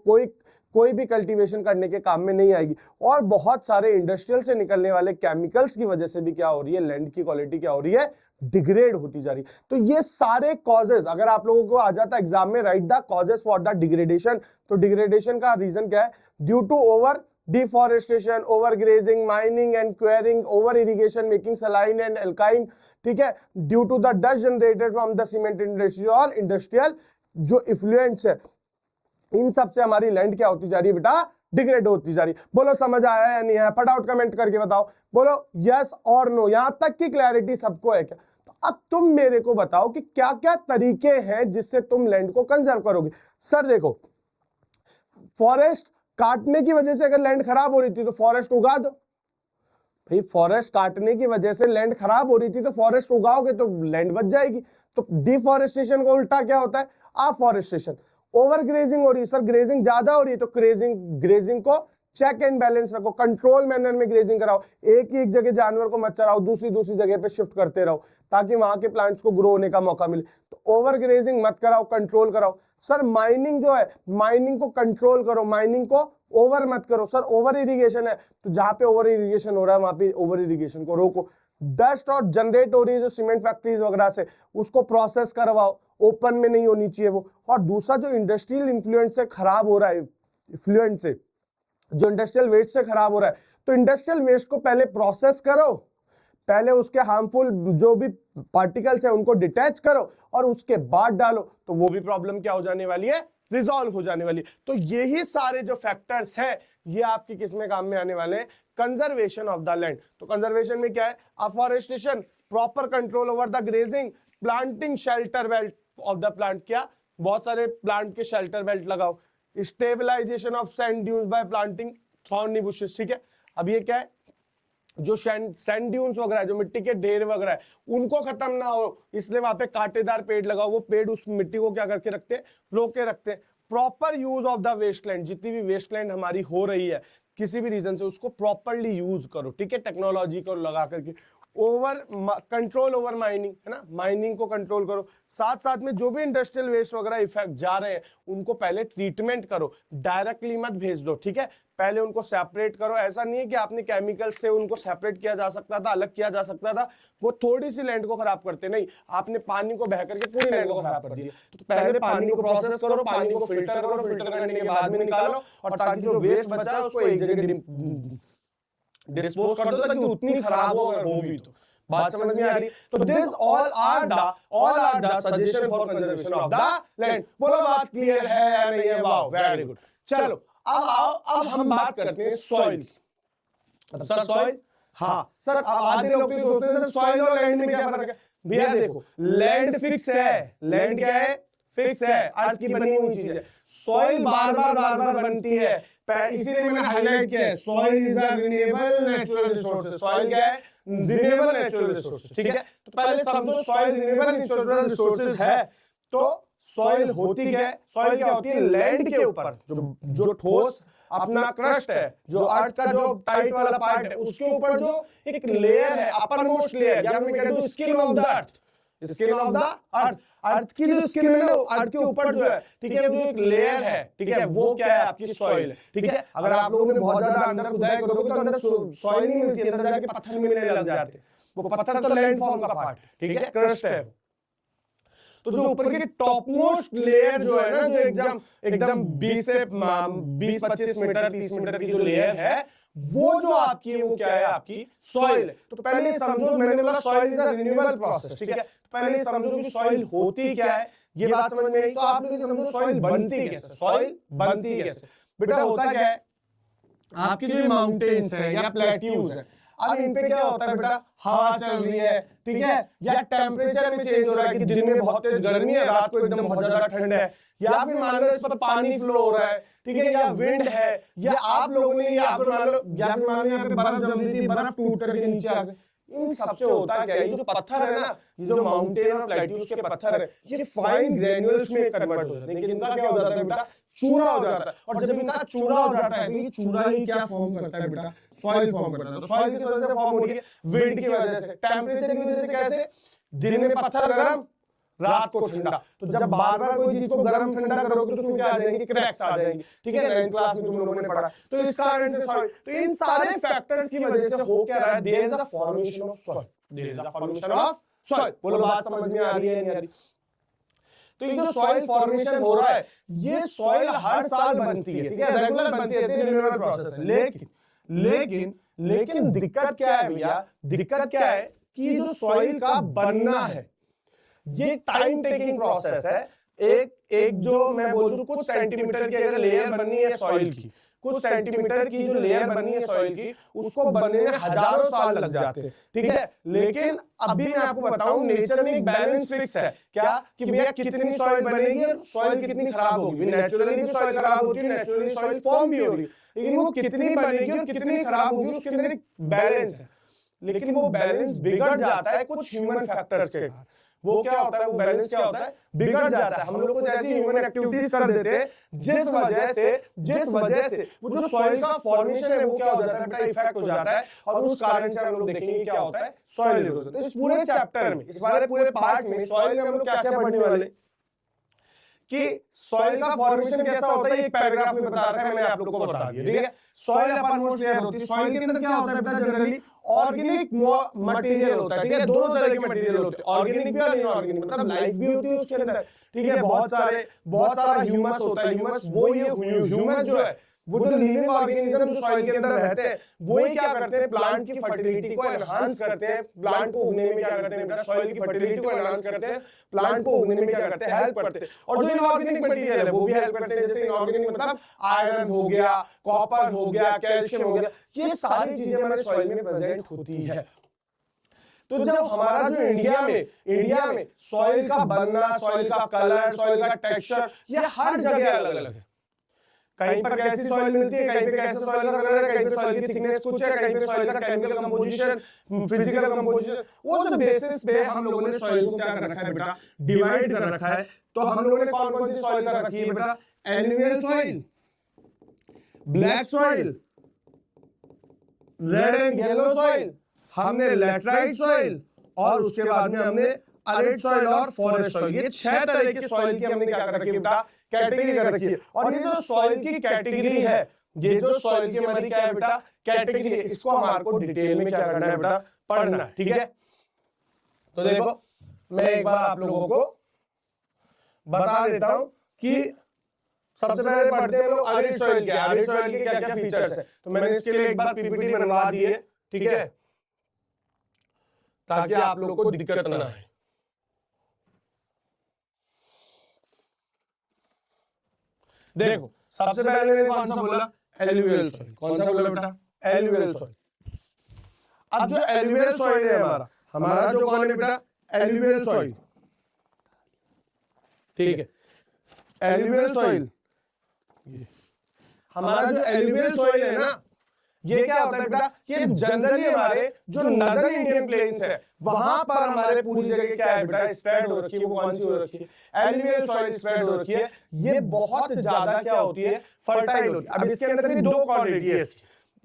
कोई भी कल्टीवेशन करने के काम में नहीं आएगी। और बहुत सारे इंडस्ट्रियल से निकलने वाले केमिकल्स की वजह से भी क्या हो रही है, लैंड की क्वालिटी क्या हो रही है, डिग्रेड होती जा रही है। तो ये सारे कॉजेज अगर आप लोगों को आ जाता एग्जाम में, write the causes for the degradation, तो डिग्रेडेशन का रीजन क्या है, due to over deforestation, overgrazing, mining and quarrying, over irrigation making saline and एल्काइन, ठीक है, due to the dust generated from the cement industry और industrial जो effluence है, इन सब से हमारी लैंड क्या होती जा रही है बेटा, डिग्रेड होती जा रही है। बोलो समझ आया या नहीं है, फटाफट कमेंट करके बताओ, बोलो यस और नो, यहां तक की क्लैरिटी सबको है क्या? तो अब तुम मेरे को बताओ कि क्या क्या तरीके हैं जिससे तुम लैंड को कंजर्व करोगे। सर देखो, फॉरेस्ट काटने की वजह से अगर लैंड खराब हो रही थी तो फॉरेस्ट उगा दो भाई, फॉरेस्ट काटने की वजह से लैंड खराब हो रही थी तो फॉरेस्ट उगाओगे तो लैंड बच जाएगी। तो डिफॉरेस्टेशन का उल्टा क्या होता है, अफॉरेस्टेशन। ओवर ग्रेजिंग हो रही है, सर ग्रेजिंग ज्यादा हो रही है तो ग्रेजिंग को चेक एंड बैलेंस रखो, कंट्रोल मैनर में ग्रेजिंग कराओ, एक ही एक जगह जानवर को मत चराओ, दूसरी जगह पे शिफ्ट करते रहो ताकि वहां के प्लांट्स को ग्रो होने का मौका मिले। तो ओवर ग्रेजिंग मत कराओ, कंट्रोल कराओ। सर माइनिंग जो है, माइनिंग को कंट्रोल करो, माइनिंग को ओवर मत करो। सर ओवर इरिगेशन है तो जहां पे ओवर इरिगेशन हो रहा है वहां पे ओवर इरिगेशन को रोको। डस्ट और जनरेट हो रही है जो सीमेंट फैक्ट्रीज वगैरह से, उसको प्रोसेस करवाओ, ओपन में नहीं होनी चाहिए वो। और दूसरा जो इंडस्ट्रियल इन्फ्लुएंस से खराब हो रहा है, इन्फ्लुएंस से जो इंडस्ट्रियल वेस्ट से खराब हो रहा है, तो इंडस्ट्रियल वेस्ट को पहले प्रोसेस करो, पहले उसके हार्मफुल जो भी पार्टिकल्स है उनको डिटैच करो और उसके बाद डालो, तो वो भी प्रॉब्लम क्या हो जाने वाली है, रिजॉल्व हो जाने वाली। तो यही सारे जो फैक्टर्स हैं ये आपके किस में काम में आने वाले हैं, कंजर्वेशन ऑफ द लैंड। तो कंजर्वेशन में क्या है, afforestation, proper control over the grazing, planting shelter belt of the plant, क्या बहुत सारे प्लांट के शेल्टर बेल्ट लगाओ, stabilisation of sand dunes by planting thorny bushes, ठीक है। अब ये क्या है, जो सैंड ड्यून्स वगैरह है, जो मिट्टी के ढेर वगैरह है, उनको खत्म ना हो इसलिए वहां पे कांटेदार पेड़ लगाओ, वो पेड़ उस मिट्टी को क्या करके रखते हैं, रोके रखते हैं। Proper use of the wasteland, जितनी भी वेस्टलैंड हमारी हो रही है किसी भी रीजन से, उसको प्रॉपरली यूज करो, ठीक है, टेक्नोलॉजी को लगा करके। ओवर कंट्रोल ओवर माइनिंग, है ना, माइनिंग को कंट्रोल करो। साथ साथ में जो भी इंडस्ट्रियल वेस्ट वगैरह इफेक्ट जा रहे हैं उनको पहले ट्रीटमेंट करो, डायरेक्टली मत भेज दो, ठीक है, पहले उनको सेपरेट करो। ऐसा नहीं है कि आपने केमिकल से उनको सेपरेट किया जा सकता था, अलग किया जा सकता था, वो थोड़ी सी लैंड को खराब करते, नहीं, आपने पानी को बह करके पूरी लैंड को खराब कर दिया। तो पहले पानी को प्रोसेस करो, पानी को फिल्टर करो, फिल्टर करने के बाद में निकालो, और ताकि जो वेस्ट बचा है उसको एक जगह डिस्पोज कर दो ताकि उतनी खराब हो अगर हो भी तो। बात समझ में आ रही? तो this all are the suggestion for conservation of the land. बोलो बात क्लियर है या नहीं है? Wow, very good. चलो अब आओ, अब हम बात करते हैं सॉइल की। सर सॉइल, हाँ सर, आधे लोग तो सोचते हैं सर सॉइल और लैंड में क्या फर्क है। भैया देखो, लैंड फिक्स है, लैंड क्या है, फिक्स है, अर्थ की बनी हुई चीज है। सॉइल बार बार बनती है, इसीलिए मैंने हाईलाइट किया है, soil is a renewable natural resource. Soil क्या है, रिन्यूएबल नेचुरल रिसोर्स, ठीक है। तो पहले समझो सॉइल रिन्यूएबल नेचुरल रिसोर्सेज है, तो सॉइल होती क्या है, सॉइल क्या होती है, लैंड के ऊपर जो ठोस अपना क्रस्ट है, जो अर्थ का जो टाइट वाला पार्ट है, उसके ऊपर जो एक लेयर है, अपर मोस्ट लेयर, या मैं कह दूं skin of the earth, skin of the earth, earth की जो स्किन है ना, अर्थ के ऊपर जो है, ठीक है, जो एक लेयर है, ठीक है, वो क्या है, आपकी सॉइल है, ठीक है। अगर आप लोगों ने बहुत ज्यादा अंदर खुदाई करोगे तो अंदर सॉइल नहीं मिलती, अंदर जाके पत्थर मिलने लग जाते, वो पत्थर तो लैंड फॉर्म का पार्ट, ठीक है, क्रस्ट है। तो जो ऊपर की टॉप मोस्ट लेयर जो है ना, जो एकदम 20-25 मीटर 30 मीटर की जो लेयर है, वो जो आपकी है, वो क्या है, आपकी सॉइल है। तो पहले समझो, मैंने बोला soil is a renewable process, ठीक है। तो पहले समझो कि सॉइल होती क्या है, ये बात समझ में आई। तो आप लोग समझो सॉइल बनती कैसे, सॉइल बनती कैसे। बेटा होता क्या है, आपकी जो माउंटेन्स है या प्लेट्यूज है, अब इन पे क्या होता है बेटा, हवा चल रही है, ठीक है, या टेम्परेचर में चेंज हो रहा है कि दिन में बहुत तेज गर्मी है, रात को एकदम बहुत ज्यादा ठंड है, या फिर मान लो इस पर पानी फ्लो हो रहा है, ठीक है, या विंड है, या आप लोगों ने यहाँ पर मान लो, या फिर मान लो यहाँ पे बर्फ जम रही थी, बर्फ टूट करके नीचे आ गई। इन सबसे होता क्या है, ये जो पत्थर है ना, ये जो माउंटेन और प्लेट्यूज के पत्थर है, ये फाइन ग्रेन्यूल्स में कन्वर्ट हो जाते हैं। इनका क्या हो जाता है बेटा, चूरा हो जाता है, और जब इनका चूरा हो जाता है तो ये चूरा ही क्या फॉर्म करता है बेटा, सॉइल फॉर्म करता है। तो सॉइल किस वजह से फॉर्म हो रही है, विंड की वजह से, टेम्परेचर की वजह से। कैसे, दिन में पत्थर गर्म, रात को ठंडा। तो जब बार बार कोई चीज को गर्म ठंडा करोगे तो उसमें क्या आ जाएंगे, क्रैक्स आ जाएंगे, ठीक है, 9th क्लास में तुम लोगों ने पढ़ा। तो इस कारण से सॉइल, तो इन सारे फैक्टर्स की वजह से हो क्या रहा है, there is a formation of soil, there is a formation of soil. बोलो बात समझ में आ रही है नहीं आ रही। तो ये जो सॉइल फॉर्मेशन हो रहा है, ये सॉइल हर साल बनती है, ठीक है, रेगुलर बनती रहती है, रिन्यूएबल प्रोसेस है। लेकिन लेकिन लेकिन दिक्कत क्या है भैया, दिक्कत क्या है कि जो सॉइल का बनना है ये टाइम टेकिंग प्रोसेस है। एक जो मैं बोल दूं कुछ सेंटीमीटर की अगर लेयर बननी है सॉइल की, कुछ सेंटीमीटर की जो लेयर बननी है सॉइल की, उसको बनने में हजारों साल लग जाते हैं, ठीक है। लेकिन अभी मैं आपको बताऊं, नेचर में एक बैलेंस फिक्स है, क्या कि भैया कितनी सॉइल बनेगी और सॉइल कितनी खराब होगी। नेचुरली भी सॉइल खराब होती है, नेचुरली सॉइल फॉर्म भी होगी, लेकिन वो कितनी बनेगी और कितनी खराब होगी उसके अंदर एक बैलेंस है। लेकिन वो बैलेंस बिगड़ जाता है कुछ ह्यूमन फैक्टर्स के कारण। वो क्या होता है, वो बैलेंस क्या होता है, बिगड़ जाता है। हम लोग कुछ ऐसी ह्यूमन एक्टिविटीज कर देते हैं जिस वजह से वो जो सॉइल का फॉर्मेशन है वो क्या हो जाता है बेटा, इफेक्ट हो जाता है, और उस कारण से हम लोग देखेंगे क्या होता है, सॉइल इरोजन। तो इस पूरे चैप्टर में, इस पूरे पार्ट में सॉइल में हम लोग क्या क्या पढ़ने वाले कि सॉइल का फॉर्मेशन कैसा होता है, एक पैराग्राफ में बता रखा है मैंने आप लोगों को बता दिया, ठीक है। सॉइल अपन मोस्ट लेयर होती है, सॉइल के अंदर क्या होता है बेटा, जनरली ऑर्गेनिक मटेरियल होता है, ठीक है। दोनों तरह के मटेरियल होते हैं, ऑर्गेनिक भी और इनऑर्गेनिक, मतलब लाइफ भी होती है उसके अंदर, ठीक है। बहुत सारा ह्यूमस होता है, ह्यूमस वो ये ह्यूमस जो है, वो जो लिविंग ऑर्गेनिज्म जो सॉइल के अंदर रहते हैं, वो ही क्या करते हैं, प्लांट की फर्टिलिटी को एनहांस करते हैं, प्लांट को उगने में क्या करते हैं बेटा, सॉइल की फर्टिलिटी को एनहांस करते हैं, प्लांट को उगने में क्या करते हैं, हेल्प करते हैं। और जो इनऑर्गेनिक मटेरियल है वो भी हेल्प करते हैं, जैसे इनऑर्गेनिक मतलब आयरन हो गया, कॉपर हो गया, कैल्शियम हो गया, ये सारी चीजें हमारे सॉइल में प्रेजेंट होती है। तो जब हमारा जो इंडिया में सॉइल का बनना, सॉइल का कलर, सॉइल का टेक्सचर, ये हर जगह अलग अलग है। कहीं पर कैसी सॉइल मिलती है, कहीं पे कैसा सॉइल का कलर है, कहीं पे सॉइल की थिकनेस कुछ है, कहीं पे सॉइल का केमिकल कंपोजिशन, फिजिकल कंपोजिशन, वो सब बेसिस पे हम लोगों ने सॉइल को क्या कर रखा है बेटा, डिवाइड कर रखा है। तो हम लोगों ने कौन कौन सी सॉइल कर रखी है बेटा, alluvial soil, black soil, red and yellow soil, हमने लैटराइट सॉइल, और उसके बाद में हमने अरिड सॉइल और फॉरेस्ट सॉइल। ये 6 तरह की सॉइल की हमने क्या कर रखी है बेटा, कैटेगरी कर रखी है। और ये जो सॉइल की कैटेगरी है, ये जो सॉइल की हमारी क्या है बेटा, कैटेगरी है, इसको हमारे को डिटेल में क्या करना है बेटा, पढ़ना, ठीक है। तो देखो मैं एक बार आप लोगों को बता देता हूं कि सबसे पहले पढ़ते हैं लोग अरिड सॉइल क्या है, अरिड सॉइल के क्या क्या फीचर्स है। तो मैंने इसके लिए एक बार पीपीटी बनवा दी है, ठीक है, ताकि आप लोगों को दिक्कत ना आए। देखो सबसे पहले मैंने कौन सा बोला, एलुवियल सॉइल। कौन सा बोला बेटा, एलुवियल सॉइल। अब जो एलुवियल सॉइल है हमारा जो कौन है बेटा, एलुवियल सॉइल, ठीक है। एलुवियल सॉइल, हमारा जो एलुवियल सॉइल है ना, ये क्या होता है बेटा, ये जनरली हमारे जो नदर्न इंडियन प्लेन्स है वहां पर हमारे पूरी जगह क्या है बेटा, स्प्रेड हो रखी है। वो कौन सी हो रखी है, एलुवियल सॉइल स्प्रेड हो रखी है। ये बहुत ज्यादा क्या होती है, फर्टाइल होती है। अब इसके अंदर भी दो क्वालिटी है इसकी,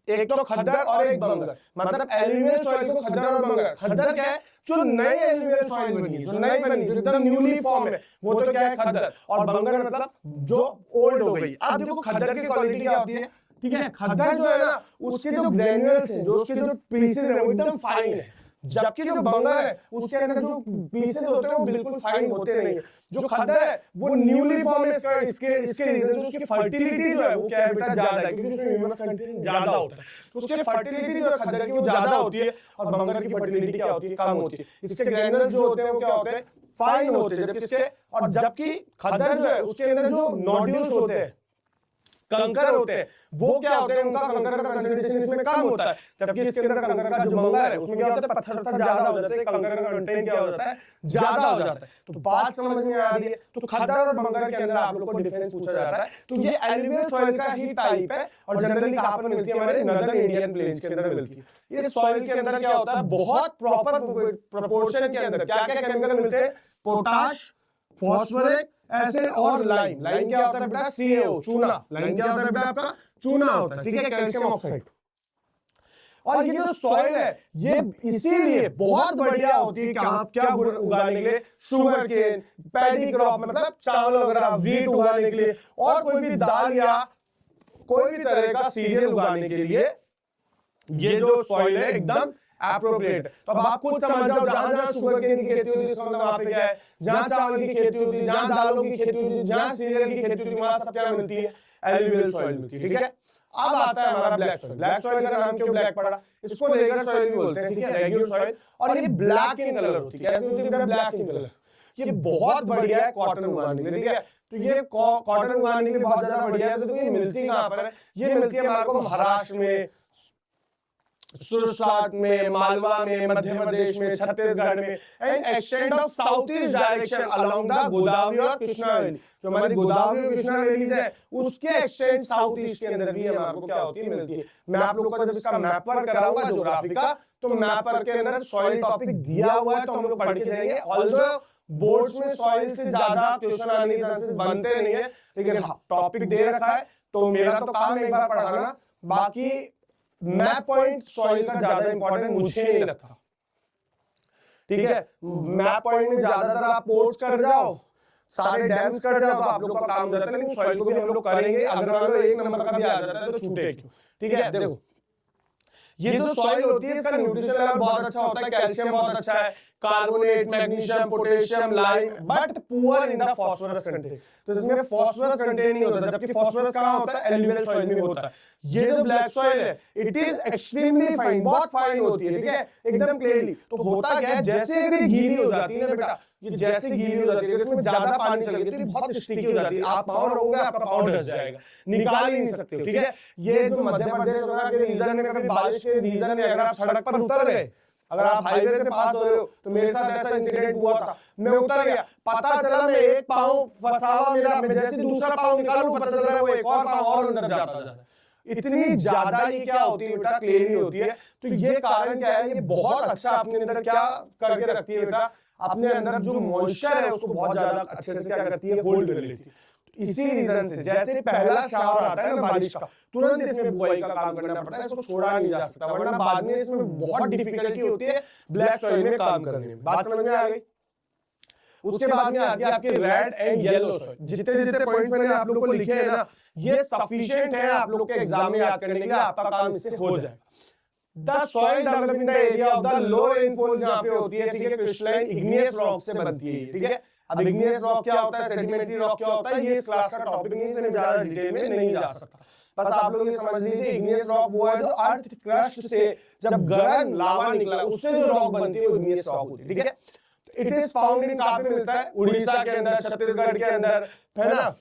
एक तो खद्दर और एक बंगर। मतलब एलुवियल सॉइल को खद्दर और बंगर, खद्दर क्या है, जो नई एलुवियल सॉइल बनी है, जो नई बनी, जो एकदम न्यूली फॉर्म है, वो तो क्या है खद्दर, और बंगर मतलब जो ओल्ड हो गई। अब देखो खद्दर की क्वालिटी क्या होती है, ठीक है, खद्दर जो है ना उसके जो ग्रेन्यूल्स हैं, जो उसके जो पीसेस हैं वो एकदम फाइन है, जबकि जो बंगर है उसके अंदर जो पीसेस होते हैं वो बिल्कुल फाइन होते नहीं है। जो खद्दर है वो न्यूली फॉर्म है, इसके रीजन जो उसकी फर्टिलिटी जो है वो क्या है बेटा, ज्यादा है, क्योंकि उसमें ह्यूमस कंटेंट ज्यादा होता है, तो उसकी फर्टिलिटी जो है खद्दर की वो ज्यादा होती है, और बंगर की फर्टिलिटी क्या होती है, कम होती है। इसके ग्रेन्यूल्स जो होते हैं वो क्या होते हैं, फाइन होते हैं, जबकि खद्दर जो है उसके अंदर जो नोड्यूल्स होते हैं, कंकर होते हैं, वो क्या होते हैं, उनका कंकर का कंसंट्रेशन इसमें कम होता है। जबकि इसके अंदर कंकर का जो बंगर है उसमें क्या होता है, पत्थर ज्यादा हो जाते हैं, कंकर का कंटेंट क्या हो जाता है, ज्यादा हो जाता है। तो बात समझ में आ रही है। तो खद्दर और बंगर के अंदर आप लोगों को डिफरेंस पूछा जाता है। तो ये एलुवियल सॉइल का ही टाइप है, और जनरली कहां पर मिलती है, हमारे नदर्न इंडियन प्लेन्स के अंदर मिलती है। इस सॉइल के अंदर क्या होता है, बहुत प्रॉपर प्रोपोर्शन के अंदर क्या क्या केमिकल मिलते हैं, पोटाश, फॉस्फोरिक एसिड और लाइम। लाइम क्या होता है बेटा? CaO, चूना। लाइम क्या होता है बेटा? आपका चूना होता है, ठीक है, कैल्शियम ऑक्साइड। और ये जो सॉइल है ये इसीलिए बहुत बढ़िया होती है कि आप क्या उगाने के लिए? शुगर केन, पैडी क्रॉप, मतलब चावल वगैरह, वीट उगाने के लिए, और कोई भी दाल या कोई भी तरह का सीरियल उगाने के लिए ये जो सॉइल है एकदम एप्रोप्रिएट। तो अब आप खुद समझ जाओ, जहां जहां शुगर केन की खेती होती है इसका मतलब वहां पे क्या है? जहां चावल की खेती होती है, जहां दालों की खेती होती है, जहां सीरियल की खेती होती है, वहां सब क्या मिलती है? एलुवियल सॉइल मिलती है, ठीक है। अब आता है हमारा ब्लैक सॉइल। ब्लैक सॉइल का नाम क्यों ब्लैक पड़ा? इसको रेगुलर सॉइल भी बोलते हैं, ठीक है, रेगुलर सॉइल। और ये ब्लैक इन कलर होती है। कैसी होती है? Black in colour. ये बहुत बढ़िया है कॉटन उगाने के लिए, ठीक है। तो ये कॉटन उगाने के लिए बहुत ज्यादा बढ़िया है। तो ये मिलती कहां पर है? ये मिलती है हमारे को महाराष्ट्र में, सुरसाट में, मालवा में, मध्य प्रदेश में, छत्तीसगढ़ में, and extend of south east direction along the Godavari और कृष्णा वैली। जो हमारी गोदावरी और कृष्णा वैलीज है उसके एक्सटेंड साउथ ईस्ट के अंदर भी हमारे को क्या होती है? मिलती है। मैं आप लोगों को जब इसका मैप वर्क कराऊंगा ज्योग्राफी का, तो मैप वर्क के अंदर सॉइल टॉपिक दिया हुआ है, तो हम लोग पढ़ के जाएंगे। ऑल्दो बोर्ड्स में सॉइल से ज्यादा क्वेश्चन आने के चांसेस बनते नहीं है, लेकिन टॉपिक दे रखा है तो मेरा तो काम है एक बार पढ़ाना। बाकी मैप पॉइंट सॉइल का ज्यादा इंपॉर्टेंट मुझे नहीं लगता, ठीक है। मैप पॉइंट में ज्यादातर आप पोर्ट्स कर जाओ, सारे डैम्स कर जाओ, तो आप लोगों का काम हो जाता है, लेकिन सॉइल को भी हम लोग करेंगे। अगर मान लो एक नंबर का भी आ जाता है तो छूटे क्यों, ठीक है। देखो ये जो सॉइल होती है इसका न्यूट्रिशन लेवल बहुत अच्छा होता है, कैल्शियम बहुत अच्छा है, carbonate, magnesium, potassium, lime, but poor in the phosphorus content. तो इसमें फास्फोरस कंटेंट नहीं होता, जबकि फास्फोरस कहां होता है? एलुवियल सॉइल में होता है। ये जो ब्लैक सॉइल है इट इज एक्सट्रीमली फाइन, बहुत फाइन होती है, ठीक है, एकदम क्लियरली। तो होता क्या है, जैसे अगर ये गीली हो जाती है ना बेटा, ये जैसे गीली हो जाती है, इसमें ज्यादा पानी चल गया तो ये बहुत स्टिकी हो जाती है। आप पाँव रहोगे आपका पाँव ढस जाएगा, निकाल ही नहीं सकते हो, ठीक है। ये जो मध्य प्रदेश वगैरह के रीजन में, कभी बारिश के रीजन में अगर आप सड़क पर उतर गए, अगर आप हाईवे से पास हो रहे हो, तो मेरे साथ ऐसा इंसिडेंट हुआ था। मैं उतर गया, पता चला मैं एक पाँव फंसा हुआ मेरा, मैं जैसे दूसरा पाँव निकालूं पता चल रहा है वो एक और पाँव और अंदर जाता जा रहा है। इतनी ज्यादा ये क्या होती है बेटा? क्लेरी होती है। तो ये कारण क्या है? ये बहुत अच्छा अपने अंदर क्या करके रखती है बेटा? अपने अंदर जो मॉइस्चर है उसको बहुत ज्यादा अच्छे से क्या करती है? होल्ड कर लेती है। इसी रीजन से जैसे पहला शावर आता है ना बारिश का, तुरंत इसमें बुआई का काम करना पड़ता है, इसको छोड़ा नहीं जा सकता, वरना बाद में इसमें बहुत डिफिकल्टी होती है ब्लैक सॉइल में काम करने में। बात समझ में आ गई? उसके बाद में आती है आपकी रेड एंड येलो सॉइल। जितने जितने पॉइंट्स मैंने आप लोगों को लिखे हैं ना, ये सफिशिएंट है आप लोगों के एग्जाम में याद करने के लिए, आपका काम इससे हो जाएगा। The soil develop in the area of the low rainfall जहां पे होती है, ठीक है, क्रिस्टलाइन इग्नियस रॉक से बनती है, ठीक है। अब इग्नियस रॉक क्या होता है, सेडिमेंट्री रॉक क्या होता है, ये इस क्लास का टॉपिक नहीं है, इसमें ज्यादा डिटेल में नहीं जा सकता। बस आप लोग ये समझ लीजिए इग्नियस रॉक वो है जो अर्थ क्रस्ट से जब गर्म लावा निकला उससे जो रॉक बनती है वो इग्नियस रॉक होती है, ठीक है। इट इज फाउंड इन, कहां पे मिलता है? उड़ीसा के अंदर, छत्तीसगढ़ के अंदर, है ना,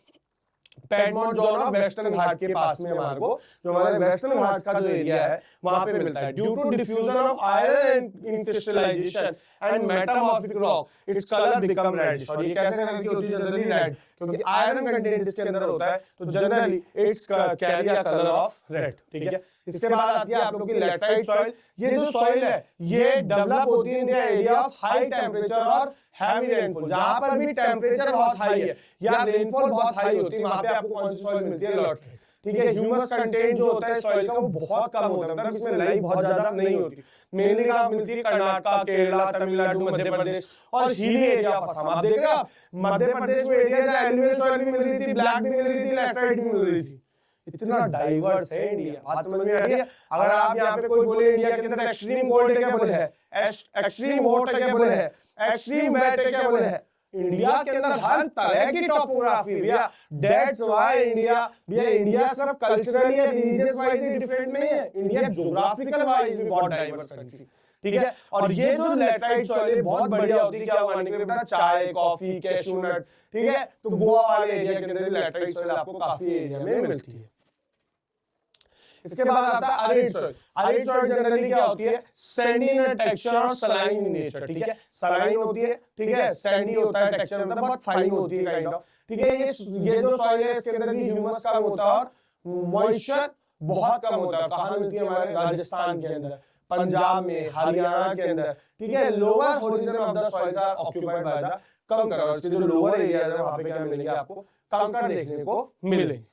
पैडमोंट जोन ऑफ वेस्टर्न घाट के पास में हमारे को, जो हमारे वेस्टर्न घाट का जो एरिया है वहां पे मिलता है। Due to diffusion of iron in crystallisation and metamorphic rock its colour become reddish. और ये कैसे कलर की होती है? जनरली रेड, क्योंकि आयरन कंटेंट इसके अंदर होता है, तो generally its carry a colour of red, ठीक है। इसके बाद आती है आप लोगों की लैटराइट सॉइल। ये जो सॉइल है ये डेवलप होती है in the area of high temperature और हैवी रेनफॉल। जहां पर भी टेंपरेचर बहुत हाई है या रेनफॉल बहुत हाई होती है, वहां पे आपको कौन सी सॉइल मिलती है? लैटराइट, ठीक है। ह्यूमस कंटेंट जो होता है सॉइल का वो बहुत कम होता है, मतलब इसमें लाइफ बहुत ज्यादा नहीं होती। मेनली कहां मिलती है? कर्नाटक, केरला, तमिलनाडु, मध्य प्रदेश और हिली एरिया ऑफ असम। आप देख रहे हो, आप मध्य प्रदेश में एरिया जहां एलुवियल सॉइल भी मिल रही थी, ब्लैक भी मिल रही थी, लैटराइट भी मिल रही थी। इतना डाइवर्स है इंडिया, बात समझ में आ रही है? अगर आप यहाँ पे कोई बोले इंडिया के अंदर एक्सट्रीम कोल्ड है क्या बोले है, एक्सट्रीम हॉट है क्या बोले है, एक्सट्रीम वेट है क्या बोले है, इंडिया के अंदर हर तरह की टॉपोग्राफी भैया। दैट्स व्हाई इंडिया सिर्फ कल्चरली या रिलीजियस वाइज ही डिफरेंट नहीं है, इंडिया ज्योग्राफिकल वाइज भी बहुत डाइवर्स कंट्री, ठीक है। और ये जो लैटराइट सॉइल बहुत बढ़िया होती है क्या उगाने के लिए बेटा? चाय, कॉफी, कैशू नट, ठीक है। तो गोवा वाले एरिया के अंदर लैटराइट सॉइल आपको काफी एरिया में मिलती है। इसके बाद आता है arid soil. Arid soil generally क्या होती है? सैंडी इन टेक्सचर और सलाइन इन नेचर, ठीक है। सलाइन होती है, ठीक है, सैंडी होता है, टेक्सचर मतलब बहुत फाइन होती है काइंड ऑफ, ठीक है। ये जो सॉइल है इसके अंदर भी ह्यूमस कम होता है और मॉइस्चर बहुत कम होता है। कहां मिलती है? हमारे राजस्थान के अंदर, पंजाब में, हरियाणा के अंदर, ठीक है। Lower horizon of the soils are occupied by the kankar, और इसके जो लोअर एरिया है वहां पे क्या मिलेंगे आपको, कंकर देखने को मिलेंगे।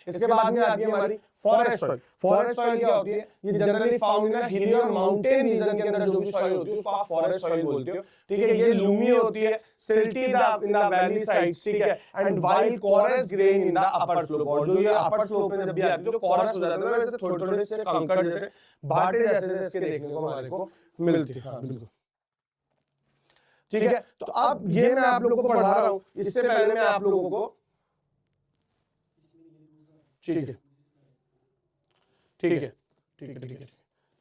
इसके बाद में आती है हमारी फॉरेस्ट सॉइल। फॉरेस्ट सॉइल क्या होती है, ये जनरली फाउंड इन हिली और माउंटेन रीजन के अंदर जो भी सॉइल होती है उसको आप फॉरेस्ट सॉइल बोलते हो, ठीक है। ये लूमी होती है, silty in the valley sides, ठीक है, and while coarse grain in the upper slope. और जो ये अपर स्लोप में जब भी आती है तो कोरस हो जाता है, वैसे थोड़े थोड़े से कंकड़ जैसे भाटे जैसे इसके देखने को हमारे को मिलती है। हाँ बिल्कुल, ठीक है। तो अब ये मैं आप लोगों को पढ़ा रहा हूं, इससे पहले मैं आप लोगों को, ठीक है ठीक है ठीक है ठीक है।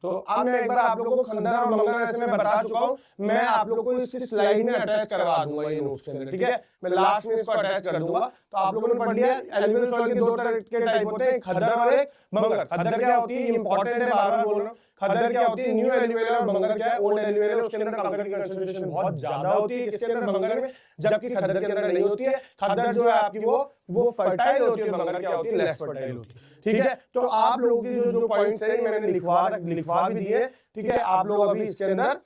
तो अब मैं एक बार आप लोगों को खंडर और मंगल ऐसे मैं बता चुका हूं, मैं आप लोगों को इसकी स्लाइड में अटैच करवा दूंगा ये नोट्स के अंदर, ठीक है। मैं लास्ट में इसको अटैच कर दूंगा। तो आप लोगों ने पढ़ लिया एलुवियल सॉइल के दो तरह के टाइप होते हैं, खद्दर और एक मंगल। खद्दर क्या होती है, इंपॉर्टेंट है, बार बार बोल रहा हूं। खद्दर क्या होती है, न्यू एलुवियल, और मंगल क्या है, ओल्ड एलुवियल। उसके अंदर कंकड़ की कंसंट्रेशन बहुत ज्यादा होती है, किसके अंदर, मंगल में, जबकि खद्दर के अंदर नहीं होती है। खद्दर जो है आपकी वो फर्टाइल होती है, मंगल क्या होती है, लेस फर्टाइल होती है, ठीक है। तो आप लोगों की जो पॉइंट्स हैं मैंने लिखवा भी दिए, ठीक है। आप लोग अभी इसके अंदर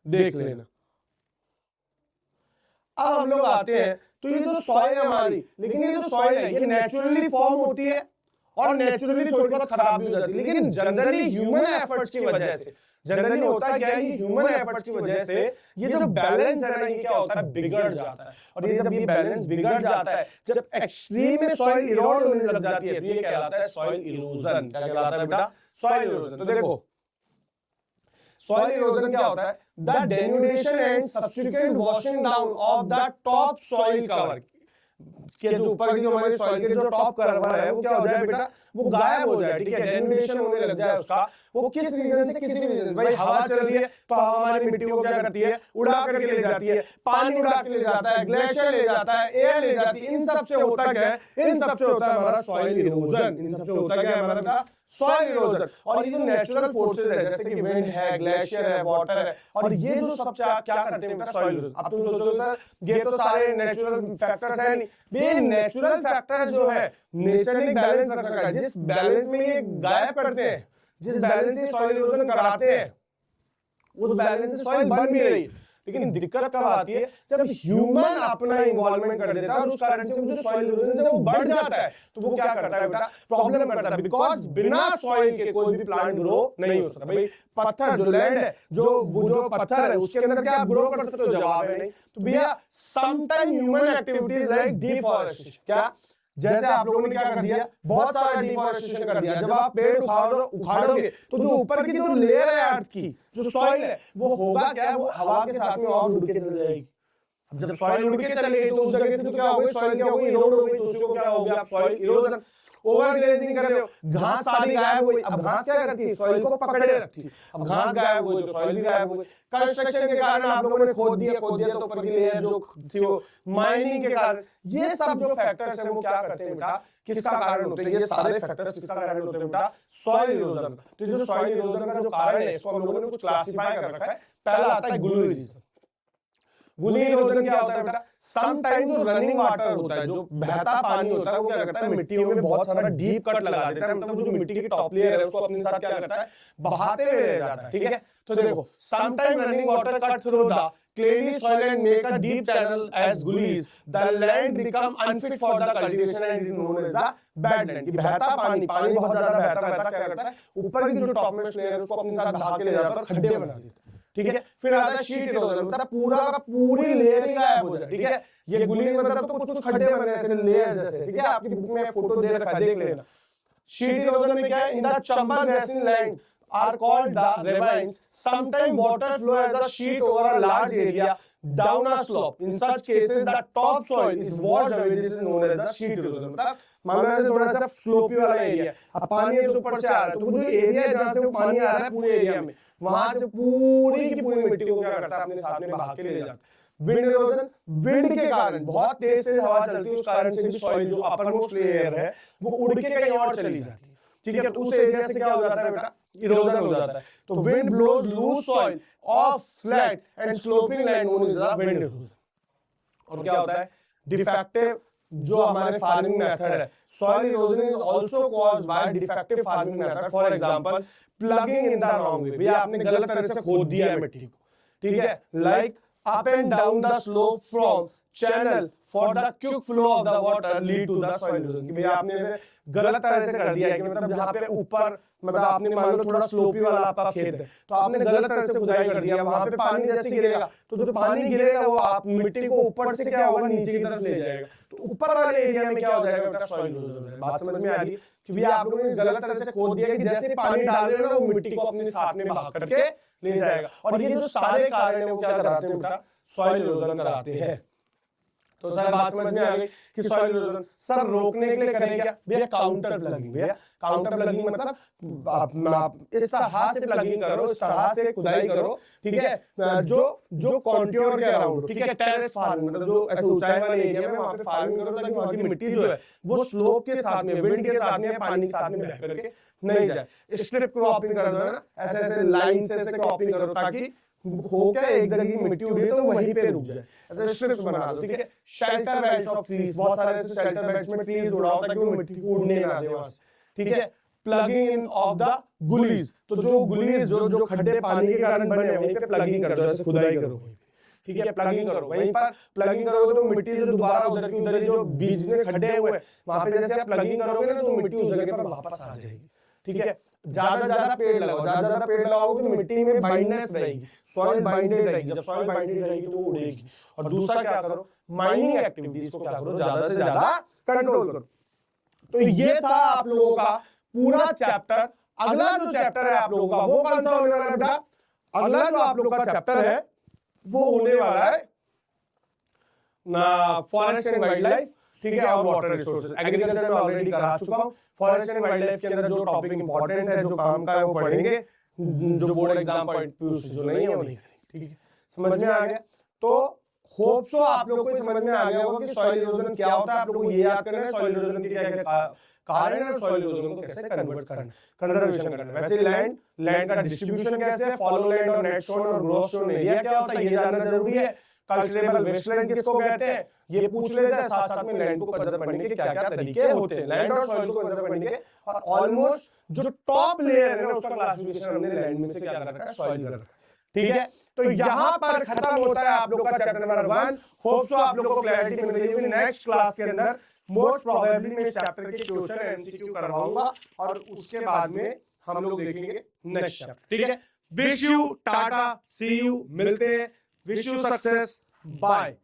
देख लेना। अब हम लोग आते हैं, तो ये जो सॉइल है हमारी, लेकिन ये जो सॉइल है ये नेचुरली फॉर्म होती है और नेचुरली थोड़ी बहुत खराब भी हो जाती है, लेकिन जनरली ह्यूमन एफर्ट्स की वजह से, जनरली होता क्या है, ह्यूमन एफर्ट्स की वजह से ये जो बैलेंस है ना, ये क्या होता है, बिगड़ जाता है। और ये जब ये बैलेंस बिगड़ जाता है, जब एक्सट्रीम में सॉइल इरोड होने लग जाती है, तो ये कहलाता है सॉइल इरोजन। क्या कहलाता है बेटा, सॉइल इरोजन। तो देखो सॉइल इरोजन क्या होता है, the denudation and subsequent washing down of the top soil cover के जो ऊपर की जो हमारी सॉइल के जो टॉप कवर है वो क्या हो जाए बेटा, वो गायब हो जाए, ठीक है। डेनुडेशन होने लग जाए उसका, वो किस रीजन से, किसी भी रीजन से, भाई हवा चल रही है तो हवा हमारी मिट्टी को क्या करती है, उड़ा करके ले जाती है, पानी उड़ा के ले जाता है, ग्लेशियर ले जाता है, एयर ले जाती है। इन सब से होता क्या है, इन सब से होता है हमारा सॉइल इरोजन। इन सब से होता क्या है हमारा सॉइल इरोजन। और ये जो नेचुरल फोर्सेस है, जैसे कि विंड है, ग्लेशियर है, वाटर है, और ये जो सब क्या करते हैं सॉइल इरोजन। अब तुम सोचोगे सर ये तो सारे नेचुरल फैक्टर्स है, नहीं, ये नेचुरल फैक्टर्स जो है नेचर ने बैलेंस रख रखा है, जिस बैलेंस में ये गायब करते हैं, जिस बैलेंस से सॉइल इरोजन कराते हैं, उस बैलेंस से सॉइल बन भी रही है। लेकिन दिक्कत कब आती है, जब ह्यूमन अपना इन्वॉल्वमेंट कर देता है और उस कारण से जो सॉइल इरोजन जब वो बढ़ जाता है, तो वो क्या करता है बेटा, प्रॉब्लम करता है। बिकॉज बिना सॉइल के कोई भी प्लांट ग्रो नहीं हो सकता। भाई पत्थर जो लैंड है, जो पत्थर है उसके अंदर क्या आप ग्रो कर सकते हो, जवाब है नहीं। तो भैया some time human activities like deforestation, क्या, जैसे आप लोगों ने क्या कर दिया, बहुत सारा डिफॉरेस्टेशन कर दिया। जब आप पेड़ उखाड़ोगे तो जो ऊपर की जो लेयर है अर्थ की, जो सॉइल है, वो होगा क्या, वो हवा के साथ में और उड़ के चल जाएगी। अब जब सॉइल उड़ के चले तो उस जगह से तो क्या हो गई, सॉइल क्या हो गई, इरोड हो गई। तो उसको क्या हो गया, आप सॉइल इरोजन, ओवर ग्लेजिंग कर रहे हो, घास सारी गायब हो गई। अब घास क्या करती है, सॉइल को पकड़े रखती है। अब घास गायब हो गई तो सॉइल भी गायब हो गई। कंस्ट्रक्शन के कारण आप लोगों ने खोद दिया तो ऊपर की लेयर जो थी वो, माइनिंग के कारण, ये सब जो फैक्टर्स हैं वो क्या करते हैं बेटा, किसका कारण होते हैं, ये सारे फैक्टर्स किसका कारण होते हैं बेटा, सॉइल इरोजन। तो जो सॉइल इरोजन का जो कारण है इसको हम लोगों ने कुछ क्लासिफाई कर रखा है। पहला आता है गुली इरोजन। गुली इरोजन क्या होता है बेटा, सम टाइम जो रनिंग वाटर होता है, जो बहता पानी होता है, वो क्या करता है, मिट्टियों में बहुत सारा डीप कट लगा देता है। मतलब जो मिट्टी की टॉप लेयर है उसको अपने साथ क्या करता है, बहाते हुए रह जाता है, ठीक है। तो देखो some time running water cut through the clayey soil and make a deep channel as gullies, the land become unfit for the cultivation and is known as the badland। कि बहता पानी बहुत ज्यादा बहता क्या करता है, ऊपर की जो टॉप मोस्ट लेयर है उसको अपने साथ बहा के ले जाता है और खड्डे बना देता है, ठीक है। फिर आता है शीट इरोजन, मतलब पूरी लेयर ही गायब हो जाए, ठीक है। ये गुली में मतलब तो कुछ खड्डे बने ऐसे लेयर जैसे, ठीक है। आपकी बुक में फोटो दे रखा है, देख लेना। शीट इरोजन में क्या है, in the Chambal basin land are called the ravines. Sometimes water flow as a sheet over a large area down a slope. In such cases, the top soil is washed away. This is known as the sheet erosion. मतलब मान लो ऐसे थोड़ा सा sloppy वाला area, अब पानी ऐसे ऊपर से आ रहा है, तो वो जो एरिया है जहाँ से वो पानी आ रहा है पूरे एरिया में, वहां से पूरी की पूरी मिट्टी को क्या करता है, अपने साथ में बहा के ले जाता है। विंड इरोजन, विंड के कारण बहुत तेज हवा चलती है, उस कारण से भी सॉइल जो अपर मोस्ट लेयर है वो उड़ के कहीं और चली जाती है, ठीक है। तो उस एरिया से क्या हो जाता है बेटा, इरोजन हो जाता है। तो wind blows loose soil of flat and sloping land known as the wind erosion. और क्या होता है, डिफेक्टिव जो हमारे फार्मिंग मेथड है, soil erosion is also caused by defective farming method. For example ploughing in the wrong way, भैया आपने गलत तरह से खोद दिया है मिट्टी को, ठीक है, like up and down the slope from channel for the quick flow of the water lead to the soil erosion. कि भैया आपने इसे गलत तरह से कर दिया है कि मतलब जहां पे ऊपर मतलब आपने मान लो थोड़ा स्लोपी वाला आपका खेत है तो आपने गलत तरह से खुदाई कर दिया, वहां पे पानी जैसे गिरेगा तो जो पानी गिरेगा वो आप मिट्टी को ऊपर से क्या होगा नीचे की तरफ ले जाएगा, तो ऊपर वाले एरिया में क्या हो जाएगा बेटा, सॉइल इरोजन हो जाएगा। बात समझ में आ रही है कि भैया आप लोगों ने गलत तरह से खोद दिया कि जैसे पानी डाल रहे हो ना वो मिट्टी को अपने साथ में बहा करके ले जाएगा, और ये जो सारे कारण है वो क्या कराते हैं बेटा, सॉइल इरोजन कराते हैं। तो सर बात समझ में आ गई कि सॉइल इरोजन सर रोकने के लिए करें क्या भैया, काउंटर प्लगिंग। भैया काउंटर प्लगिंग मतलब आप इस तरह से प्लगिंग करो, इस तरह से खुदाई करो, ठीक है, जो कॉन्ट्योर के अराउंड, ठीक है, टेरेस फार्मिंग मतलब जो ऐसे ऊंचाई वाले एरिया में वहां पे फार्मिंग करो ताकि वहां की मिट्टी जो है वो स्लोप के साथ में, विंड के साथ में, पानी के साथ में बह करके नहीं जाए। स्ट्रिप क्रॉपिंग कर दो ना, ऐसे ऐसे लाइन से ऐसे क्रॉपिंग करो ताकि हो क्या एक जगह की मिट्टी उड़ी तो वहीं पे रुक जाए, ऐसे स्ट्रिप्स बना दो, ठीक है। शेल्टर बेल्ट्स ऑफ ट्रीज, बहुत सारे ऐसे शेल्टर बेल्ट्स में ट्रीज उड़ाओ ताकि वो मिट्टी को उड़ने ना दे वहां से, ठीक है। प्लगिंग इन ऑफ द गुलीज, तो जो गुलीज जो खड्डे पानी के कारण बने हैं वहीं पे प्लगिंग कर दो, ऐसे खुदाई करो, ठीक है, प्लगिंग करो। वहीं पर प्लगिंग करोगे तो मिट्टी जो दोबारा उधर की उधर जो बीच में खड्डे हुए वहां पे जैसे आप प्लगिंग करोगे ना तो मिट्टी उस जगह पर वापस आ जाएगी, ठीक है। ज्यादा पेड़ लगाओ, ज्यादा पेड़ लगाओगे तो मिट्टी में बाइंडनेस रहेगी, सॉइल बाइंडेड रहेगी, जब सॉइल बाइंडेड रहेगी तो वो उड़ेगी। और दूसरा क्या करो, माइनिंग एक्टिविटीज को क्या करो, ज्यादा से ज्यादा कंट्रोल करो। तो ये था आप लोगों का पूरा चैप्टर। अगला जो चैप्टर है आप लोगों का वो कौन सा होने वाला है बेटा, अगला जो आप लोगों का चैप्टर है वो होने वाला है फॉरेस्ट एंड वाइल्ड लाइफ, ठीक है, और वाटर रिसोर्सेज। एग्रीकल्चर में ऑलरेडी करा चुका हूं। फॉरेस्ट एंड वाइल्ड लाइफ के अंदर जो टॉपिक इंपॉर्टेंट है, जो काम का है वो पढ़ेंगे, जो बोर्ड एग्जाम पॉइंट जो नहीं है वो नहीं करेंगे, ठीक है। समझ में आ गया? तो होप सो आप लोगों को समझ में आ गया होगा कि सॉइल इरोजन क्या होता है। आप लोगों को ये याद करना है सॉइल इरोजन के क्या-क्या कारण है और सॉइल इरोजन को कैसे कन्वर्ट करना, कंजर्वेशन करना। वैसे लैंड का डिस्ट्रीब्यूशन कैसे है, फॉलो लैंड और नेट शोन और ग्रोथ शोन एरिया क्या होता है ये जानना जरूरी है। कल्चरेबल वेस्टलैंड किसको कहते हैं ये पूछ लेते हैं, साथ साथ में लैंड को कंजर्व करने के क्या-क्या तरीके होते हैं, लैंड और सॉइल को कंजर्व करने के। और ऑलमोस्ट जो टॉप लेयर है ना उसका क्लासिफिकेशन हमने लैंड में से क्या कर रखा है, सॉइल कर रखा है, ठीक है। तो यहां पर खत्म होता है आप लोग का चैप्टर नंबर 1। होप सो आप लोगों को क्लैरिटी मिल गई होगी। नेक्स्ट क्लास के अंदर मोस्ट प्रोबेबली मैं इस चैप्टर के क्वेश्चन एमसीक्यू करवाऊंगा और उसके बाद में हम लोग देखेंगे नेक्स्ट चैप्टर, ठीक है। Wish you tata, see you, मिलते हैं, विश यू सक्सेस, बाय।